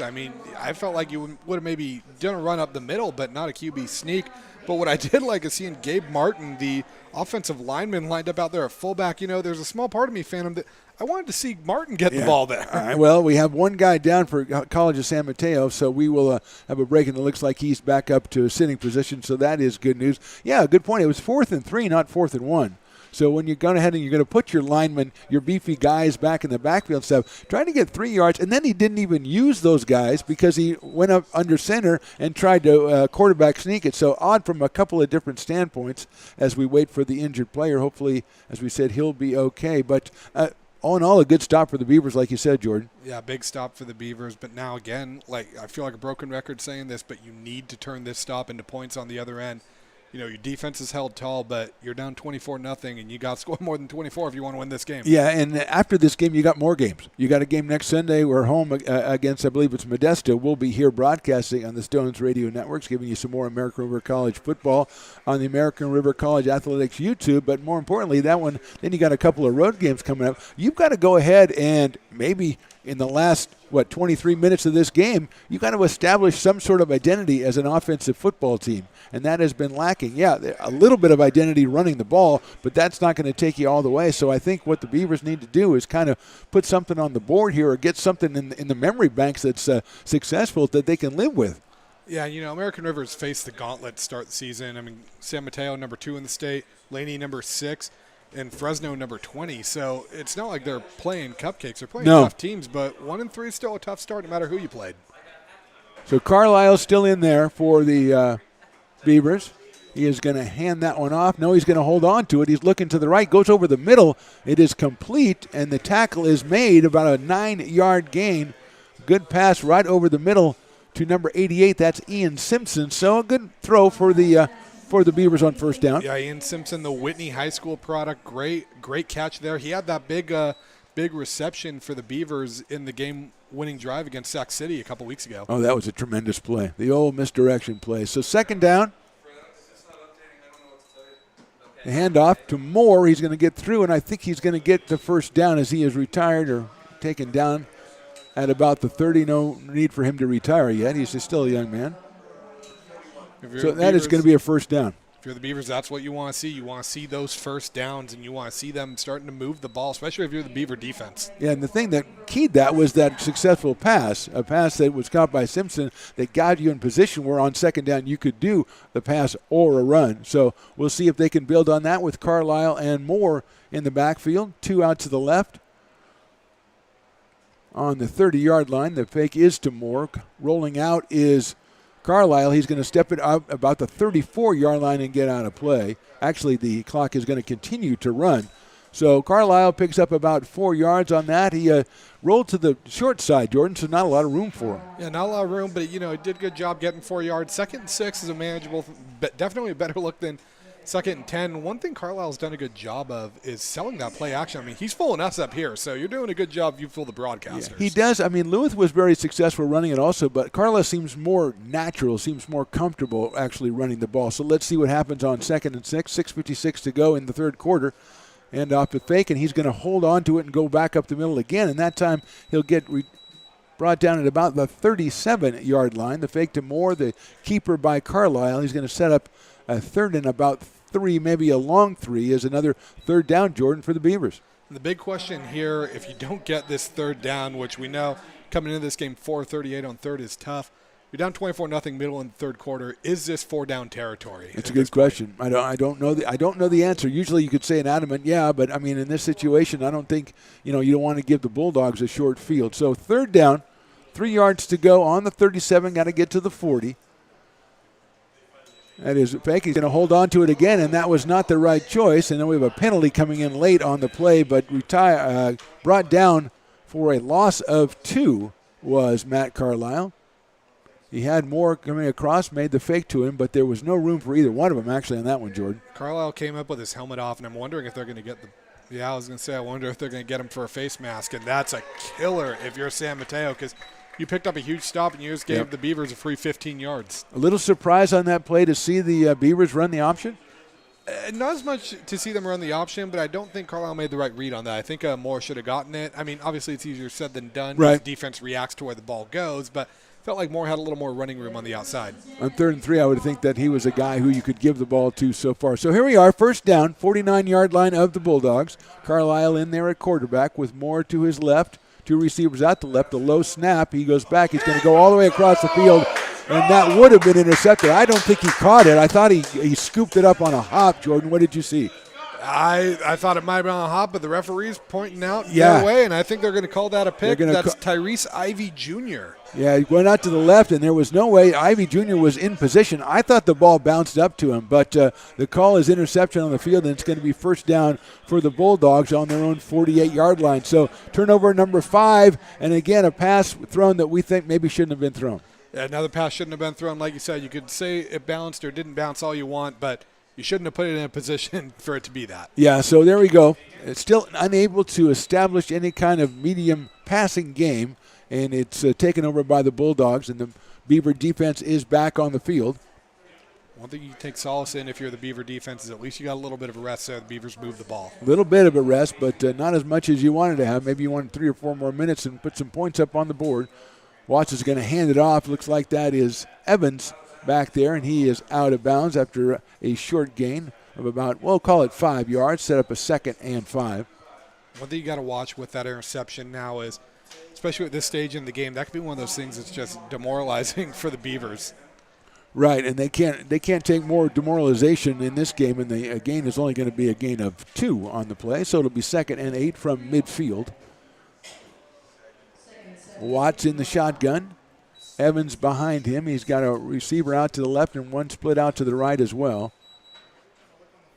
S3: I felt like you would have maybe done a run up the middle, but not a QB sneak. But what I did like is seeing Gabe Martin, the offensive lineman, lined up out there at fullback. There's a small part of me, Phantom, that I wanted to see Martin get the ball there.
S2: All right, well, we have one guy down for College of San Mateo, so we will have a break, and it looks like he's back up to a sitting position, so that is good news. Yeah, good point. It was 4th and 3, not 4th and 1. So when you're going ahead and you're going to put your linemen, your beefy guys back in the backfield and stuff, trying to get 3 yards, and then he didn't even use those guys because he went up under center and tried to quarterback sneak it. So odd from a couple of different standpoints as we wait for the injured player. Hopefully, as we said, he'll be okay. But all in all, a good stop for the Beavers, like you said, Jordan.
S3: Yeah, big stop for the Beavers. But now, again, I feel like a broken record saying this, but you need to turn this stop into points on the other end. Your defense is held tall, but you're down 24-0, and you got to score more than 24 if you want to win this game.
S2: Yeah, and after this game, you got more games. You got a game next Sunday. We're home against, I believe it's Modesto. We'll be here broadcasting on the Stones Radio Networks, giving you some more American River College football on the American River College Athletics YouTube. But more importantly, that one, then you got a couple of road games coming up. You've got to go ahead and maybe – in the last, 23 minutes of this game, you got to establish some sort of identity as an offensive football team, and that has been lacking. Yeah, a little bit of identity running the ball, but that's not going to take you all the way. So I think what the Beavers need to do is kind of put something on the board here or get something in the memory banks that's successful that they can live with.
S3: Yeah, American River's faced the gauntlet to start the season. I mean, San Mateo, number 2 in the state, Laney, number 6, and Fresno, number 20. So it's not like they're playing cupcakes. They're playing tough teams, but 1-3 is still a tough start no matter who you played.
S2: So Carlisle's still in there for the Beavers. He is going to hand that one off. No, he's going to hold on to it. He's looking to the right, goes over the middle. It is complete, and the tackle is made, about a 9-yard gain. Good pass right over the middle to number 88. That's Ian Simpson. So a good throw for the Beavers on first down.
S3: Yeah, Ian Simpson, the Whitney High School product. Great catch there. He had that big reception for the Beavers in the game-winning drive against Sac City a couple weeks ago.
S2: Oh, that was a tremendous play. The old misdirection play. So second down. The handoff to Moore. He's going to get through, and I think he's going to get the first down as he is retired or taken down at about the 30. No need for him to retire yet. He's still a young man. So that is going to be a first down.
S3: If you're the Beavers, that's what you want to see. You want to see those first downs, and you want to see them starting to move the ball, especially if you're the Beaver defense.
S2: Yeah, and the thing that keyed that was that successful pass, a pass that was caught by Simpson that got you in position where on second down you could do the pass or a run. So we'll see if they can build on that with Carlisle and Moore in the backfield. 2 out to the left. On the 30-yard line, the fake is to Moore. Rolling out is Carlisle. He's going to step it up about the 34-yard line and get out of play. Actually, the clock is going to continue to run. So Carlisle picks up about 4 yards on that. He rolled to the short side, Jordan, so not a lot of room for him.
S3: Yeah, not a lot of room, but, he did a good job getting 4 yards. 2nd and 6 is a manageable, definitely a better look than 2nd and 10. One thing Carlisle's done a good job of is selling that play action. I mean, he's fooling us up here, so you're doing a good job. You fool the broadcasters.
S2: Yeah, he does. I mean, Lewis was very successful running it also, but Carlisle seems more natural, seems more comfortable actually running the ball. So let's see what happens on 2nd and 6. 6:56 to go in the third quarter. And off to fake, and he's going to hold on to it and go back up the middle again. And that time he'll get brought down at about the 37-yard line. The fake to Moore, the keeper by Carlisle. He's going to set up a third and about 3, maybe a long 3, is another third down, Jordan, for the Beavers.
S3: The big question here, if you don't get this third down, which we know coming into this game 4:38 on third is tough. You're down 24-0 middle in the third quarter. Is this 4-down territory?
S2: It's a good question. I don't know the answer. Usually you could say an adamant yeah, but I mean in this situation I don't think you don't want to give the Bulldogs a short field. So third down, 3 yards to go on the 37. Got to get to the 40. That is fake. He's going to hold on to it again, and that was not the right choice. And then we have a penalty coming in late on the play, but brought down for a loss of 2 was Matt Carlisle. He had Moore coming across, made the fake to him, but there was no room for either one of them actually on that one, Jordan.
S3: Carlisle came up with his helmet off, and I'm wondering if they're going to get I was going to say, I wonder if they're going to get him for a face mask, and that's a killer if you're San Mateo, because you picked up a huge stop and you just gave the Beavers a free 15 yards.
S2: A little surprise on that play to see the Beavers run the option?
S3: Not as much to see them run the option, but I don't think Carlisle made the right read on that. I think Moore should have gotten it. I mean, obviously it's easier said than done.
S2: Right.
S3: Defense reacts to where the ball goes, but felt like Moore had a little more running room on the outside.
S2: On 3rd and 3, I would think that he was a guy who you could give the ball to so far. So here we are, first down, 49-yard line of the Bulldogs. Carlisle in there at quarterback with Moore to his left. 2 receivers out the left, a low snap. He goes back. He's going to go all the way across the field, and that would have been intercepted. I don't think he caught it. I thought he scooped it up on a hop. Jordan, what did you see?
S3: I thought it might have been on a hop, but the referee's pointing out their way, and I think they're going to call that a pick. That's Tyrese Ivy Jr.
S2: Yeah, he went out to the left, and there was no way. Ivy Jr. was in position. I thought the ball bounced up to him, but the call is interception on the field, and it's going to be first down for the Bulldogs on their own 48-yard line. So turnover number 5, and again, a pass thrown that we think maybe shouldn't have been thrown.
S3: Yeah, another pass shouldn't have been thrown. Like you said, you could say it bounced or didn't bounce all you want, but you shouldn't have put it in a position for it to be that.
S2: Yeah, so there we go. It's still unable to establish any kind of medium passing game, and it's taken over by the Bulldogs, and the Beaver defense is back on the field.
S3: One thing you take solace in if you're the Beaver defense is at least you got a little bit of a rest there. The Beavers move the ball.
S2: A little bit of a rest, but not as much as you wanted to have. Maybe you wanted 3 or 4 more minutes and put some points up on the board. Watts is going to hand it off. Looks like that is Evans back there, and he is out of bounds after a short gain of about, we'll call it 5 yards, set up a 2nd and 5.
S3: One thing you got to watch with that interception now is, especially at this stage in the game, that could be one of those things that's just demoralizing for the Beavers.
S2: Right, and they can't take more demoralization in this game, and the gain is only going to be a gain of 2 on the play, so it'll be 2nd and 8 from midfield. Watts in the shotgun. Evans behind him. He's got a receiver out to the left and one split out to the right as well.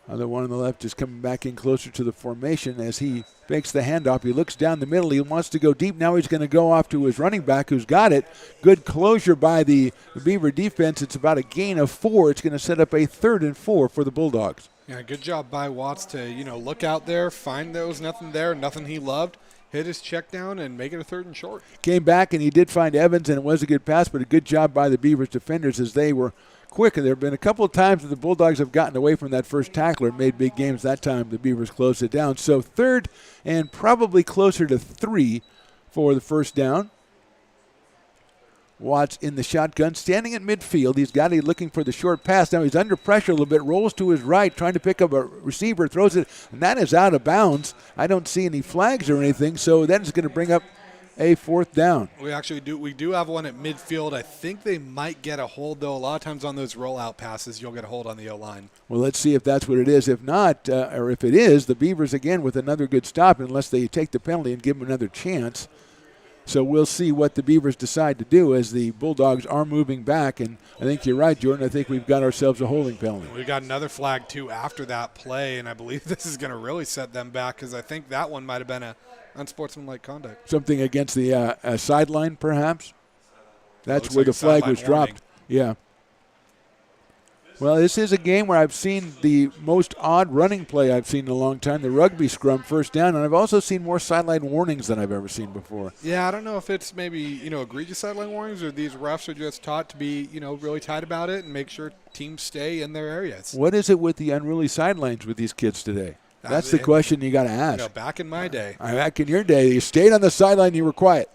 S2: Other one on the left is coming back in closer to the formation as he fakes the handoff. He looks down the middle. He wants to go deep. Now he's going to go off to his running back who's got it. Good closure by the Beaver defense. It's about a gain of 4. It's going to set up a 3rd and 4 for the Bulldogs.
S3: Yeah, good job by Watts to, look out there, find there was nothing there, nothing he loved, hit his check down, and make it a 3rd and short.
S2: Came back, and he did find Evans, and it was a good pass, but a good job by the Beavers defenders as they were quick. And there have been a couple of times that the Bulldogs have gotten away from that first tackler and made big games. That time the Beavers closed it down. So 3rd and probably closer to 3 for the first down. Watts in the shotgun, standing at midfield. He's got it looking for the short pass. Now he's under pressure a little bit, rolls to his right, trying to pick up a receiver, throws it, and that is out of bounds. I don't see any flags or anything, so that is going to bring up a 4th down.
S3: We do have one at midfield. I think they might get a hold, though. A lot of times on those rollout passes, you'll get a hold on the O-line.
S2: Well, let's see if that's what it is. If not, or if it is, the Beavers again with another good stop unless they take the penalty and give them another chance. So we'll see what the Beavers decide to do as the Bulldogs are moving back. And I think you're right, Jordan. I think we've got ourselves a holding penalty.
S3: We got another flag, too, after that play, and I believe this is going to really set them back because I think that one might have been a unsportsmanlike conduct.
S2: Something against the sideline, perhaps? That's where
S3: like
S2: the flag was
S3: warning.
S2: dropped. Yeah. Well, this is a game where I've seen the most odd running play I've seen in a long time, the rugby scrum first down, and I've also seen more sideline warnings than I've ever seen before.
S3: Yeah, I don't know if it's maybe, egregious sideline warnings or these refs are just taught to be, really tight about it and make sure teams stay in their areas.
S2: What is it with the unruly sidelines with these kids today? That's the question you got to ask.
S3: Back in my day.
S2: Back in your day, you stayed on the sideline, you were quiet.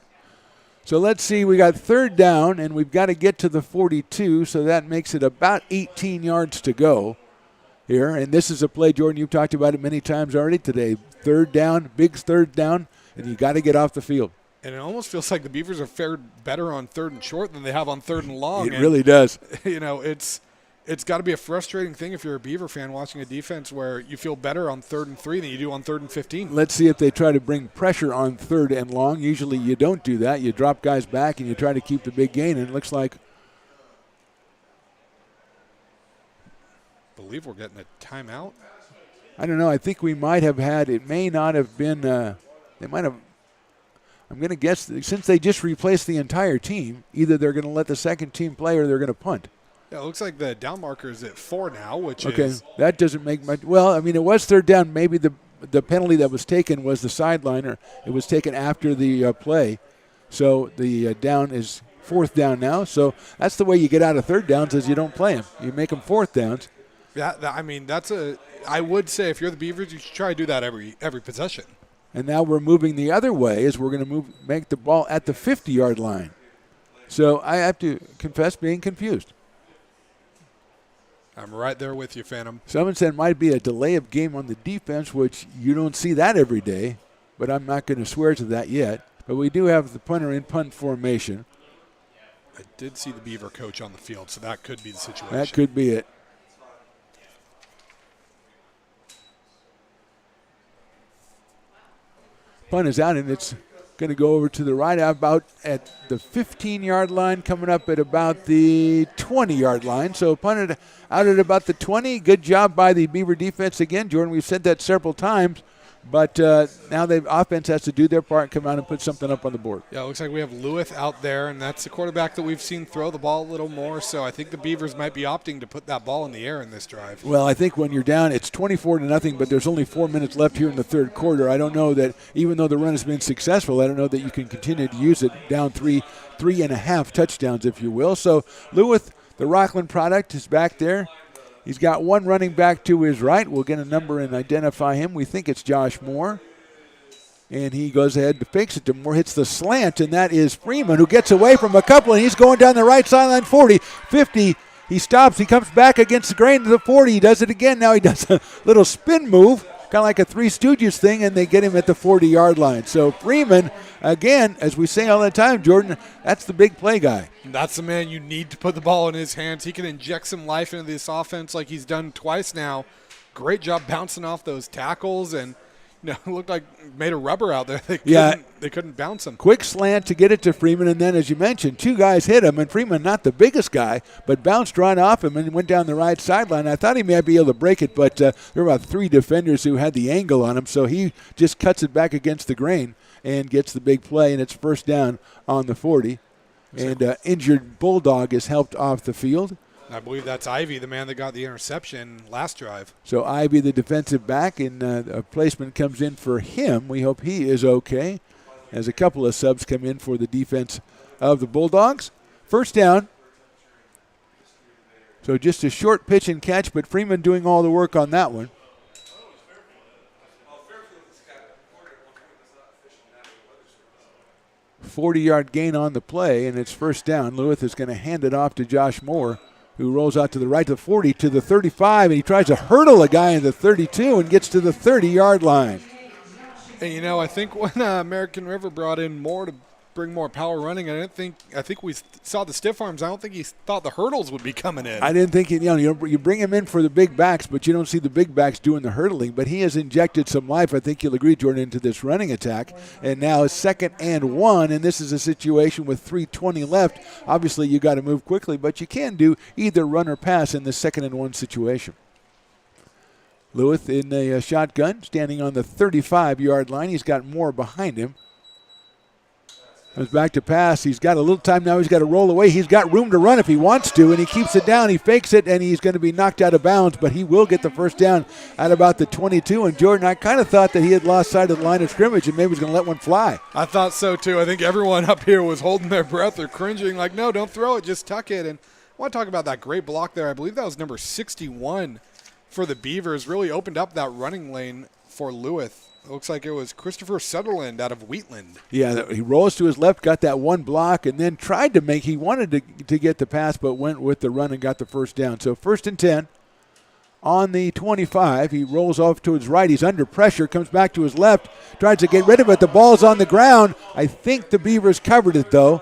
S2: So let's see, we got 3rd down, and we've got to get to the 42, so that makes it about 18 yards to go here. And this is a play, Jordan, you've talked about it many times already today. 3rd down, big 3rd down, and you got to get off the field.
S3: And it almost feels like the Beavers have fared better on 3rd and short than they have on 3rd and long.
S2: It really does.
S3: It's got to be a frustrating thing if you're a Beaver fan watching a defense where you feel better on 3rd and 3 than you do on 3rd and 15.
S2: Let's see if they try to bring pressure on 3rd and long. Usually you don't do that. You drop guys back and you try to keep the big gain, and it looks like
S3: I believe we're getting a timeout.
S2: I don't know. I think we might have had, it may not have been, they might have, I'm going to guess, since they just replaced the entire team, either they're going to let the second team play or they're going to punt.
S3: Yeah, it looks like the down marker is at 4 now, which
S2: okay,
S3: is...
S2: that doesn't make much. Well, I mean, it was 3rd down. Maybe the penalty that was taken was the sideliner. It was taken after the play. So the down is 4th down now. So that's the way you get out of 3rd downs is you don't play them. You make them 4th downs.
S3: I would say if you're the Beavers, you should try to do that every possession.
S2: And now we're moving the other way as we're going to make the ball at the 50-yard line. So I have to confess being confused.
S3: I'm right there with you, Phantom.
S2: Someone said it might be a delay of game on the defense, which you don't see that every day, but I'm not going to swear to that yet. But we do have the punter in punt formation.
S3: I did see the Beaver coach on the field, so that could be the situation.
S2: That could be it. Punt is out, and it's going to go over to the right about at the 15-yard line, coming up at about the 20-yard line. So punted out at about the 20. Good job by the Beaver defense again, Jordan. We've said that several times, but now the offense has to do their part and come out and put something up on the board.
S3: Yeah, it looks like we have Lewis out there, and that's the quarterback that we've seen throw the ball a little more. So I think the Beavers might be opting to put that ball in the air in this drive.
S2: Well, I think when you're down, it's 24-0, but there's only 4 minutes left here in the 3rd quarter. I don't know that even though the run has been successful, I don't know that you can continue to use it down 3.5 touchdowns, if you will. So Lewis The Rockland product is back there. He's got one running back to his right. We'll get a number and identify him. We think it's Josh Moore. And he goes ahead to fakes it to Moore, hits the slant, and that is Freeman, who gets away from a couple, and he's going down the right sideline, 40, 50. He stops. He comes back against the grain to the 40. He does it again. Now he does a little spin move, kind of like a Three Stooges thing, and they get him at the 40-yard line. So Freeman, again, as we say all the time, Jordan, that's the big play guy.
S3: That's the man you need to put the ball in his hands. He can inject some life into this offense like he's done twice now. Great job bouncing off those tackles, and it looked like made of rubber out there. They couldn't bounce him.
S2: Quick slant to get it to Freeman, and then, as you mentioned, two guys hit him, and Freeman, not the biggest guy, but bounced right off him and went down the right sideline. I thought he might be able to break it, but there were about three defenders who had the angle on him, so he just cuts it back against the grain and gets the big play, and it's first down on the 40. And injured Bulldog is helped off the field.
S3: I believe that's Ivy, the man that got the interception last drive.
S2: So Ivy, the defensive back, and a placement comes in for him. We hope he is okay, as a couple of subs come in for the defense of the Bulldogs. First down. So just a short pitch and catch, but Freeman doing all the work on that one. A 40-yard gain on the play, and it's first down. Lewis is going to hand it off to Josh Moore, who rolls out to the right to the 40, to the 35, and he tries to hurdle a guy in the 32 and gets to the 30-yard line.
S3: And, I think when American River brought in Moore to bring more power running, I think we saw the stiff arms. I don't think he thought the hurdles would be coming in.
S2: I didn't think, you bring him in for the big backs, but you don't see the big backs doing the hurdling. But he has injected some life, I think you'll agree, Jordan, into this running attack. And now it's 2nd and 1, and this is a situation with 3:20 left. Obviously, you got to move quickly, but you can do either run or pass in the 2nd and 1 situation. Lewis in a shotgun, standing on the 35-yard line. He's got Moore behind him. Comes back to pass. He's got a little time now. He's got to roll away. He's got room to run if he wants to, and he keeps it down. He fakes it, and he's going to be knocked out of bounds, but he will get the first down at about the 22. And, Jordan, I kind of thought that he had lost sight of the line of scrimmage and maybe was going to let one fly.
S3: I thought so, too. I think everyone up here was holding their breath or cringing like, no, don't throw it, just tuck it. And I want to talk about that great block there. I believe that was number 61 for the Beavers. Really opened up that running lane for Lewis. It looks like it was Christopher Sutherland out of Wheatland.
S2: Yeah, he rolls to his left, got that one block, and then tried to he wanted to get the pass, but went with the run and got the first down. So 1st and 10 on the 25. He rolls off to his right. He's under pressure, comes back to his left, tries to get rid of it. The ball's on the ground. I think the Beavers covered it, though,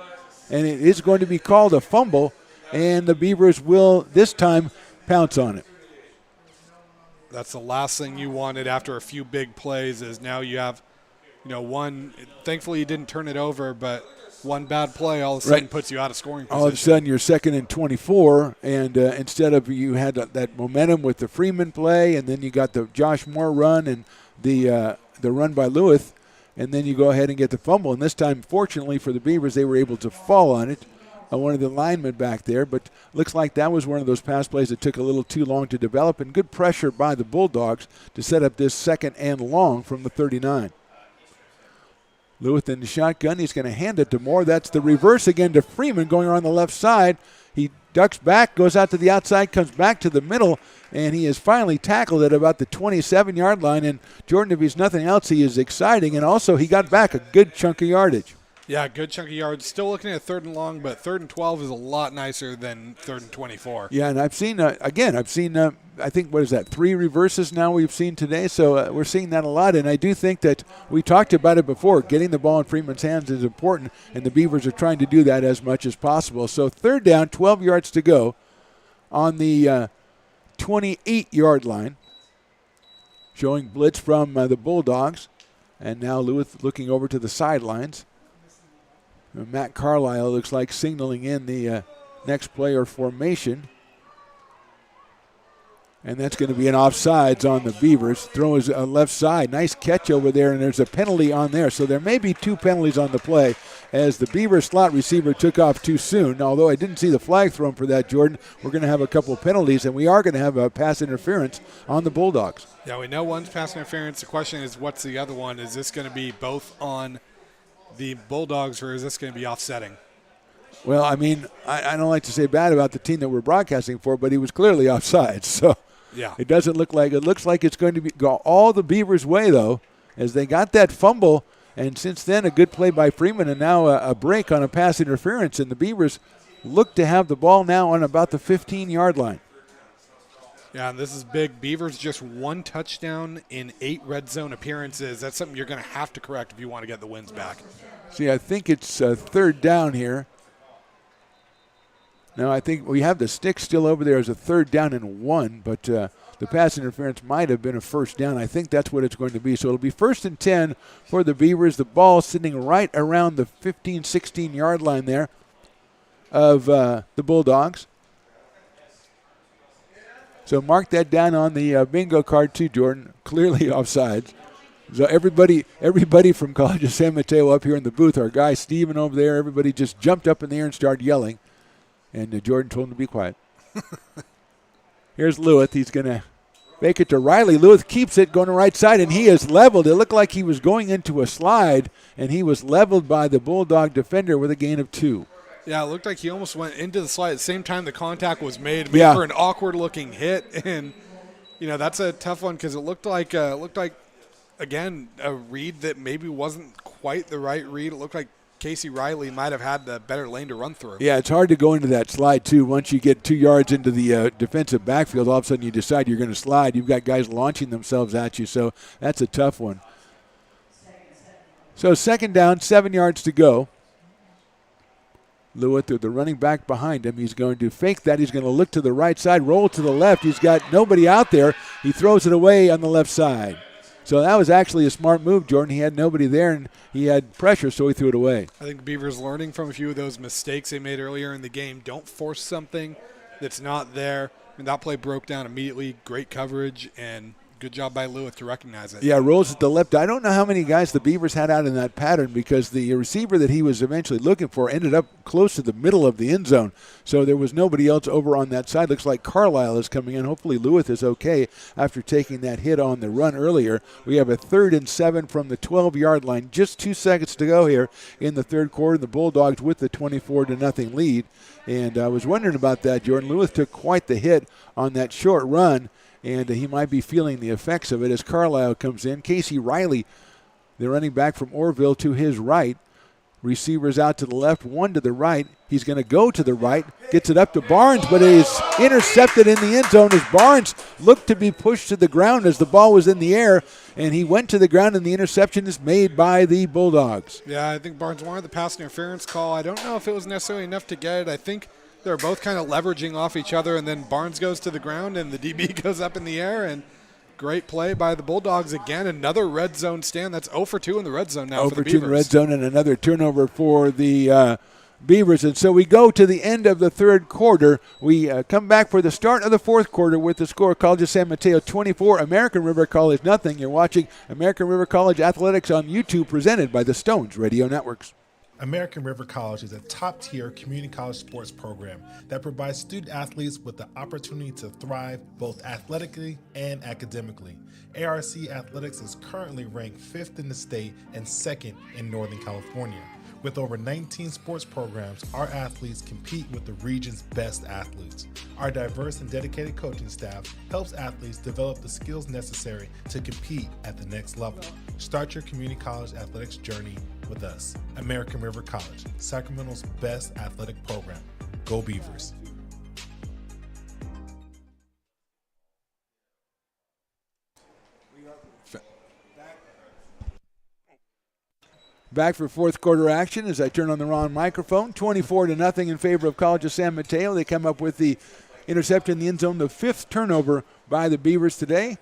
S2: and it is going to be called a fumble, and the Beavers will this time pounce on it.
S3: That's the last thing you wanted after a few big plays is now you have, one. Thankfully, you didn't turn it over, but one bad play all of a sudden puts you out of scoring position.
S2: All of a sudden, you're 2nd and 24, and instead of you had that momentum with the Freeman play, and then you got the Josh Moore run and the run by Lewis, and then you go ahead and get the fumble. And this time, fortunately for the Beavers, they were able to fall on it. One of the linemen back there, but looks like that was one of those pass plays that took a little too long to develop, and good pressure by the Bulldogs to set up this 2nd and long from the 39. Lewis in the shotgun. He's going to hand it to Moore. That's the reverse again to Freeman going around the left side. He ducks back, goes out to the outside, comes back to the middle, and he is finally tackled at about the 27-yard line. And Jordan, if he's nothing else, he is exciting, and also he got back a good chunk of yardage.
S3: Yeah, good chunk of yards. Still looking at 3rd and long, but 3rd and 12 is a lot nicer than 3rd and 24.
S2: Yeah, and I've seen, I think, 3 reverses now we've seen today, so we're seeing that a lot, and I do think that we talked about it before. Getting the ball in Freeman's hands is important, and the Beavers are trying to do that as much as possible. So 3rd down, 12 yards to go on the 28-yard line, showing blitz from the Bulldogs, and now Lewis looking over to the sidelines. Matt Carlisle looks like signaling in the next player formation. And that's going to be an offsides on the Beavers. Throw his left side. Nice catch over there, and there's a penalty on there. So there may be 2 penalties on the play as the Beaver slot receiver took off too soon. Although I didn't see the flag thrown for that, Jordan. We're going to have a couple of penalties, and we are going to have a pass interference on the Bulldogs.
S3: Yeah, we know one's pass interference. The question is, what's the other one? Is this going to be both on the Bulldogs, or is this going to be offsetting?
S2: Well, I mean, I don't like to say bad about the team that we're broadcasting for, but he was clearly offside. So
S3: Yeah.
S2: it doesn't look like – it looks like it's going to go all the Beavers' way, though, as they got that fumble. And since then, a good play by Freeman and now a break on a pass interference. And the Beavers look to have the ball now on about the 15-yard line.
S3: Yeah, and this is big. Beavers just 1 touchdown in 8 red zone appearances. That's something you're going to have to correct if you want to get the wins back.
S2: See, I think it's third down here. No, I think we have the stick still over there as a third down and 1, but the pass interference might have been a first down. I think that's what it's going to be. So it'll be 1st and 10 for the Beavers. The ball sitting right around the 15, 16-yard line there of the Bulldogs. So mark that down on the bingo card too, Jordan. Clearly offsides. So everybody from College of San Mateo up here in the booth, our guy Steven over there, everybody just jumped up in the air and started yelling. And Jordan told him to be quiet. Here's Lewis. He's going to fake it to Riley. Lewis keeps it going to right side, and he is leveled. It looked like he was going into a slide, and he was leveled by the Bulldog defender with a gain of 2.
S3: Yeah, it looked like he almost went into the slide at the same time the contact was made
S2: Yeah.
S3: for an awkward-looking hit. And, that's a tough one because it looked like, again, a read that maybe wasn't quite the right read. It looked like Casey Riley might have had the better lane to run through.
S2: Yeah, it's hard to go into that slide, too. Once you get 2 yards into the defensive backfield, all of a sudden you decide you're going to slide. You've got guys launching themselves at you, so that's a tough one. So 2nd down, 7 yards to go. Lewis, the running back behind him, he's going to fake that. He's going to look to the right side, roll to the left. He's got nobody out there. He throws it away on the left side. So that was actually a smart move, Jordan. He had nobody there, and he had pressure, so he threw it away.
S3: I think Beavers learning from a few of those mistakes they made earlier in the game. Don't force something that's not there. I mean, that play broke down immediately. Great coverage, and good job by Lewis to recognize it.
S2: Yeah, rolls at the left. I don't know how many guys the Beavers had out in that pattern because the receiver that he was eventually looking for ended up close to the middle of the end zone. So there was nobody else over on that side. Looks like Carlisle is coming in. Hopefully Lewis is okay after taking that hit on the run earlier. We have a 3rd and 7 from the 12-yard line. Just 2 seconds to go here in the third quarter. The Bulldogs with the 24-0 lead. And I was wondering about that, Jordan. Lewis took quite the hit on that short run, and he might be feeling the effects of it as Carlisle comes in. Casey Riley, the running back from Orville, to his right. Receivers out to the left, one to the right. He's going to go to the right, gets it up to Barnes, but it is intercepted in the end zone as Barnes looked to be pushed to the ground as the ball was in the air, and he went to the ground, and the interception is made by the Bulldogs.
S3: Yeah, I think Barnes wanted the pass interference call. I don't know if it was necessarily enough to get it. I think they're both kind of leveraging off each other, and then Barnes goes to the ground, and the DB goes up in the air, and great play by the Bulldogs again. Another red zone stand. That's 0 for 2 in the red zone now for the Beavers.
S2: 0 for 2 in the red zone, and another turnover for the Beavers. And so we go to the end of the third quarter. We come back for the start of the fourth quarter with the score: College of San Mateo 24, American River College nothing. You're watching American River College Athletics on YouTube, presented by the Stones Radio Networks.
S4: American River College is a top-tier community college sports program that provides student athletes with the opportunity to thrive both athletically and academically. ARC Athletics is currently ranked 5th in the state and 2nd in Northern California. With over 19 sports programs, our athletes compete with the region's best athletes. Our diverse and dedicated coaching staff helps athletes develop the skills necessary to compete at the next level. Start your community college athletics journey with us. American River College, Sacramento's best athletic program. Go Beavers.
S2: Back for fourth quarter action as I turn on the wrong microphone. 24-0 in favor of College of San Mateo. They come up with the interception in the end zone, the 5th turnover by the Beavers today.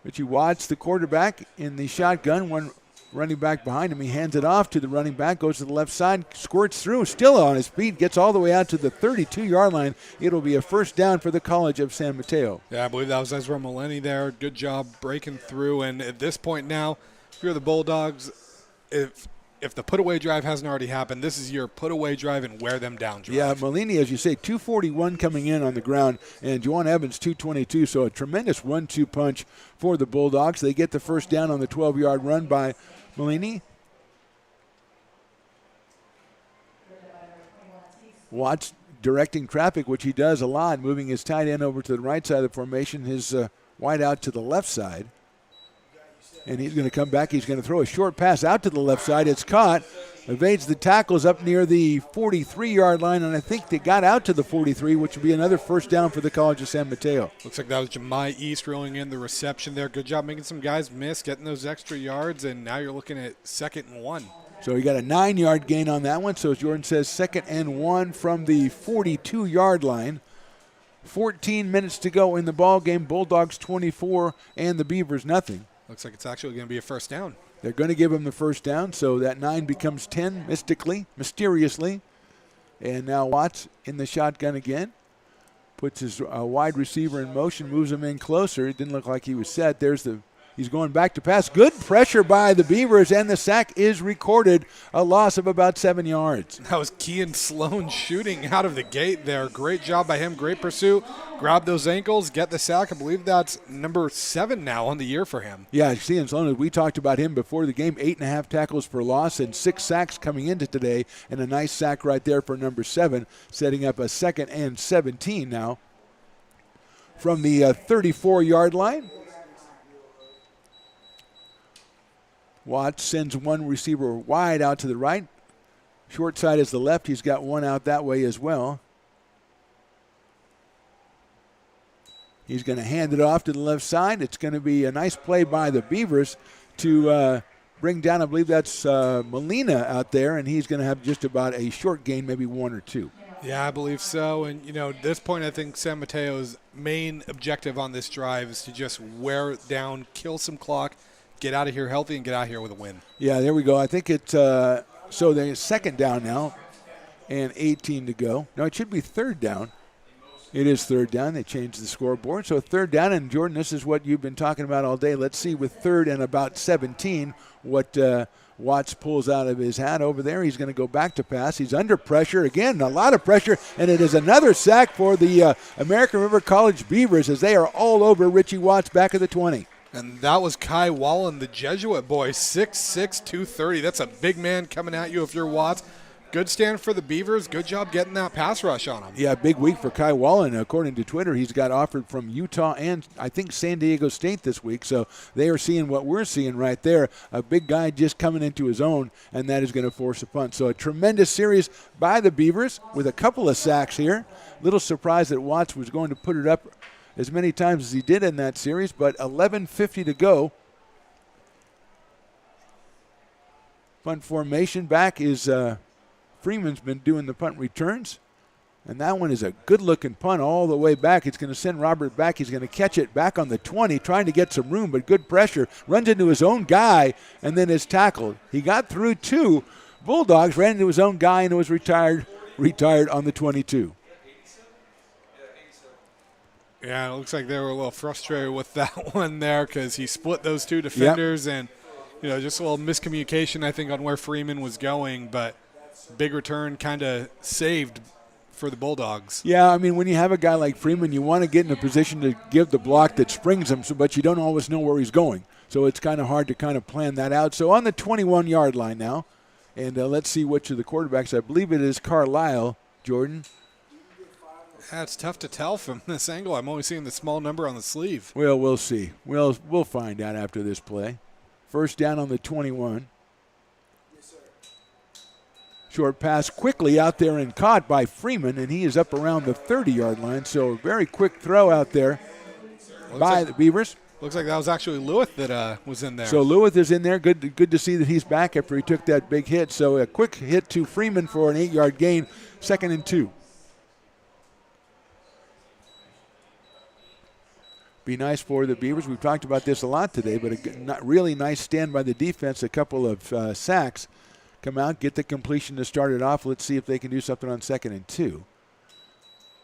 S2: But you watch the quarterback in the shotgun, one running back behind him. He hands it off to the running back, goes to the left side, squirts through, still on his feet, gets all the way out to the 32-yard line. It'll be a first down for the College of San Mateo.
S3: Yeah, I believe that was Ezra Maleni there. Good job breaking through. And at this point now, if you're the Bulldogs, if the put-away drive hasn't already happened, this is your put-away drive and wear them down drive.
S2: Yeah, Malini, as you say, 241 coming in on the ground, and Juwan Evans 222, so a tremendous 1-2 punch for the Bulldogs. They get the first down on the 12-yard run by Malini. Watts directing traffic, which he does a lot, moving his tight end over to the right side of the formation, his wide out to the left side. And he's going to come back. He's going to throw a short pass out to the left side. It's caught. Evades the tackles up near the 43-yard line, and I think they got out to the 43, which would be another first down for the College of San Mateo.
S3: Looks like that was Jemai East reeling in the reception there. Good job making some guys miss, getting those extra yards, and now you're looking at 2nd and 1.
S2: So he got a 9-yard gain on that one. So as Jordan says, 2nd and 1 from the 42-yard line. 14 minutes to go in the ball game. Bulldogs 24 and the Beavers nothing.
S3: Looks like it's actually going to be a first down.
S2: They're going to give him the first down, so that 9 becomes 10 mysteriously. And now Watts in the shotgun again. Puts his wide receiver in motion, moves him in closer. It didn't look like he was set. He's going back to pass. Good pressure by the Beavers, and the sack is recorded. A loss of about 7 yards.
S3: That was Kean Sloan shooting out of the gate there. Great job by him. Great pursuit. Grab those ankles, get the sack. I believe that's number 7 now on the year for him.
S2: Yeah, Kean Sloan, we talked about him before the game. 8.5 tackles for loss and 6 sacks coming into today, and a nice sack right there for number 7, setting up a 2nd and 17 now from the 34-yard line. Watts sends one receiver wide out to the right. Short side is the left. He's got one out that way as well. He's going to hand it off to the left side. It's going to be a nice play by the Beavers to bring down, I believe that's Molina out there, and he's going to have just about a short gain, maybe 1 or 2.
S3: Yeah, I believe so. And, at this point, I think San Mateo's main objective on this drive is to just wear it down, kill some clock, get out of here healthy, and get out of here with a win.
S2: Yeah, there we go. I think it's so they're 2nd down now and 18 to go. No, it should be 3rd down. It is 3rd down. They changed the scoreboard. So 3rd down, and Jordan, this is what you've been talking about all day. Let's see with 3rd and about 17 what Watts pulls out of his hat over there. He's going to go back to pass. He's under pressure. Again, a lot of pressure, and it is another sack for the American River College Beavers as they are all over Richie Watts back at the 20.
S3: And that was Kai Wallen, the Jesuit boy, 6'6", 230. That's a big man coming at you if you're Watts. Good stand for the Beavers. Good job getting that pass rush on him.
S2: Yeah, big week for Kai Wallen. According to Twitter, he's got offered from Utah and I think San Diego State this week. So they are seeing what we're seeing right there. A big guy just coming into his own, and that is going to force a punt. So a tremendous series by the Beavers with a couple of sacks here. Little surprised that Watts was going to put it up as many times as he did in that series, but 11:50 to go. Punt formation back is Freeman's been doing the punt returns, and that one is a good-looking punt all the way back. It's going to send Robert back. He's going to catch it back on the 20, trying to get some room, but good pressure. Runs into his own guy, and then is tackled. He got through 2 Bulldogs, ran into his own guy, and was retired on the 22.
S3: Yeah, it looks like they were a little frustrated with that one there because he split those 2 defenders, and just a little miscommunication, I think, on where Freeman was going, but big return kind of saved for the Bulldogs.
S2: Yeah, I mean, when you have a guy like Freeman, you want to get in a position to give the block that springs him, but you don't always know where he's going. So it's kind of hard to kind of plan that out. So on the 21-yard line now, and let's see which of the quarterbacks. I believe it is Carlisle, Jordan.
S3: Yeah, it's tough to tell from this angle. I'm only seeing the small number on the sleeve.
S2: Well, we'll see. We'll find out after this play. First down on the 21. Short pass quickly out there and caught by Freeman, and he is up around the 30-yard line. So a very quick throw out there by the Beavers.
S3: Looks like that was actually Lewis that was in there.
S2: So Lewis is in there. Good to see that he's back after he took that big hit. So a quick hit to Freeman for an 8-yard gain, 2nd and 2. Be nice for the Beavers. We've talked about this a lot today, but a really nice stand by the defense, a couple of sacks. Come out, get the completion to start it off. Let's see if they can do something on 2nd and 2.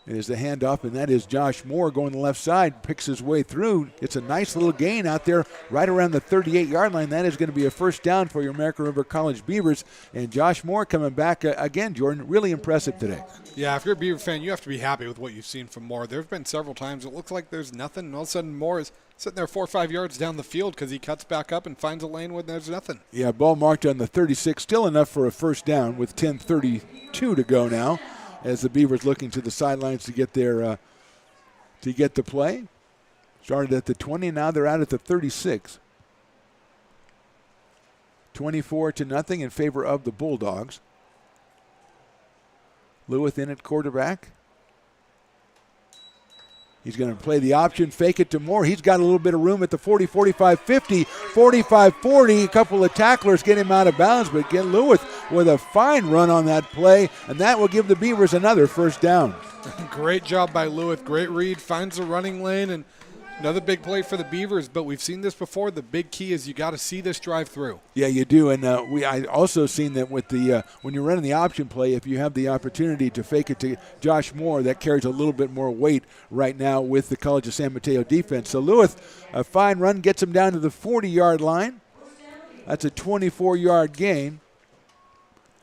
S2: It is the handoff, and that is Josh Moore going the left side, picks his way through. It's a nice little gain out there right around the 38-yard line. That is going to be a first down for your American River College Beavers. And Josh Moore coming back again, Jordan, really impressive today.
S3: Yeah, if you're a Beaver fan, you have to be happy with what you've seen from Moore. There have been several times it looks like there's nothing, and all of a sudden Moore is sitting there 4 or 5 yards down the field because he cuts back up and finds a lane where there's nothing.
S2: Yeah, ball marked on the 36, still enough for a first down with 10:32 to go now. as the Beavers looking to the sidelines to get their to get the play. Started at the 20, now they're out at the 36. 24-0 in favor of the Bulldogs. Lewis in at quarterback. He's going to play the option, fake it to Moore. He's got a little bit of room at the 40, 45, 50, 45, 40. A couple of tacklers get him out of bounds, but again, Lewis with a fine run on that play, and that will give the Beavers another first down.
S3: Great job by Lewis. Great read. Finds the running lane, and another big play for the Beavers, but we've seen this before. The big key is you got to see this drive through.
S2: Yeah, you do, and I also seen that with the when you're running the option play, if you have the opportunity to fake it to Josh Moore, that carries a little bit more weight right now with the College of San Mateo defense. So Lewis, a fine run, gets him down to the 40-yard line. That's a 24-yard gain.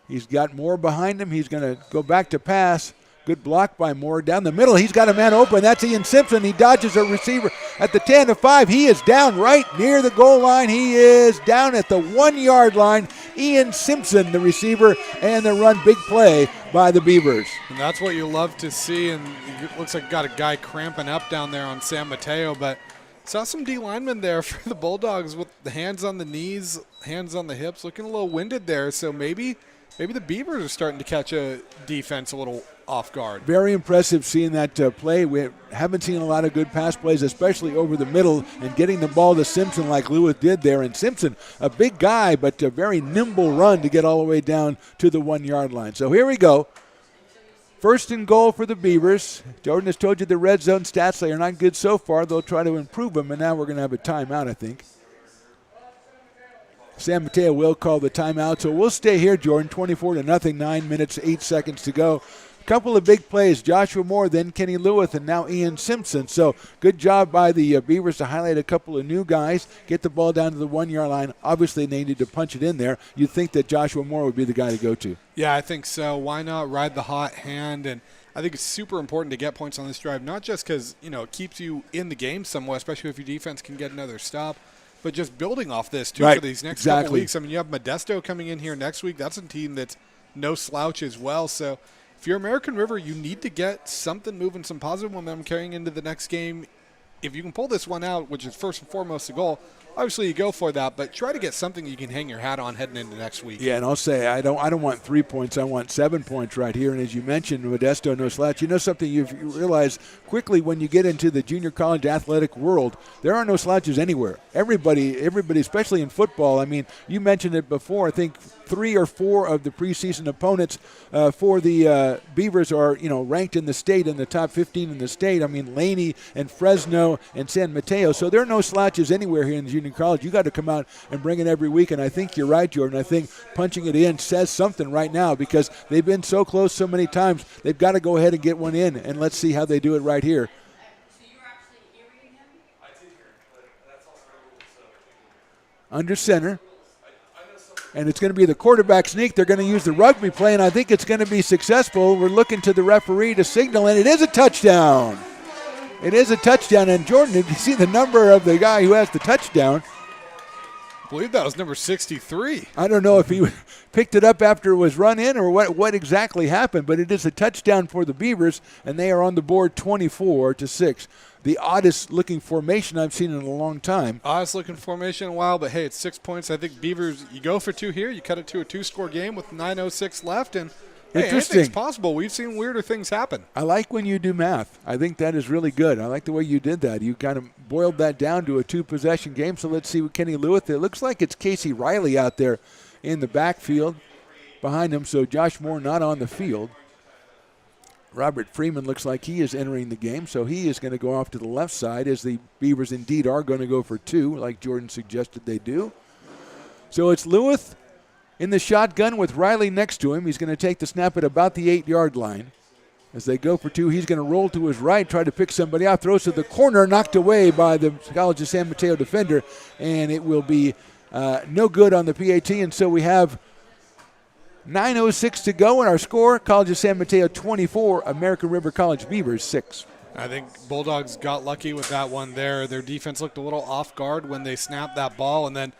S2: He's got Moore behind him. He's going to go back to pass. Good block by Moore. Down the middle, he's got a man open. That's Ian Simpson. He dodges a receiver at the 10-5. He is down right near the goal line. He is down at the 1-yard line. Ian Simpson, the receiver, and the run, big play by the Beavers.
S3: And that's what you love to see, and it looks like got a guy cramping up down there on San Mateo, but saw some D linemen there for the Bulldogs with the hands on the knees, hands on the hips, looking a little winded there, so maybe the Beavers are starting to catch a defense a little off guard.
S2: Very impressive seeing that play. We haven't seen a lot of good pass plays, especially over the middle, and getting the ball to Simpson like Lewis did there. And Simpson, a big guy, but a very nimble run to get all the way down to the 1-yard line. So here we go. First and goal for the Beavers. Jordan has told you the red zone stats, they are not good so far. They'll try to improve them, and now we're going to have a timeout, I think. San Mateo will call the timeout, so we'll stay here, Jordan. 24-0, 9 minutes, 8 seconds to go. A couple of big plays, Joshua Moore, then Kenny Lewis, and now Ian Simpson. So good job by the Beavers to highlight a couple of new guys, get the ball down to the 1-yard line. Obviously, they needed to punch it in there. You'd think that Joshua Moore would be the guy to go to.
S3: Yeah, I think so. Why not ride the hot hand? And I think it's super important to get points on this drive, not just because, it keeps you in the game somewhat, especially if your defense can get another stop, but just building off this, too,
S2: right,
S3: for these next couple weeks. I mean, you have Modesto coming in here next week. That's a team that's no slouch as well. So if you're American River, you need to get something moving, some positive momentum carrying into the next game. If you can pull this one out, which is first and foremost the goal, obviously you go for that, but try to get something you can hang your hat on heading into next week.
S2: Yeah, and I'll say I don't want 3 points. I want 7 points right here. And as you mentioned, Modesto, no slouch. You know something you realize quickly when you get into the junior college athletic world, there are no slouches anywhere. Everybody, especially in football. I mean, you mentioned it before. I think 3 or 4 of the preseason opponents for the Beavers are, ranked in the state, in the top 15 in the state. I mean, Laney and Fresno and San Mateo. So there are no slouches anywhere here in the junior college. You got to come out and bring it every week. And I think you're right, Jordan. I think punching it in says something right now because they've been so close so many times. They've got to go ahead and get one in, and let's see how they do it right here. Under center. And it's going to be the quarterback sneak. They're going to use the rugby play, and I think it's going to be successful. We're looking to the referee to signal, and it is a touchdown. It is a touchdown. And, Jordan, if you see the number of the guy who has the touchdown.
S3: I believe that was number 63.
S2: I don't know if he picked it up after it was run in or what exactly happened, but it is a touchdown for the Beavers, and they are on the board 24-6. The oddest-looking formation I've seen in a long time.
S3: Oddest-looking formation in a while, but, hey, it's 6 points. I think Beavers, you go for 2 here. You cut it to a 2-score game with 9:06 left, and hey, anything's possible. We've seen weirder things happen.
S2: I like when you do math. I think that is really good. I like the way you did that. You kind of boiled that down to a 2-possession game. So let's see what Kenny Lewis. It looks like it's Casey Riley out there in the backfield behind him. So Josh Moore not on the field. Robert Freeman looks like he is entering the game, so he is going to go off to the left side as the Beavers indeed are going to go for 2, like Jordan suggested they do. So it's Lewis in the shotgun with Riley next to him. He's going to take the snap at about the 8-yard line. As they go for 2, he's going to roll to his right, try to pick somebody out, throws to the corner, knocked away by the College of San Mateo defender, and it will be no good on the PAT, and so we have 9:06 to go, and our score, College of San Mateo 24, American River College Beavers 6.
S3: I think Bulldogs got lucky with that one there. Their defense looked a little off guard when they snapped that ball, and then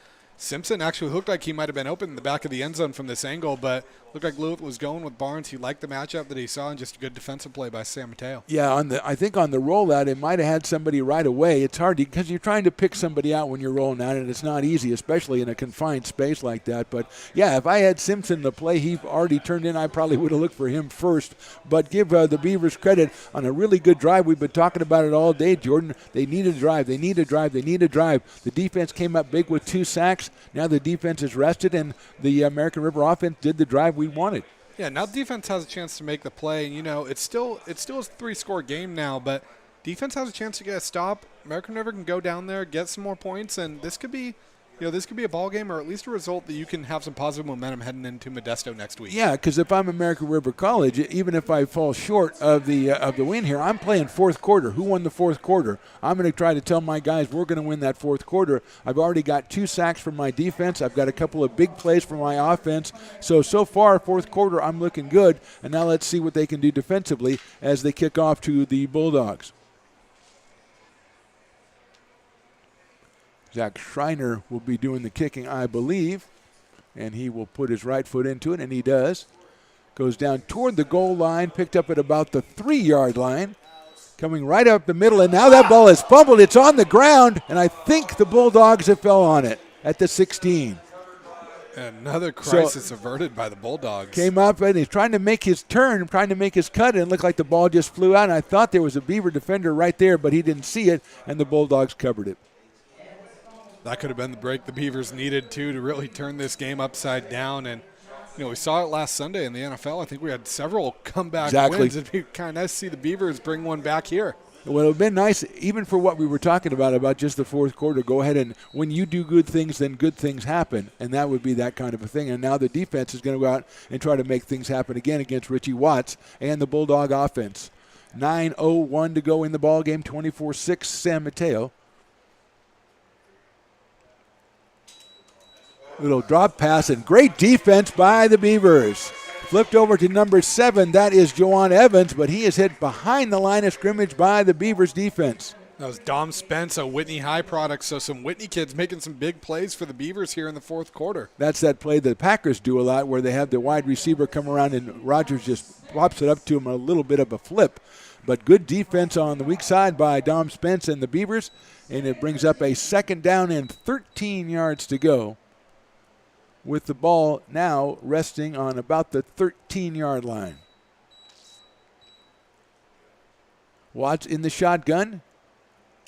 S3: Simpson actually looked like he might have been open in the back of the end zone from this angle, but looked like Lewitt was going with Barnes. He liked the matchup that he saw, and just a good defensive play by San Mateo.
S2: Yeah, I think on the rollout, it might have had somebody right away. It's hard because you're trying to pick somebody out when you're rolling out, and it's not easy, especially in a confined space like that. But, yeah, if I had Simpson the play he already turned in, I probably would have looked for him first. But give the Beavers credit on a really good drive. We've been talking about it all day, Jordan. They need a drive. They need a drive. They need a drive. The defense came up big with 2 sacks. Now the defense is rested, and the American River offense did the drive we wanted.
S3: Yeah, now the defense has a chance to make the play. And, it's still a 3-score game now, but defense has a chance to get a stop. American River can go down there, get some more points, and this could be a ball game, or at least a result that you can have some positive momentum heading into Modesto next week.
S2: Yeah, because if I'm American River College, even if I fall short of the win here, I'm playing fourth quarter. Who won the fourth quarter? I'm going to try to tell my guys we're going to win that fourth quarter. I've already got 2 sacks from my defense. I've got a couple of big plays from my offense. So far, fourth quarter, I'm looking good. And now let's see what they can do defensively as they kick off to the Bulldogs. Zach Schreiner will be doing the kicking, I believe, and he will put his right foot into it, and he does. Goes down toward the goal line, picked up at about the 3-yard line, coming right up the middle, and now that ball is fumbled. It's on the ground, and I think the Bulldogs have fell on it at the 16.
S3: Another crisis averted by the Bulldogs.
S2: Came up, and he's trying to make his turn, trying to make his cut, and it looked like the ball just flew out, and I thought there was a Beaver defender right there, but he didn't see it, and the Bulldogs covered it.
S3: That could have been the break the Beavers needed to really turn this game upside down. And, we saw it last Sunday in the NFL. I think we had several comeback wins. It'd be kind of nice to see the Beavers bring one back here.
S2: Well, it would have been nice, even for what we were talking about just the fourth quarter, go ahead and when you do good things, then good things happen. And that would be that kind of a thing. And now the defense is going to go out and try to make things happen again against Richie Watts and the Bulldog offense. 9:01 to go in the ball game, 24-6 San Mateo. Little drop pass and great defense by the Beavers. Flipped over to number 7. That is Joanne Evans, but he is hit behind the line of scrimmage by the Beavers defense.
S3: That was Dom Spence, a Whitney High product, so some Whitney kids making some big plays for the Beavers here in the fourth quarter.
S2: That's that play the Packers do a lot where they have the wide receiver come around and Rogers just pops it up to him, a little bit of a flip. But good defense on the weak side by Dom Spence and the Beavers, and it brings up a 2nd down and 13 yards to go, with the ball now resting on about the 13-yard line. Watts in the shotgun.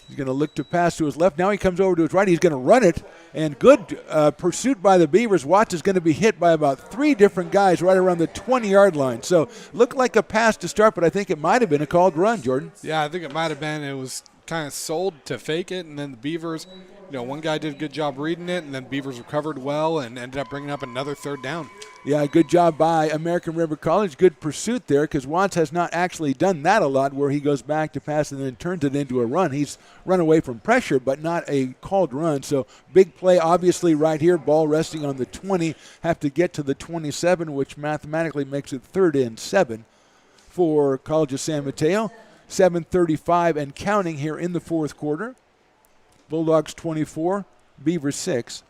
S2: He's going to look to pass to his left. Now he comes over to his right. He's going to run it. And good pursuit by the Beavers. Watts is going to be hit by about 3 different guys right around the 20-yard line. So looked like a pass to start, but I think it might have been a called run, Jordan.
S3: Yeah, I think it might have been. It was kind of sold to fake it, and then the Beavers, one guy did a good job reading it, and then Beavers recovered well and ended up bringing up another 3rd down.
S2: Yeah, good job by American River College. Good pursuit there because Watts has not actually done that a lot where he goes back to pass and then turns it into a run. He's run away from pressure, but not a called run. So big play obviously right here. Ball resting on the 20. Have to get to the 27, which mathematically makes it 3rd and 7 for College of San Mateo. 7:35 and counting here in the fourth quarter. Bulldogs 24, Beavers 6.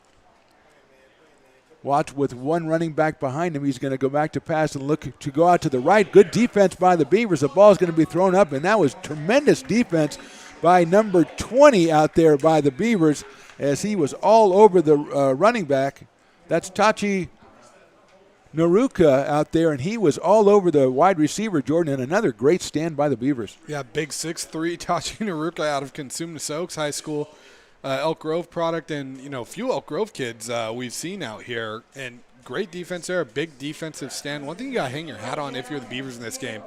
S2: Watts with 1 running back behind him. He's going to go back to pass and look to go out to the right. Good defense by the Beavers. The ball is going to be thrown up, and that was tremendous defense by number 20 out there by the Beavers as he was all over the running back. That's Tachi Naruka out there, and he was all over the wide receiver, Jordan, and another great stand by the Beavers.
S3: Yeah, big 6'3", Tachi Naruka out of Consumnes Oaks High School, Elk Grove product, and, few Elk Grove kids we've seen out here. And great defense there, a big defensive stand. One thing you got to hang your hat on if you're the Beavers in this game,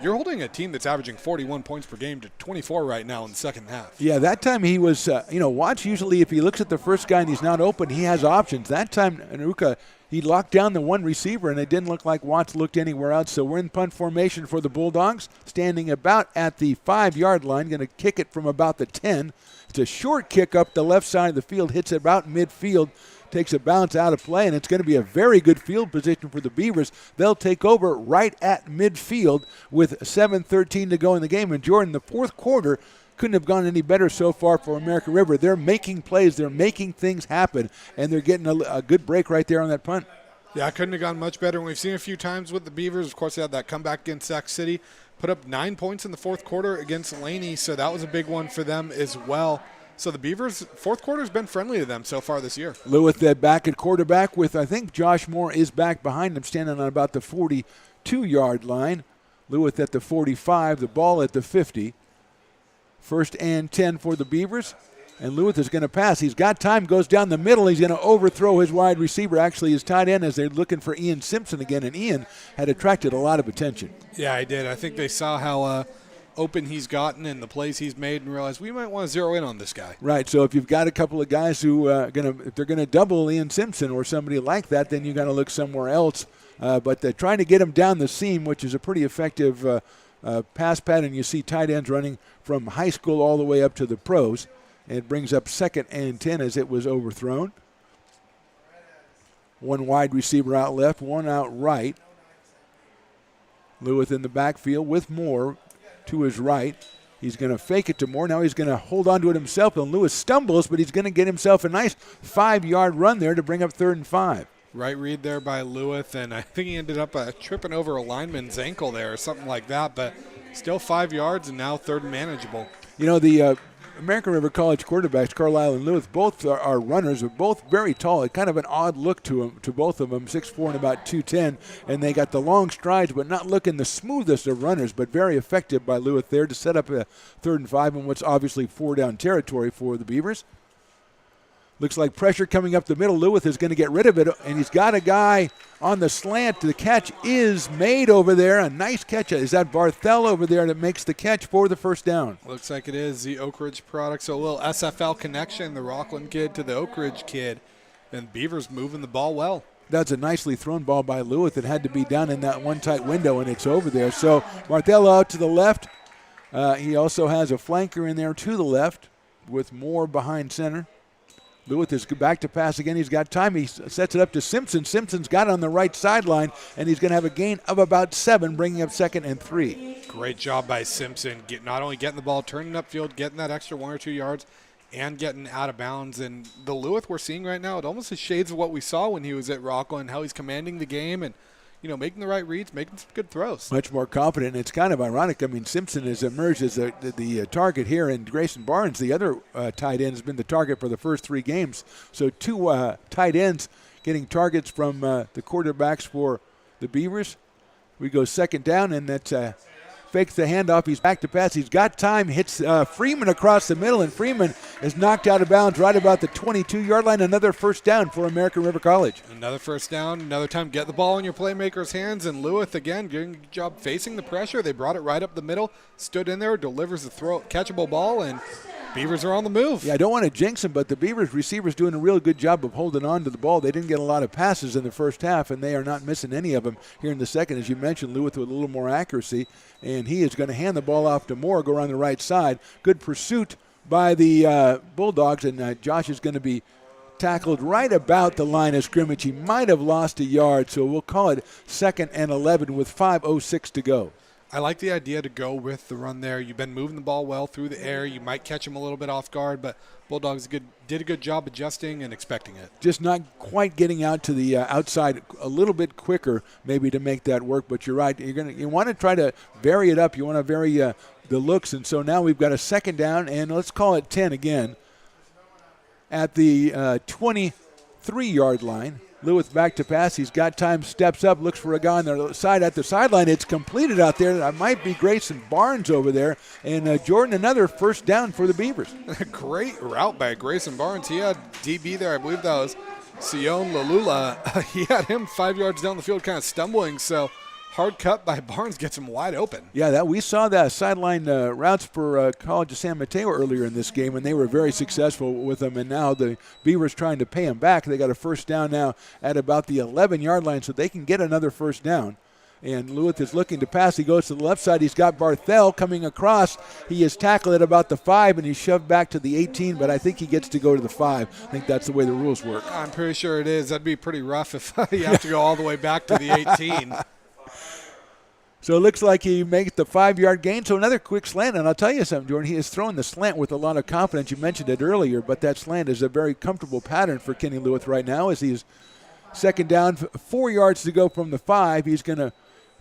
S3: you're holding a team that's averaging 41 points per game to 24 right now in the second half.
S2: Yeah, that time he was, Watts usually if he looks at the first guy and he's not open, he has options. That time, Naruka, he locked down the one receiver, and it didn't look like Watts looked anywhere else. So we're in punt formation for the Bulldogs, standing about at the 5-yard line, going to kick it from about the 10. It's a short kick up the left side of the field, hits about midfield, takes a bounce out of play, and it's going to be a very good field position for the Beavers. They'll take over right at midfield with 7:13 to go in the game. And Jordan, the fourth quarter, couldn't have gone any better so far for American River. They're making plays. They're making things happen, and they're getting a good break right there on that punt.
S3: Yeah, I couldn't have gone much better. And we've seen a few times with the Beavers. Of course, they had that comeback against Sac City, put up 9 points in the fourth quarter against Laney, so that was a big one for them as well. So the Beavers' fourth quarter has been friendly to them so far this year.
S2: Lewis back at quarterback with, I think Josh Moore is back behind him, standing on about the 42-yard line. Lewis at the 45, the ball at the 50. 1st and 10 for the Beavers. And Lewis is going to pass. He's got time, goes down the middle. He's going to overthrow his wide receiver, actually his tight end, as they're looking for Ian Simpson again. And Ian had attracted a lot of attention.
S3: Yeah, I did. I think they saw how open he's gotten and the plays he's made and realized we might want to zero in on this guy.
S2: Right, so if you've got a couple of guys who if they're going to double Ian Simpson or somebody like that, then you got to look somewhere else. But they're trying to get him down the seam, which is a pretty effective pass pattern. You see tight ends running from high school all the way up to the pros. It brings up 2nd and 10 as it was overthrown. One wide receiver out left, one out right. Lewis in the backfield with Moore to his right. He's going to fake it to Moore. Now he's going to hold on to it himself, and Lewis stumbles, but he's going to get himself a nice 5-yard run there to bring up 3rd and 5.
S3: Right read there by Lewis, and I think he ended up tripping over a lineman's ankle there or something like that, but still 5 yards and now 3rd and manageable.
S2: You know, the American River College quarterbacks, Carlisle and Lewis, both are runners, are both very tall. It's kind of an odd look to both of them, 6'4" and about 210, and they got the long strides, but not looking the smoothest of runners, but very effective by Lewis there to set up a 3rd and 5 in what's obviously 4-down territory for the Beavers. Looks like pressure coming up the middle. Lewis is going to get rid of it, and he's got a guy on the slant. The catch is made over there. A nice catch. Is that Barthel over there that makes the catch for the 1st down?
S3: Looks like it is the Oak Ridge product. So a little SFL connection, the Rockland kid to the Oak Ridge kid. And Beavers moving the ball well.
S2: That's a nicely thrown ball by Lewis. It had to be down in that one tight window, and it's over there. So Barthel out to the left. He also has a flanker in there to the left with Moore behind center. Lewis is back to pass again. He's got time. He sets it up to Simpson. Simpson's got it on the right sideline, and he's going to have a gain of about 7, bringing up 2nd and 3.
S3: Great job by Simpson, not only getting the ball, turning upfield, getting that extra 1 or 2 yards, and getting out of bounds. And the Lewis we're seeing right now, it almost is shades of what we saw when he was at Rockland, how he's commanding the game and making the right reads, making some good throws.
S2: Much more confident, and it's kind of ironic. I mean, Simpson has emerged as the target here, and Grayson Barnes, the other tight end, has been the target for the first 3 games. So 2 tight ends getting targets from the quarterbacks for the Beavers. We go 2nd down, and that's fakes the handoff. He's back to pass. He's got time, hits Freeman across the middle, and Freeman is knocked out of bounds right about the 22-yard line. Another 1st down for American River College.
S3: Another 1st down, another time get the ball in your playmaker's hands, and Lewis again doing a good job facing the pressure. They brought it right up the middle, stood in there, delivers the catchable ball, and Beavers are on the move.
S2: Yeah, I don't want to jinx him, but the Beavers receivers doing a real good job of holding on to the ball. They didn't get a lot of passes in the first half, and they are not missing any of them here in the second. As you mentioned, Lewis with a little more accuracy, and he is going to hand the ball off to Moore, go around the right side. Good pursuit by the Bulldogs, and Josh is going to be tackled right about the line of scrimmage. He might have lost a yard, so we'll call it 2nd and 11 with 5:06 to go.
S3: I like the idea to go with the run there. You've been moving the ball well through the air. You might catch him a little bit off guard, but Bulldogs did a good job adjusting and expecting it.
S2: Just not quite getting out to the outside a little bit quicker maybe to make that work, but you're right. You want to try to vary it up. You want to vary the looks, and so now we've got a 2nd down, and let's call it 10 again at the 23-yard line. Lewis back to pass. He's got time, steps up, looks for a guy on the side at the sideline. It's completed out there. That might be Grayson Barnes over there. And Jordan, another 1st down for the Beavers.
S3: Great route by Grayson Barnes. He had DB there. I believe that was Sion Lalula. He had him 5 yards down the field kind of stumbling. So hard cut by Barnes gets him wide open.
S2: Yeah, we saw that sideline routes for College of San Mateo earlier in this game, and they were very successful with them. And now the Beavers trying to pay them back. They got a 1st down now at about the 11-yard line, so they can get another 1st down. And Lewis is looking to pass. He goes to the left side. He's got Barthel coming across. He is tackled at about the 5, and he's shoved back to the 18, but I think he gets to go to the 5. I think that's the way the rules work.
S3: I'm pretty sure it is. That'd be pretty rough if you have to go all the way back to the 18.
S2: So it looks like he makes the 5-yard gain. So another quick slant. And I'll tell you something, Jordan. He is throwing the slant with a lot of confidence. You mentioned it earlier, but that slant is a very comfortable pattern for Kenny Lewis right now as he's second down, 4 yards to go from the 5. He's going to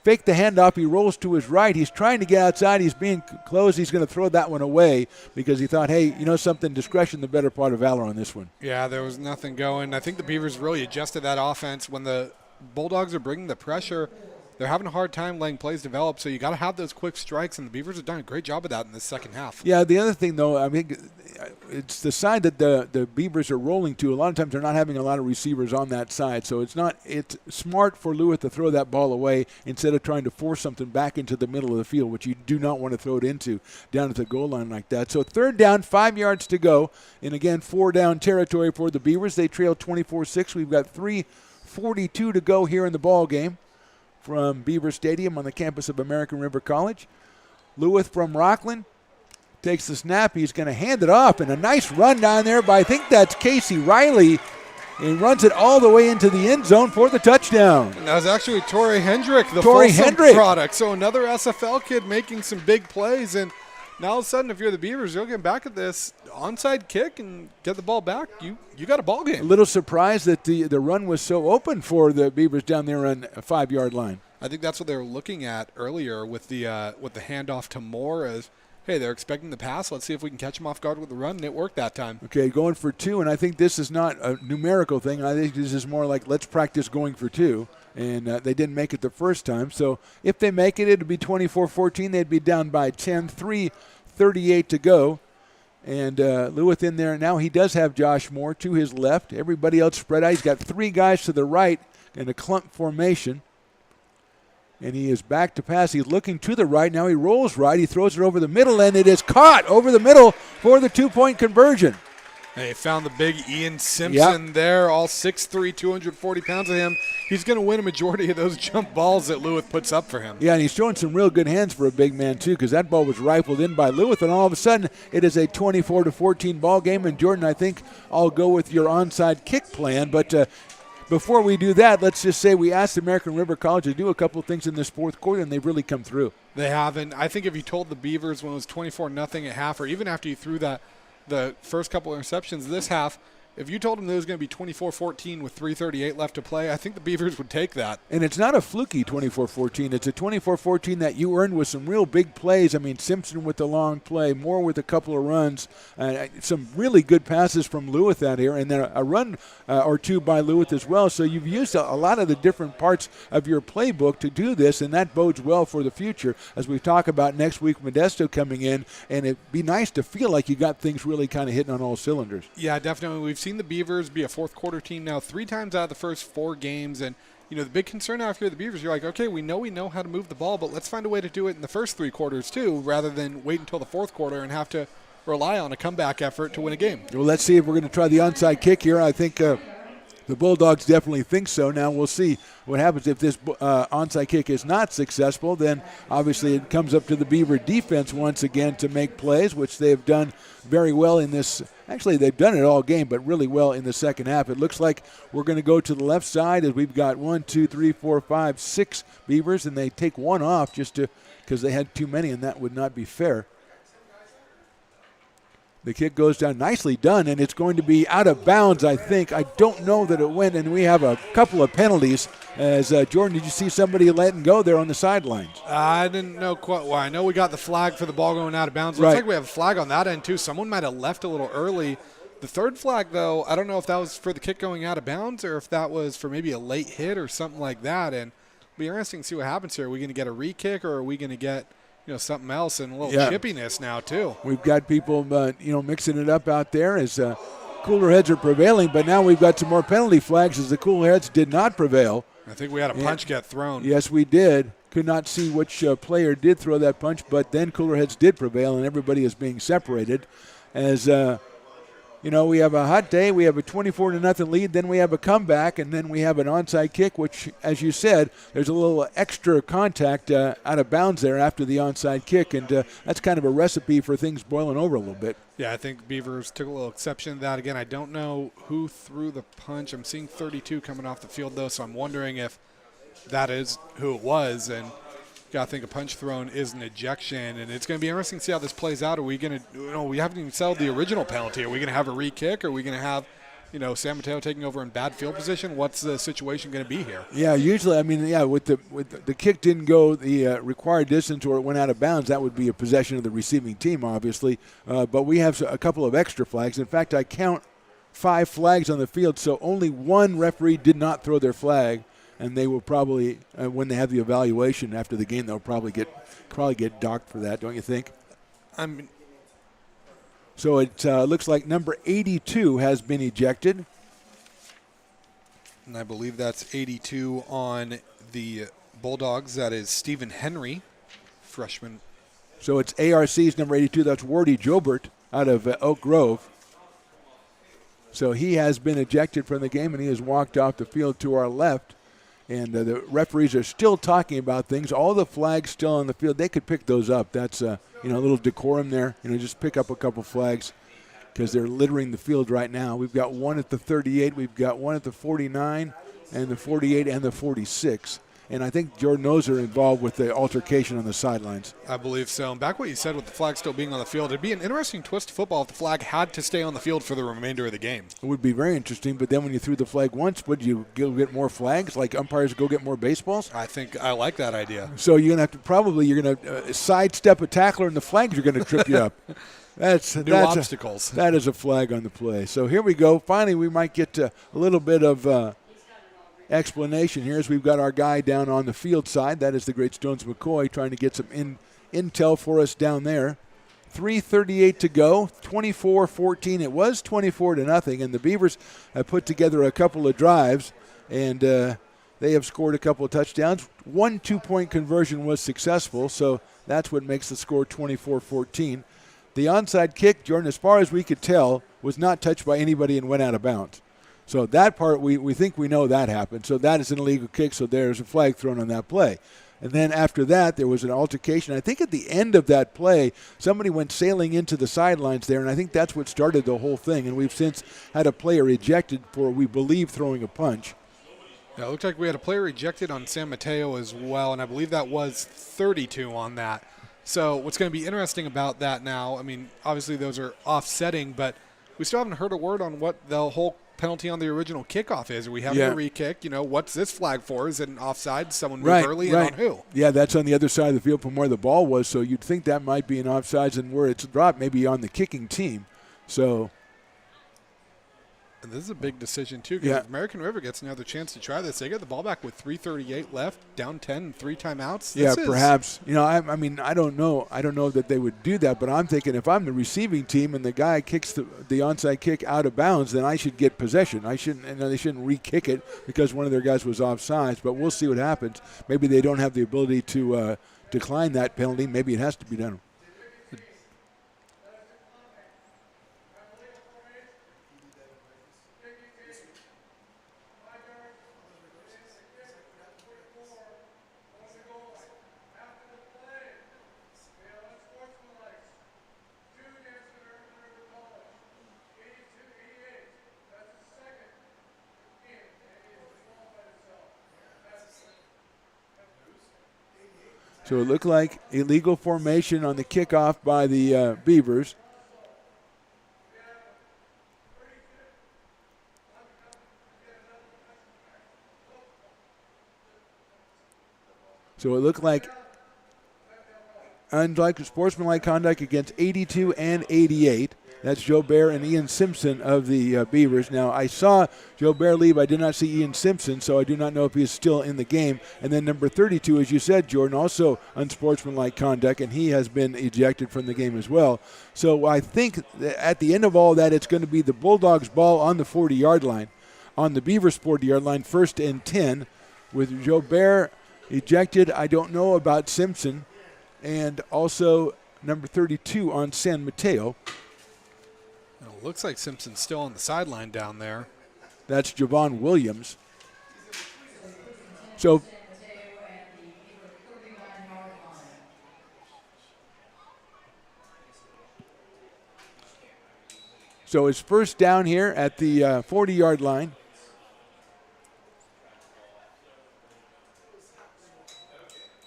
S2: fake the handoff. He rolls to his right. He's trying to get outside. He's being closed. He's going to throw that one away because he thought, hey, you know something, discretion, the better part of valor on this one.
S3: Yeah, there was nothing going. I think the Beavers really adjusted that offense. When the Bulldogs are bringing the pressure, they're having a hard time letting plays develop, so you got to have those quick strikes, and the Beavers have done a great job of that in the second half.
S2: Yeah, the other thing, though, I mean, it's the side that the Beavers are rolling to. A lot of times they're not having a lot of receivers on that side, so it's smart for Lewis to throw that ball away instead of trying to force something back into the middle of the field, which you do not want to throw it into down at the goal line like that. So third down, 5 yards to go, and again, 4-down territory for the Beavers. They trail 24-6. We've got 3:42 to go here in the ball game from Beaver Stadium on the campus of American River College. Lewis from Rockland takes the snap. He's going to hand it off, and a nice run down there by, I think that's Casey Riley, and runs it all the way into the end zone for the touchdown.
S3: And that was actually Torrey Hendrick, the Folsom product. So another SFL kid making some big plays, and now all of a sudden, if you're the Beavers, you'll get back at this onside kick and get the ball back. You got a ball game.
S2: A little surprised that the run was so open for the Beavers down there on a 5-yard line.
S3: I think that's what they were looking at earlier with the handoff to Moore as, hey, they're expecting the pass. Let's see if we can catch them off guard with the run, and it worked that time.
S2: Okay, going for 2, and I think this is not a numerical thing. I think this is more like let's practice going for 2, and they didn't make it the first time. So if they make it, it'll be 24-14. They'd be down by 10, 3:38 to go. And Lewis in there. Now he does have Josh Moore to his left. Everybody else spread out. He's got 3 guys to the right in a clump formation. And he is back to pass. He's looking to the right. Now he rolls right. He throws it over the middle, and it is caught over the middle for the 2-point conversion.
S3: They found the big Ian Simpson there, all 6'3", 240 pounds of him. He's going to win a majority of those jump balls that Lewis puts up for him.
S2: Yeah, and he's showing some real good hands for a big man, too, because that ball was rifled in by Lewis, and all of a sudden it is a 24-14 ball game. And, Jordan, I think I'll go with your onside kick plan. But before we do that, let's just say we asked American River College to do a couple of things in this fourth quarter, and they've really come through.
S3: They haven't. I think if you told the Beavers when it was 24-0 at half, or even after you threw the first couple of interceptions this half, if you told them there was going to be 24-14 with 3:38 left to play, I think the Beavers would take that.
S2: And it's not a fluky 24-14. It's a 24-14 that you earned with some real big plays. I mean, Simpson with the long play, Moore with a couple of runs, some really good passes from Lewis out here, and then a run or 2 by Lewis as well. So you've used a lot of the different parts of your playbook to do this, and that bodes well for the future as we talk about next week Modesto coming in, and it'd be nice to feel like you got things really kind of hitting on all cylinders.
S3: Yeah, definitely. We've seen the Beavers be a fourth quarter team now 3 times out of the first 4 games, and the big concern now if you're the Beavers, you're like, okay, we know how to move the ball, but let's find a way to do it in the first 3 quarters too, rather than wait until the fourth quarter and have to rely on a comeback effort to win a game.
S2: Well, let's see if we're going to try the onside kick here. I think the Bulldogs definitely think so. Now we'll see what happens if this onside kick is not successful. Then obviously it comes up to the Beaver defense once again to make plays, which they have done very well in this. Actually, they've done it all game, but really well in the second half. It looks like we're going to go to the left side as we've got 1, 2, 3, 4, 5, 6 Beavers, and they take one off just because they had too many, and that would not be fair. The kick goes down, nicely done, and it's going to be out of bounds, I think. I don't know that it went, and we have a couple of penalties. As Jordan, did you see somebody letting go there on the sidelines?
S3: I didn't know quite why. I know we got the flag for the ball going out of bounds.
S2: Right.
S3: Looks like we have a flag on that end, too. Someone might have left a little early. The third flag, though, I don't know if that was for the kick going out of bounds or if that was for maybe a late hit or something like that. And it'll be interesting to see what happens here. Are we going to get a re-kick or are we going to get something else and a little chippiness now, too?
S2: We've got people, mixing it up out there as cooler heads are prevailing, but now we've got some more penalty flags as the cooler heads did not prevail.
S3: I think we had a punch get thrown.
S2: Yes, we did. Could not see which player did throw that punch, but then cooler heads did prevail, and everybody is being separated as we have a hot day. We have a 24-0 lead. Then we have a comeback, and then we have an onside kick, which, as you said, there's a little extra contact out of bounds there after the onside kick, and that's kind of a recipe for things boiling over a little bit.
S3: Yeah, I think Beavers took a little exception to that. Again, I don't know who threw the punch. I'm seeing 32 coming off the field, though, so I'm wondering if that is who it was. And got to think a punch thrown is an ejection, and it's going to be interesting to see how this plays out. Are we going to, we haven't even settled the original penalty. Are we going to have a re-kick? Are we going to have, San Mateo taking over in bad field position? What's the situation going to be here?
S2: Yeah, usually, with the kick didn't go the required distance or it went out of bounds, that would be a possession of the receiving team, obviously. But we have a couple of extra flags. In fact, I count 5 flags on the field, so only one referee did not throw their flag, and they will probably, when they have the evaluation after the game, they'll probably get docked for that, don't you think? So it looks like number 82 has been ejected.
S3: And I believe that's 82 on the Bulldogs. That is Stephen Henry, freshman.
S2: So it's ARC's number 82. That's Wardy Jobert out of Oak Grove. So he has been ejected from the game, and he has walked off the field to our left. And the referees are still talking about things. All the flags still on the field. They could pick those up. That's a little decorum there. Just pick up a couple flags because they're littering the field right now. We've got one at the 38. We've got one at the 49 and the 48 and the 46. And I think Jordan Ozer involved with the altercation on the sidelines.
S3: I believe so. And back what you said with the flag still being on the field, it'd be an interesting twist to football if the flag had to stay on the field for the remainder of the game.
S2: It would be very interesting, but then when you threw the flag once, would you go get more flags, like umpires go get more baseballs?
S3: I think I like that idea.
S2: So you're going to sidestep a tackler and the flags are going to trip you up. That's
S3: obstacles.
S2: That is a flag on the play. So here we go. Finally, we might get a little bit of explanation here as we've got our guy down on the field side. That is the great Stones McCoy trying to get some intel for us down there. 3:38 to go, 24-14. It was 24-0, and the Beavers have put together a couple of drives, and they have scored a couple of touchdowns. 1 2-point conversion was successful, so that's what makes the score 24-14. The onside kick, Jordan, as far as we could tell, was not touched by anybody and went out of bounds. So that part, we think we know that happened. So that is an illegal kick, so there's a flag thrown on that play. And then after that, there was an altercation. I think at the end of that play, somebody went sailing into the sidelines there, and I think that's what started the whole thing. And we've since had a player ejected for, we believe, throwing a punch.
S3: Yeah, it looked like we had a player ejected on San Mateo as well, and I believe that was 32 on that. So what's going to be interesting about that now, obviously those are offsetting, but we still haven't heard a word on what the whole penalty on the original kickoff is. Are we having a re-kick? What's this flag for? Is it an offside? Someone move early and on who?
S2: Yeah, that's on the other side of the field from where the ball was, so you'd think that might be an offsides, and where it's dropped maybe on the kicking team. So
S3: and this is a big decision, too, because if American River gets another chance to try this, they get the ball back with 3:38 left, down 10, and 3 timeouts.
S2: Perhaps. I don't know. I don't know that they would do that, but I'm thinking if I'm the receiving team and the guy kicks the onside kick out of bounds, then I should get possession. They shouldn't re-kick it because one of their guys was offsides, but we'll see what happens. Maybe they don't have the ability to decline that penalty. Maybe it has to be done. So it looked like illegal formation on the kickoff by the Beavers. So it looked like sportsmanlike conduct against 82 and 88. That's Joe Bear and Ian Simpson of the Beavers. Now, I saw Joe Bear leave. I did not see Ian Simpson, so I do not know if he is still in the game. And then number 32, as you said, Jordan, also unsportsmanlike conduct, and he has been ejected from the game as well. So I think that at the end of all that, it's going to be the Bulldogs' ball on the 40-yard line, on the Beavers' 40-yard line, 1st and 10, with Joe Bear ejected. I don't know about Simpson, and also number 32 on San Mateo.
S3: It looks like Simpson's still on the sideline down there.
S2: That's Javon Williams. So it's first down here at the 40-yard line.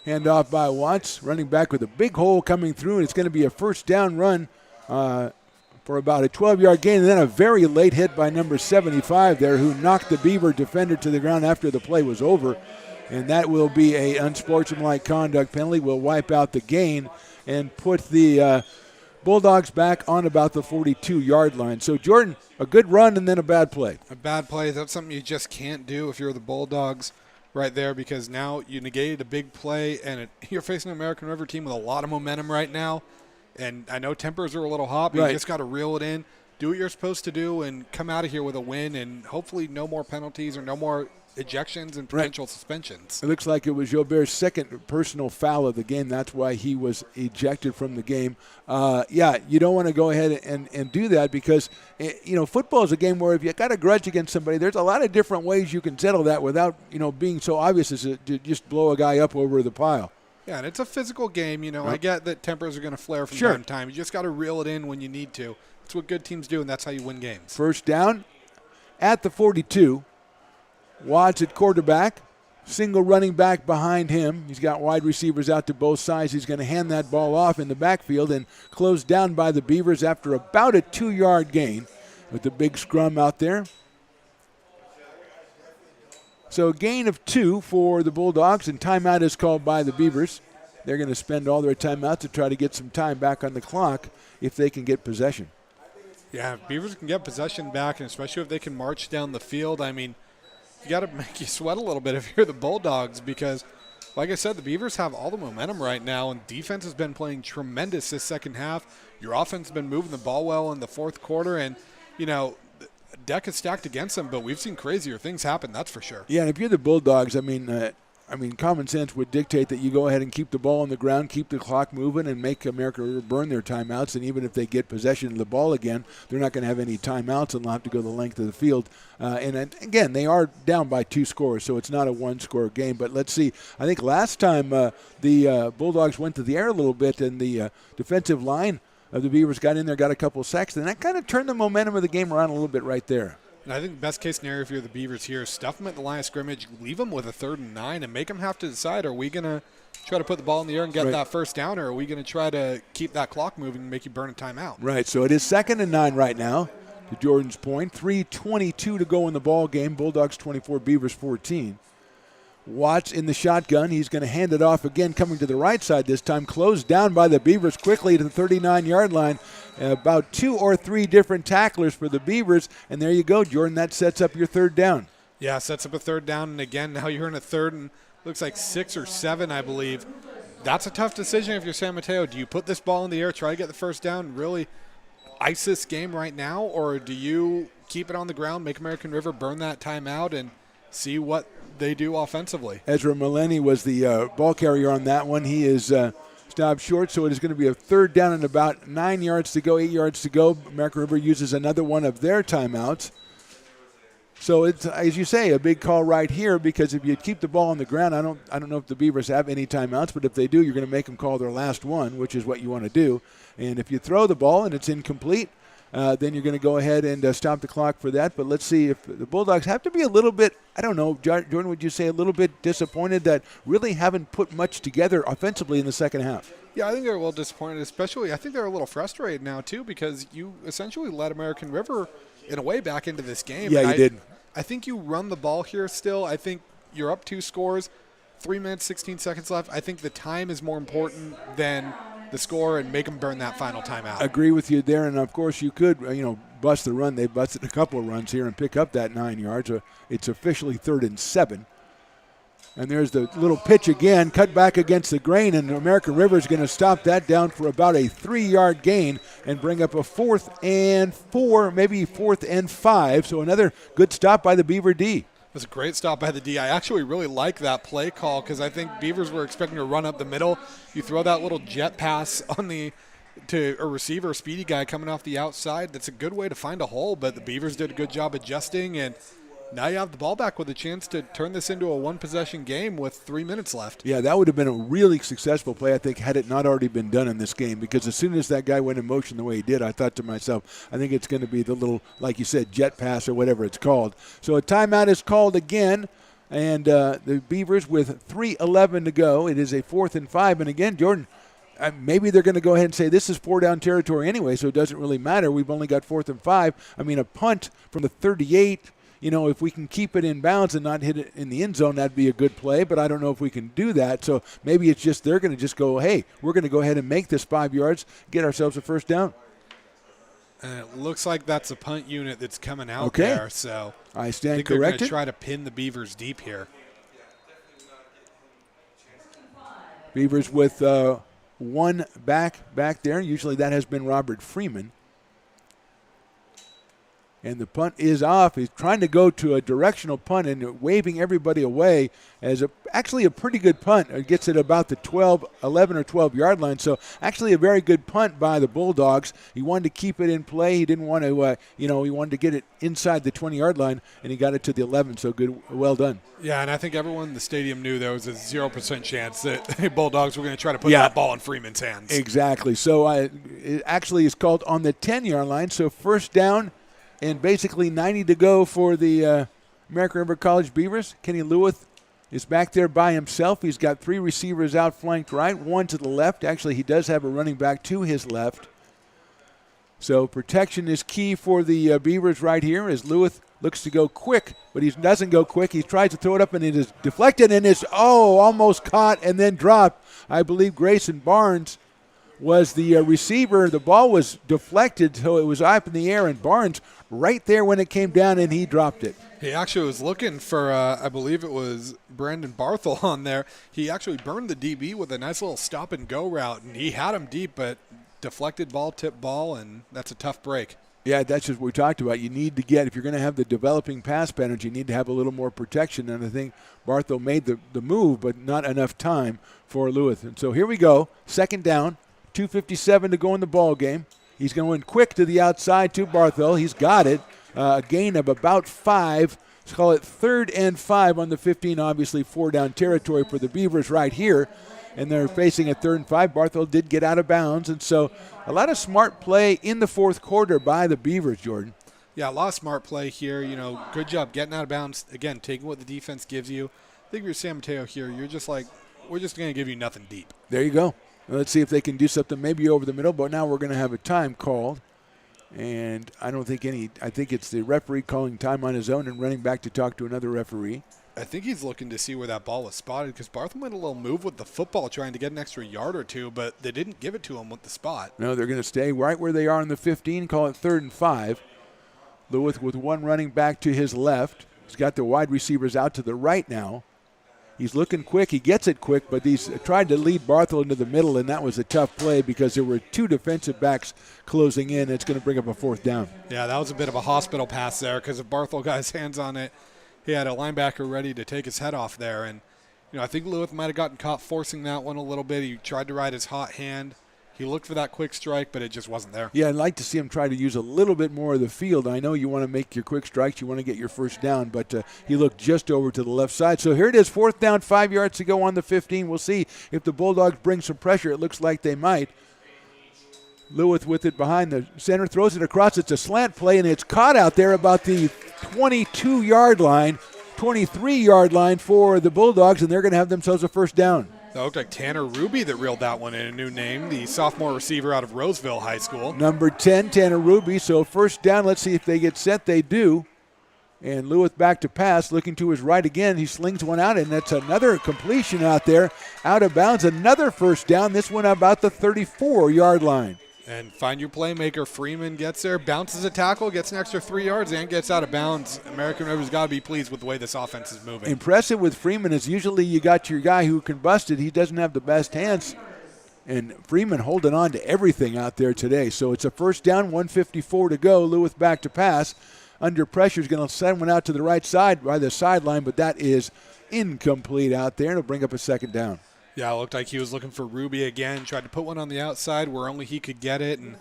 S2: Hand off by Watts, running back with a big hole coming through, and it's going to be a first down run for about a 12-yard gain, and then a very late hit by number 75 there, who knocked the Beaver defender to the ground after the play was over. And that will be a unsportsmanlike conduct penalty. Will wipe out the gain and put the Bulldogs back on about the 42-yard line. So, Jordan, a good run and then a bad play.
S3: A bad play, that's something you just can't do if you're the Bulldogs right there, because now you negated a big play, and you're facing an American River team with a lot of momentum right now. And I know tempers are a little hot, but
S2: right.
S3: You just got to reel it in, do what you're supposed to do, and come out of here with a win, and hopefully no more penalties or no more ejections and potential suspensions.
S2: It looks like it was Jobert's second personal foul of the game. That's why he was ejected from the game. You don't want to go ahead and do that because, football is a game where if you got a grudge against somebody, there's a lot of different ways you can settle that without, being so obvious as to just blow a guy up over the pile.
S3: Yeah, and it's a physical game.
S2: Yep.
S3: I get that tempers are going to flare from time to time. You just got to reel it in when you need to. That's what good teams do, and that's how you win games.
S2: First down at the 42. Watts at quarterback, single running back behind him. He's got wide receivers out to both sides. He's going to hand that ball off in the backfield and closed down by the Beavers after about a 2-yard gain with the big scrum out there. So a gain of 2 for the Bulldogs, and timeout is called by the Beavers. They're going to spend all their timeout to try to get some time back on the clock if they can get possession.
S3: Yeah, if Beavers can get possession back, and especially if they can march down the field, you got to make you sweat a little bit if you're the Bulldogs because, like I said, the Beavers have all the momentum right now, and defense has been playing tremendous this second half. Your offense has been moving the ball well in the fourth quarter, and, the deck is stacked against them, but we've seen crazier things happen, that's for sure.
S2: Yeah, and if you're the Bulldogs, common sense would dictate that you go ahead and keep the ball on the ground, keep the clock moving, and make America River burn their timeouts. And even if they get possession of the ball again, they're not going to have any timeouts and they'll have to go the length of the field. And again, they are down by 2 scores, so it's not a 1-score game. But let's see. I think last time the Bulldogs went to the air a little bit, and the defensive line of the Beavers got in there, got a couple of sacks, and that kind of turned the momentum of the game around a little bit right there.
S3: And I think the best case scenario if you're the Beavers here is stuff them at the line of scrimmage, leave them with a 3rd and 9, and make them have to decide, are we going to try to put the ball in the air and get that first down, or are we going to try to keep that clock moving and make you burn a timeout?
S2: Right, so it is 2nd and 9 right now, to Jordan's point. 3:22 to go in the ball game. Bulldogs 24, Beavers 14. Watts in the shotgun. He's going to hand it off again, coming to the right side this time. Closed down by the Beavers quickly to the 39-yard line. About 2 or 3 different tacklers for the Beavers. And there you go, Jordan. That sets up your 3rd down.
S3: Yeah, sets up a 3rd down. And again, now you're in a 3rd and looks like 6 or 7, I believe. That's a tough decision if you're San Mateo. Do you put this ball in the air, try to get the first down, and really ice this game right now? Or do you keep it on the ground, make American River burn that timeout, and see what they do offensively?
S2: Ezra Maleni was the ball carrier on that one. He is stopped short, so it is going to be a 3rd down and about 9 yards to go, 8 yards to go. American River uses another one of their timeouts. So it's, as you say, a big call right here, because if you keep the ball on the ground, I don't know if the Beavers have any timeouts, but if they do, you're going to make them call their last one, which is what you want to do. And if you throw the ball and it's incomplete, then you're going to go ahead and stop the clock for that. But let's see if the Bulldogs have to be a little bit, I don't know, Jordan, would you say a little bit disappointed that really haven't put much together offensively in the second half?
S3: Yeah, I think they're a little disappointed, especially I think they're a little frustrated now, too, because you essentially led American River, in a way, back into this game.
S2: Yeah, you did.
S3: I think you run the ball here still. I think you're up 2 scores, 3 minutes, 16 seconds left. I think the time is more important than the score, and make them burn that final timeout.
S2: Agree with you there, and of course you could, bust the run. They busted a couple of runs here and pick up that 9 yards. It's officially 3rd and 7. And there's the little pitch again, cut back against the grain, and American River is going to stop that down for about a 3-yard gain and bring up a 4th and 4, maybe 4th and 5. So another good stop by the Beaver D.
S3: It was a great stop by the D. I actually really like that play call because I think Beavers were expecting to run up the middle. You throw that little jet pass to a receiver, a speedy guy coming off the outside. That's a good way to find a hole, but the Beavers did a good job adjusting, and now you have the ball back with a chance to turn this into a 1-possession game with 3 minutes left.
S2: Yeah, that would have been a really successful play, I think, had it not already been done in this game, because as soon as that guy went in motion the way he did, I thought to myself, I think it's going to be the little, like you said, jet pass or whatever it's called. So a timeout is called again And the Beavers with 3:11 to go. It is a 4th and 5. And again, Jordan, maybe they're going to go ahead and say this is 4-down territory anyway, so it doesn't really matter. We've only got 4th and 5. I mean, a punt from the 38, if we can keep it in bounds and not hit it in the end zone, that'd be a good play. But I don't know if we can do that. So maybe it's just they're going to just go, hey, we're going to go ahead and make this 5 yards, get ourselves a first down.
S3: And it looks like that's a punt unit that's coming out there. So
S2: I stand
S3: think they're going to
S2: corrected.
S3: try to pin the Beavers deep here.
S2: Beavers with one back there. Usually that has been Robert Freeman. And the punt is off. He's trying to go to a directional punt and waving everybody away as actually a pretty good punt. It gets it about the 11 or 12-yard line. So actually a very good punt by the Bulldogs. He wanted to keep it in play. He didn't want to, he wanted to get it inside the 20-yard line, and he got it to the 11. So good, well done.
S3: Yeah, and I think everyone in the stadium knew there was a 0% chance that the Bulldogs were going to try to put that ball in Freeman's hands.
S2: Exactly. So it actually is called on the 10-yard line. So first down. And basically 90 to go for the American River College Beavers. Kenny Lewis is back there by himself. He's got 3 receivers out flanked right, 1 to the left. Actually, he does have a running back to his left. So protection is key for the Beavers right here as Lewis looks to go quick, but he doesn't go quick. He tries to throw it up, and it is deflected, and it's, almost caught and then dropped. I believe Grayson Barnes was the receiver. The ball was deflected, so it was up in the air, and Barnes right there when it came down, and he dropped it.
S3: He actually was looking for, I believe it was Brandon Barthel on there. He actually burned the DB with a nice little stop-and-go route, and he had him deep, but deflected ball, tipped ball, and that's a tough break.
S2: Yeah, that's just what we talked about. You need to get, if you're going to have the developing pass patterns, you need to have a little more protection, and I think Barthel made the move, but not enough time for Lewis. And so here we go, second down, 2:57 to go in the ball game. He's going quick to the outside to Barthel. He's got it. A gain of about 5. Let's call it 3rd and 5 on the 15. Obviously 4-down territory for the Beavers right here. And they're facing a 3rd and 5. Barthel did get out of bounds. And so a lot of smart play in the fourth quarter by the Beavers, Jordan.
S3: Yeah, a lot of smart play here. Good job getting out of bounds. Again, taking what the defense gives you. I think if you're San Mateo here, you're just like, we're just going to give you nothing deep.
S2: There you go. Let's see if they can do something maybe over the middle, but now we're going to have a time called. And I think it's the referee calling time on his own and running back to talk to another referee.
S3: I think he's looking to see where that ball was spotted because Barthel made a little move with the football trying to get an extra yard or two, but they didn't give it to him with the spot.
S2: No, they're going to stay right where they are in the 15, call it 3rd and 5. Lewis with one running back to his left. He's got the wide receivers out to the right now. He's looking quick. He gets it quick, but he's tried to lead Barthel into the middle, and that was a tough play because there were 2 defensive backs closing in. It's going to bring up a 4th down.
S3: Yeah, that was a bit of a hospital pass there because if Barthel got his hands on it, he had a linebacker ready to take his head off there. And, I think Lewis might have gotten caught forcing that one a little bit. He tried to ride his hot hand. He looked for that quick strike, but it just wasn't there.
S2: Yeah, I'd like to see him try to use a little bit more of the field. I know you want to make your quick strikes. You want to get your first down, but he looked just over to the left side. So here it is, 4th down, 5 yards to go on the 15. We'll see if the Bulldogs bring some pressure. It looks like they might. Lewis with it behind the center, throws it across. It's a slant play, and it's caught out there about the 22-yard line, 23-yard line for the Bulldogs, and they're going to have themselves a first down.
S3: That looked like Tanner Ruby that reeled that one in, a new name, the sophomore receiver out of Roseville High School.
S2: Number 10, Tanner Ruby. So first down, let's see if they get set. They do. And Lewis back to pass, looking to his right again. He slings one out, and that's another completion out there, out of bounds. Another first down, this one about the 34-yard line.
S3: And find your playmaker. Freeman gets there, bounces a tackle, gets an extra 3 yards, and gets out of bounds. American River's got to be pleased with the way this offense is moving.
S2: Impressive with Freeman is usually you got your guy who can bust it. He doesn't have the best hands. And Freeman holding on to everything out there today. So it's a first down, 1:54 to go. Lewis back to pass. Under pressure is going to send one out to the right side by the sideline, but that is incomplete out there. It'll bring up a second down.
S3: Yeah, it looked like he was looking for Ruby again. Tried to put one on the outside where only he could get it, and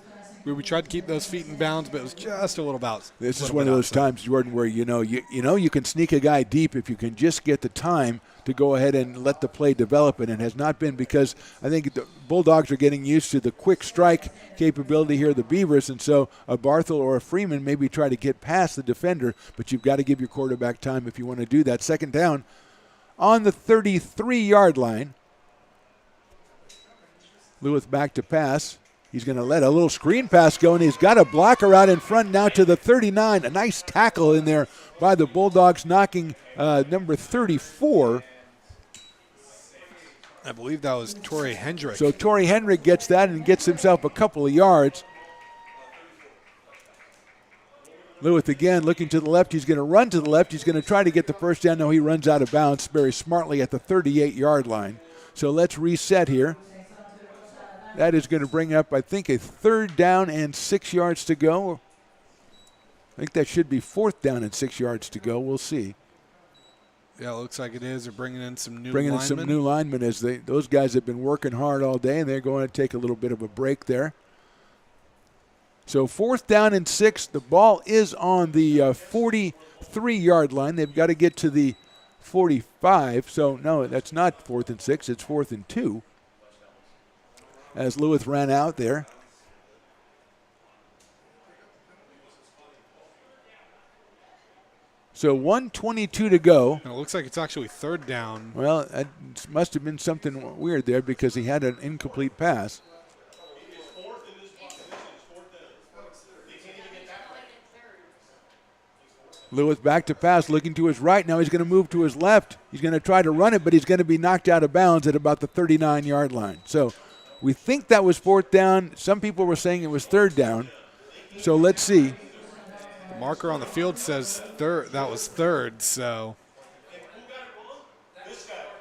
S3: where we tried to keep those feet in bounds, but it was just a little bounce.
S2: This is one of those times, Jordan, where you can sneak a guy deep if you can just get the time to go ahead and let the play develop, and it has not been, because I think the Bulldogs are getting used to the quick strike capability here of the Beavers, and so a Barthel or a Freeman maybe try to get past the defender, but you've got to give your quarterback time if you want to do that. Second down on the 33-yard line. Lewis back to pass. He's going to let a little screen pass go, and he's got a blocker out in front now to the 39. A nice tackle in there by the Bulldogs, knocking number 34.
S3: I believe that was Torrey Hendrick.
S2: So Torrey Hendrick gets that and gets himself a couple of yards. Lewis again looking to the left. He's going to run to the left. He's going to try to get the first down. No, he runs out of bounds very smartly at the 38-yard line. So let's reset here. That is going to bring up, I think, a third down and 6 yards to go. I think that should be fourth down and 6 yards to go. We'll see.
S3: Yeah, it looks like it is. They're bringing in some new
S2: Bringing
S3: linemen.
S2: in some new linemen as those guys have been working hard all day, and they're going to take a little bit of a break there. So fourth down and 6. The ball is on the 43-yard line. They've got to get to the 45. So, no, that's not 4th and 6. It's 4th and 2. As Lewis ran out there. So 1:22 to go.
S3: And it looks like it's actually third down.
S2: Well, it must have been something weird there because he had an incomplete pass. Lewis back to pass, looking to his right. Now he's going to move to his left. He's going to try to run it, but he's going to be knocked out of bounds at about the 39-yard line. So we think that was fourth down. Some people were saying it was third down. So let's see.
S3: The marker on the field says third. That was third, so.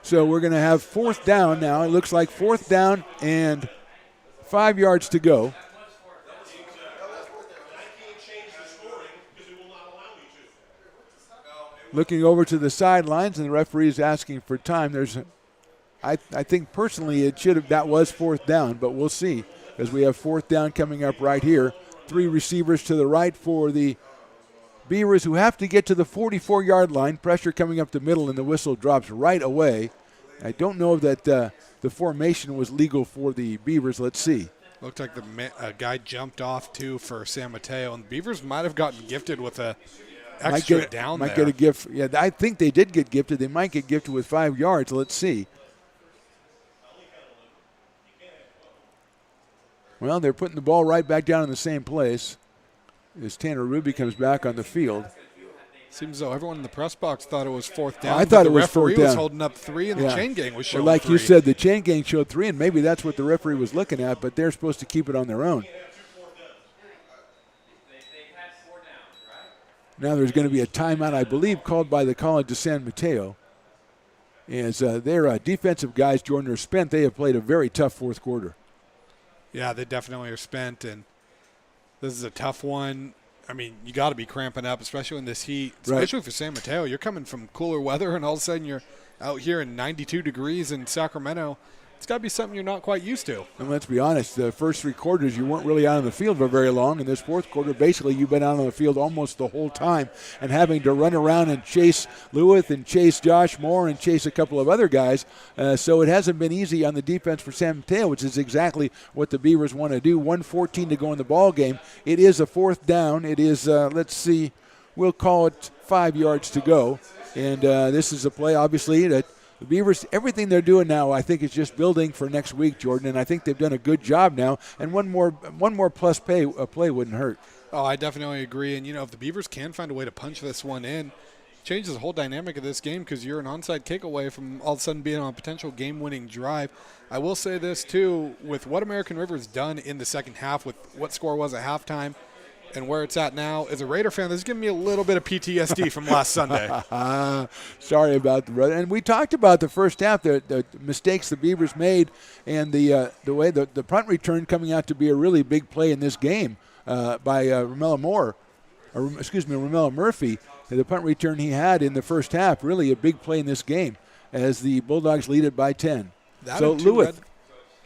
S2: So we're going to have fourth down now. It looks like fourth down and 5 yards to go. Looking over to the sidelines, and the referee is asking for time. I think personally that was fourth down, but we'll see as we have fourth down coming up right here. 3 receivers to the right for the Beavers, who have to get to the 44-yard line. Pressure coming up the middle, and the whistle drops right away. I don't know that the formation was legal for the Beavers. Let's see.
S3: Looked like a guy jumped off too for San Mateo, and the Beavers might have gotten gifted with a extra down there.
S2: Might get a gift. Yeah, I think they did get gifted. They might get gifted with 5 yards. Let's see. Well, they're putting the ball right back down in the same place as Tanner Ruby comes back on the field.
S3: Seems as though everyone in the press box thought it was fourth down.
S2: I thought it was fourth down.
S3: The referee was holding up 3, and the chain gang was showing 3.
S2: Like you said, the chain gang showed 3, and maybe that's what the referee was looking at, but they're supposed to keep it on their own. Now there's going to be a timeout, I believe, called by the College of San Mateo. As their defensive guys, Jordan, are spent. They have played a very tough fourth quarter.
S3: Yeah, they definitely are spent, and this is a tough one. I mean, you got to be cramping up, especially in this heat, especially for San Mateo. You're coming from cooler weather, and all of a sudden you're out here in 92 degrees in Sacramento. It's got to be something you're not quite used to.
S2: And let's be honest, the first 3 quarters you weren't really out on the field for very long. In this fourth quarter, basically you've been out on the field almost the whole time and having to run around and chase Lewis and chase Josh Moore and chase a couple of other guys. So it hasn't been easy on the defense for San Mateo, which is exactly what the Beavers want to do. 1:14 to go in the ball game. It is a fourth down. It is, let's see, we'll call it 5 yards to go. And this is a play, obviously, that the Beavers, everything they're doing now, I think, is just building for next week, Jordan, and I think they've done a good job now. And one more plus play wouldn't hurt.
S3: Oh, I definitely agree. And, if the Beavers can find a way to punch this one in, it changes the whole dynamic of this game because you're an onside kick away from all of a sudden being on a potential game-winning drive. I will say this, too, with what American River's done in the second half, with what score was at halftime, and where it's at now, as a Raider fan, this is giving me a little bit of PTSD from last Sunday.
S2: Sorry about the brother. And we talked about the first half, the mistakes the Beavers made, and the way the punt return coming out to be a really big play in this game by Romello Murphy. The punt return he had in the first half, really a big play in this game as the Bulldogs lead it by 10. So Lewis.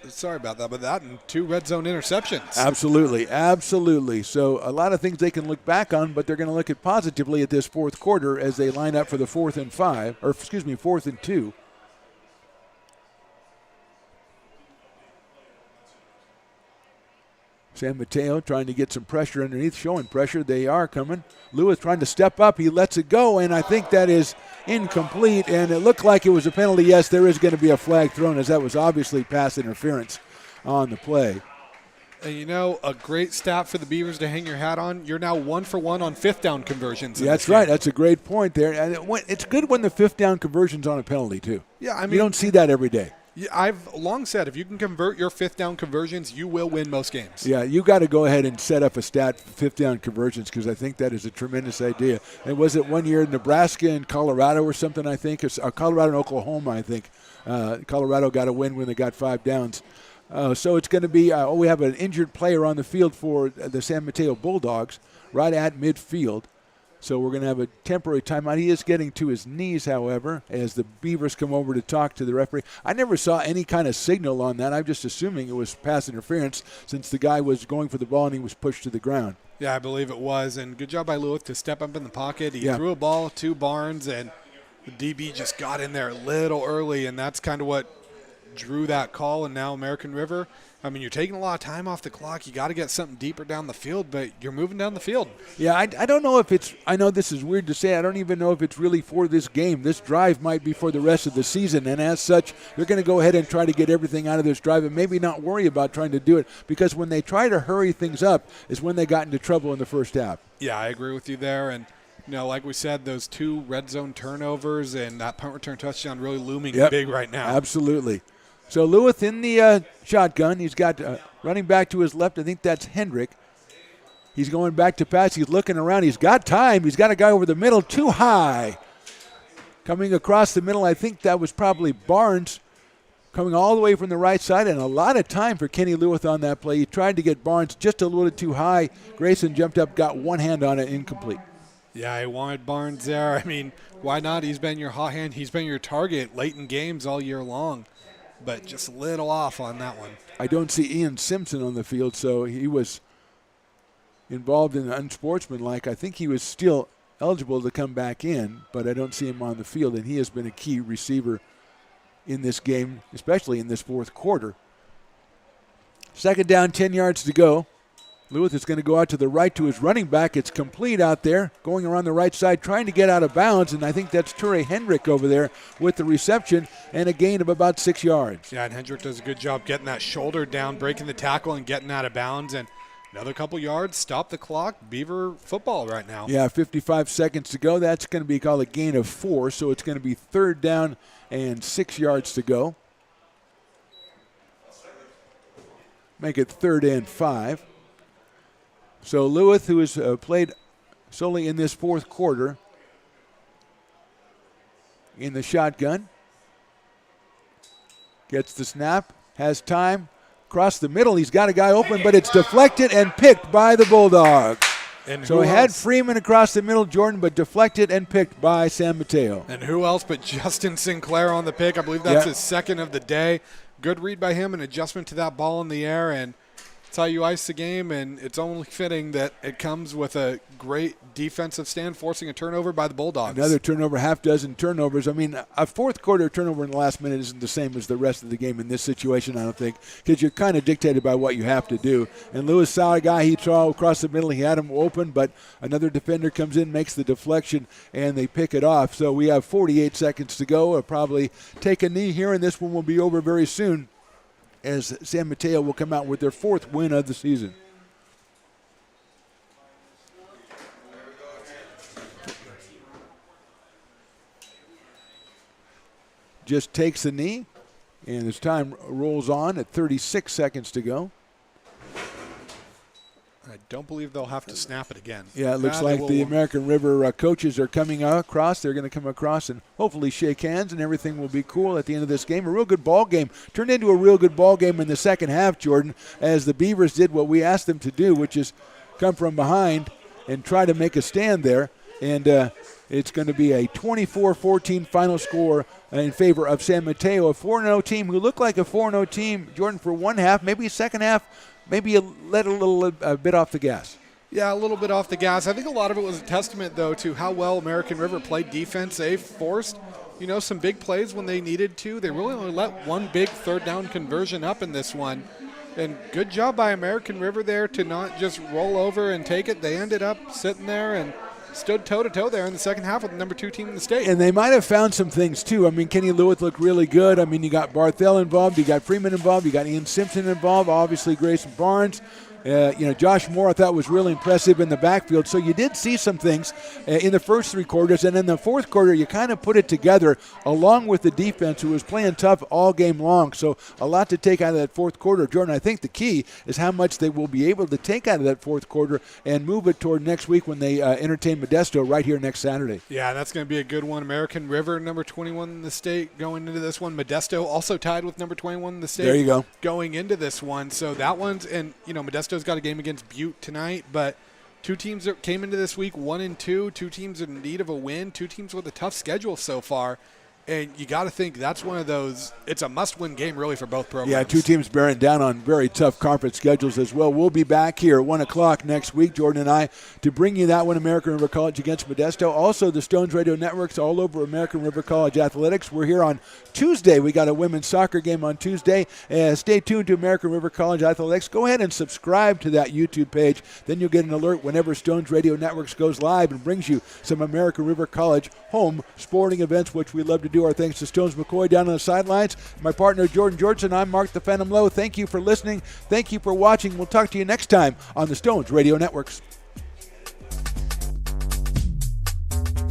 S3: Sorry about that, but that and 2 red zone interceptions.
S2: Absolutely, absolutely. So a lot of things they can look back on, but they're going to look at positively at this fourth quarter as they line up for the 4th and 4th and 2. San Mateo trying to get some pressure underneath, showing pressure. They are coming. Lewis trying to step up. He lets it go, and I think that is incomplete, and it looked like it was a penalty. Yes, there is going to be a flag thrown, as that was obviously pass interference on the play.
S3: And you know, a great stat for the Beavers to hang your hat on. You're now 1 for 1 on 5th down conversions.
S2: Yeah, that's right. That's a great point there. And it's good when the 5th down conversion's on a penalty, too.
S3: Yeah, I mean,
S2: you don't see that every day.
S3: Yeah, I've long said if you can convert your 5th down conversions, you will win most games.
S2: Yeah, you got to go ahead and set up a stat for 5th down conversions because I think that is a tremendous idea. And was it one year in Nebraska and Colorado or something, I think? Colorado and Oklahoma, I think. Colorado got a win when they got 5 downs. So it's going to be, we have an injured player on the field for the San Mateo Bulldogs right at midfield. So we're going to have a temporary timeout. He is getting to his knees, however, as the Beavers come over to talk to the referee. I never saw any kind of signal on that. I'm just assuming it was pass interference since the guy was going for the ball and he was pushed to the ground.
S3: Yeah, I believe it was. And good job by Lewis to step up in the pocket. He threw a ball to Barnes, and the DB just got in there a little early, and that's kind of what drew that call. And now American River, I mean, you're taking a lot of time off the clock. You got to get something deeper down the field, but you're moving down the field.
S2: Yeah, I don't know if it's – I know this is weird to say. I don't even know if it's really for this game. This drive might be for the rest of the season, and as such, they're going to go ahead and try to get everything out of this drive and maybe not worry about trying to do it because when they try to hurry things up is when they got into trouble in the first half.
S3: Yeah, I agree with you there. And, you know, like we said, those 2 red zone turnovers and that punt return touchdown really looming big right now.
S2: Absolutely. So Lewis in the shotgun. He's got running back to his left. I think that's Hendrick. He's going back to pass. He's looking around. He's got time. He's got a guy over the middle too high. Coming across the middle, I think that was probably Barnes coming all the way from the right side, and a lot of time for Kenny Lewis on that play. He tried to get Barnes just a little too high. Grayson jumped up, got one hand on it, incomplete.
S3: Yeah, I wanted Barnes there. I mean, why not? He's been your hot hand. He's been your target late in games all year long. But just a little off on that one.
S2: I don't see Ian Simpson on the field, so he was involved in unsportsmanlike. I think he was still eligible to come back in, but I don't see him on the field, and he has been a key receiver in this game, especially in this fourth quarter. 2nd down, 10 yards to go. Lewis is going to go out to the right to his running back. It's complete out there, going around the right side, trying to get out of bounds, and I think that's Ture Hendrick over there with the reception and a gain of about 6 yards.
S3: Yeah, and Hendrick does a good job getting that shoulder down, breaking the tackle, and getting out of bounds. And another couple yards, stop the clock. Beaver football right now.
S2: Yeah, 55 seconds to go. That's going to be called a gain of 4, so it's going to be 3rd down and 6 yards to go. Make it 3rd and 5. So Lewis, who has played solely in this fourth quarter, in the shotgun, gets the snap, has time, across the middle. He's got a guy open, but it's deflected and picked by the Bulldogs.
S3: And
S2: so he had Freeman across the middle, Jordan, but deflected and picked by San Mateo.
S3: And who else but Justin Sinclair on the pick? I believe that's his 2nd of the day. Good read by him, an adjustment to that ball in the air, and that's how you ice the game, and it's only fitting that it comes with a great defensive stand forcing a turnover by the Bulldogs.
S2: Another turnover, half dozen turnovers. I mean, a fourth quarter turnover in the last minute isn't the same as the rest of the game in this situation, I don't think, because you're kind of dictated by what you have to do. And Lewis saw a guy he saw across the middle. He had him open, but another defender comes in, makes the deflection, and they pick it off. So we have 48 seconds to go. We'll probably take a knee here, and this one will be over very soon, as San Mateo will come out with their 4th win of the season. Just takes the knee, and as time rolls on at 36 seconds to go.
S3: I don't believe they'll have to snap it again.
S2: Yeah, it looks like the American River coaches are coming across. They're going to come across and hopefully shake hands, and everything will be cool at the end of this game. A real good ball game. Turned into a real good ball game in the second half, Jordan, as the Beavers did what we asked them to do, which is come from behind and try to make a stand there. and it's going to be a 24-14 final score in favor of San Mateo, a 4-0 team who looked like a 4-0 team, Jordan, for one half, maybe second half, maybe let a bit off the gas.
S3: Yeah, a little bit off the gas. I think a lot of it was a testament, though, to how well American River played defense. They forced, some big plays when they needed to. They really only let one big third down conversion up in this one. And good job by American River there to not just roll over and take it. They ended up sitting there and stood toe-to-toe there in the second half with the number 2 team in the state.
S2: And they might have found some things, too. I mean, Kenny Lewitt looked really good. I mean, you got Barthel involved. You got Freeman involved. You got Ian Simpson involved. Obviously, Grayson Barnes. Josh Moore I thought was really impressive in the backfield. So you did see some things in the first 3 quarters. And in the fourth quarter, you kind of put it together along with the defense who was playing tough all game long. So a lot to take out of that fourth quarter. Jordan, I think the key is how much they will be able to take out of that fourth quarter and move it toward next week when they entertain Modesto right here next Saturday.
S3: Yeah, that's going to be a good one. American River, number 21 in the state, going into this one. Modesto also tied with number 21 in the state.
S2: There you go.
S3: Going into this one. So that one's, and, Modesto's got a game against Butte tonight, but 2 teams that came into this week 1-2, 2 teams in need of a win, 2 teams with a tough schedule so far. And you got to think that's one of those, it's a must-win game really for both programs.
S2: Yeah, 2 teams bearing down on very tough conference schedules as well. We'll be back here at 1 o'clock next week, Jordan and I, to bring you that one, American River College against Modesto. Also, the Stones Radio Network's all over American River College athletics. We're here on Tuesday. We got a women's soccer game on Tuesday. Stay tuned to American River College athletics. Go ahead and subscribe to that YouTube page. Then you'll get an alert whenever Stones Radio Networks goes live and brings you some American River College home sporting events, which we love to do. Our thanks to Stones McCoy down on the sidelines. My partner, Jordan Georgeson. I'm Mark the Phantom Lowe. Thank you for listening. Thank you for watching. We'll talk to you next time on the Stones Radio Networks.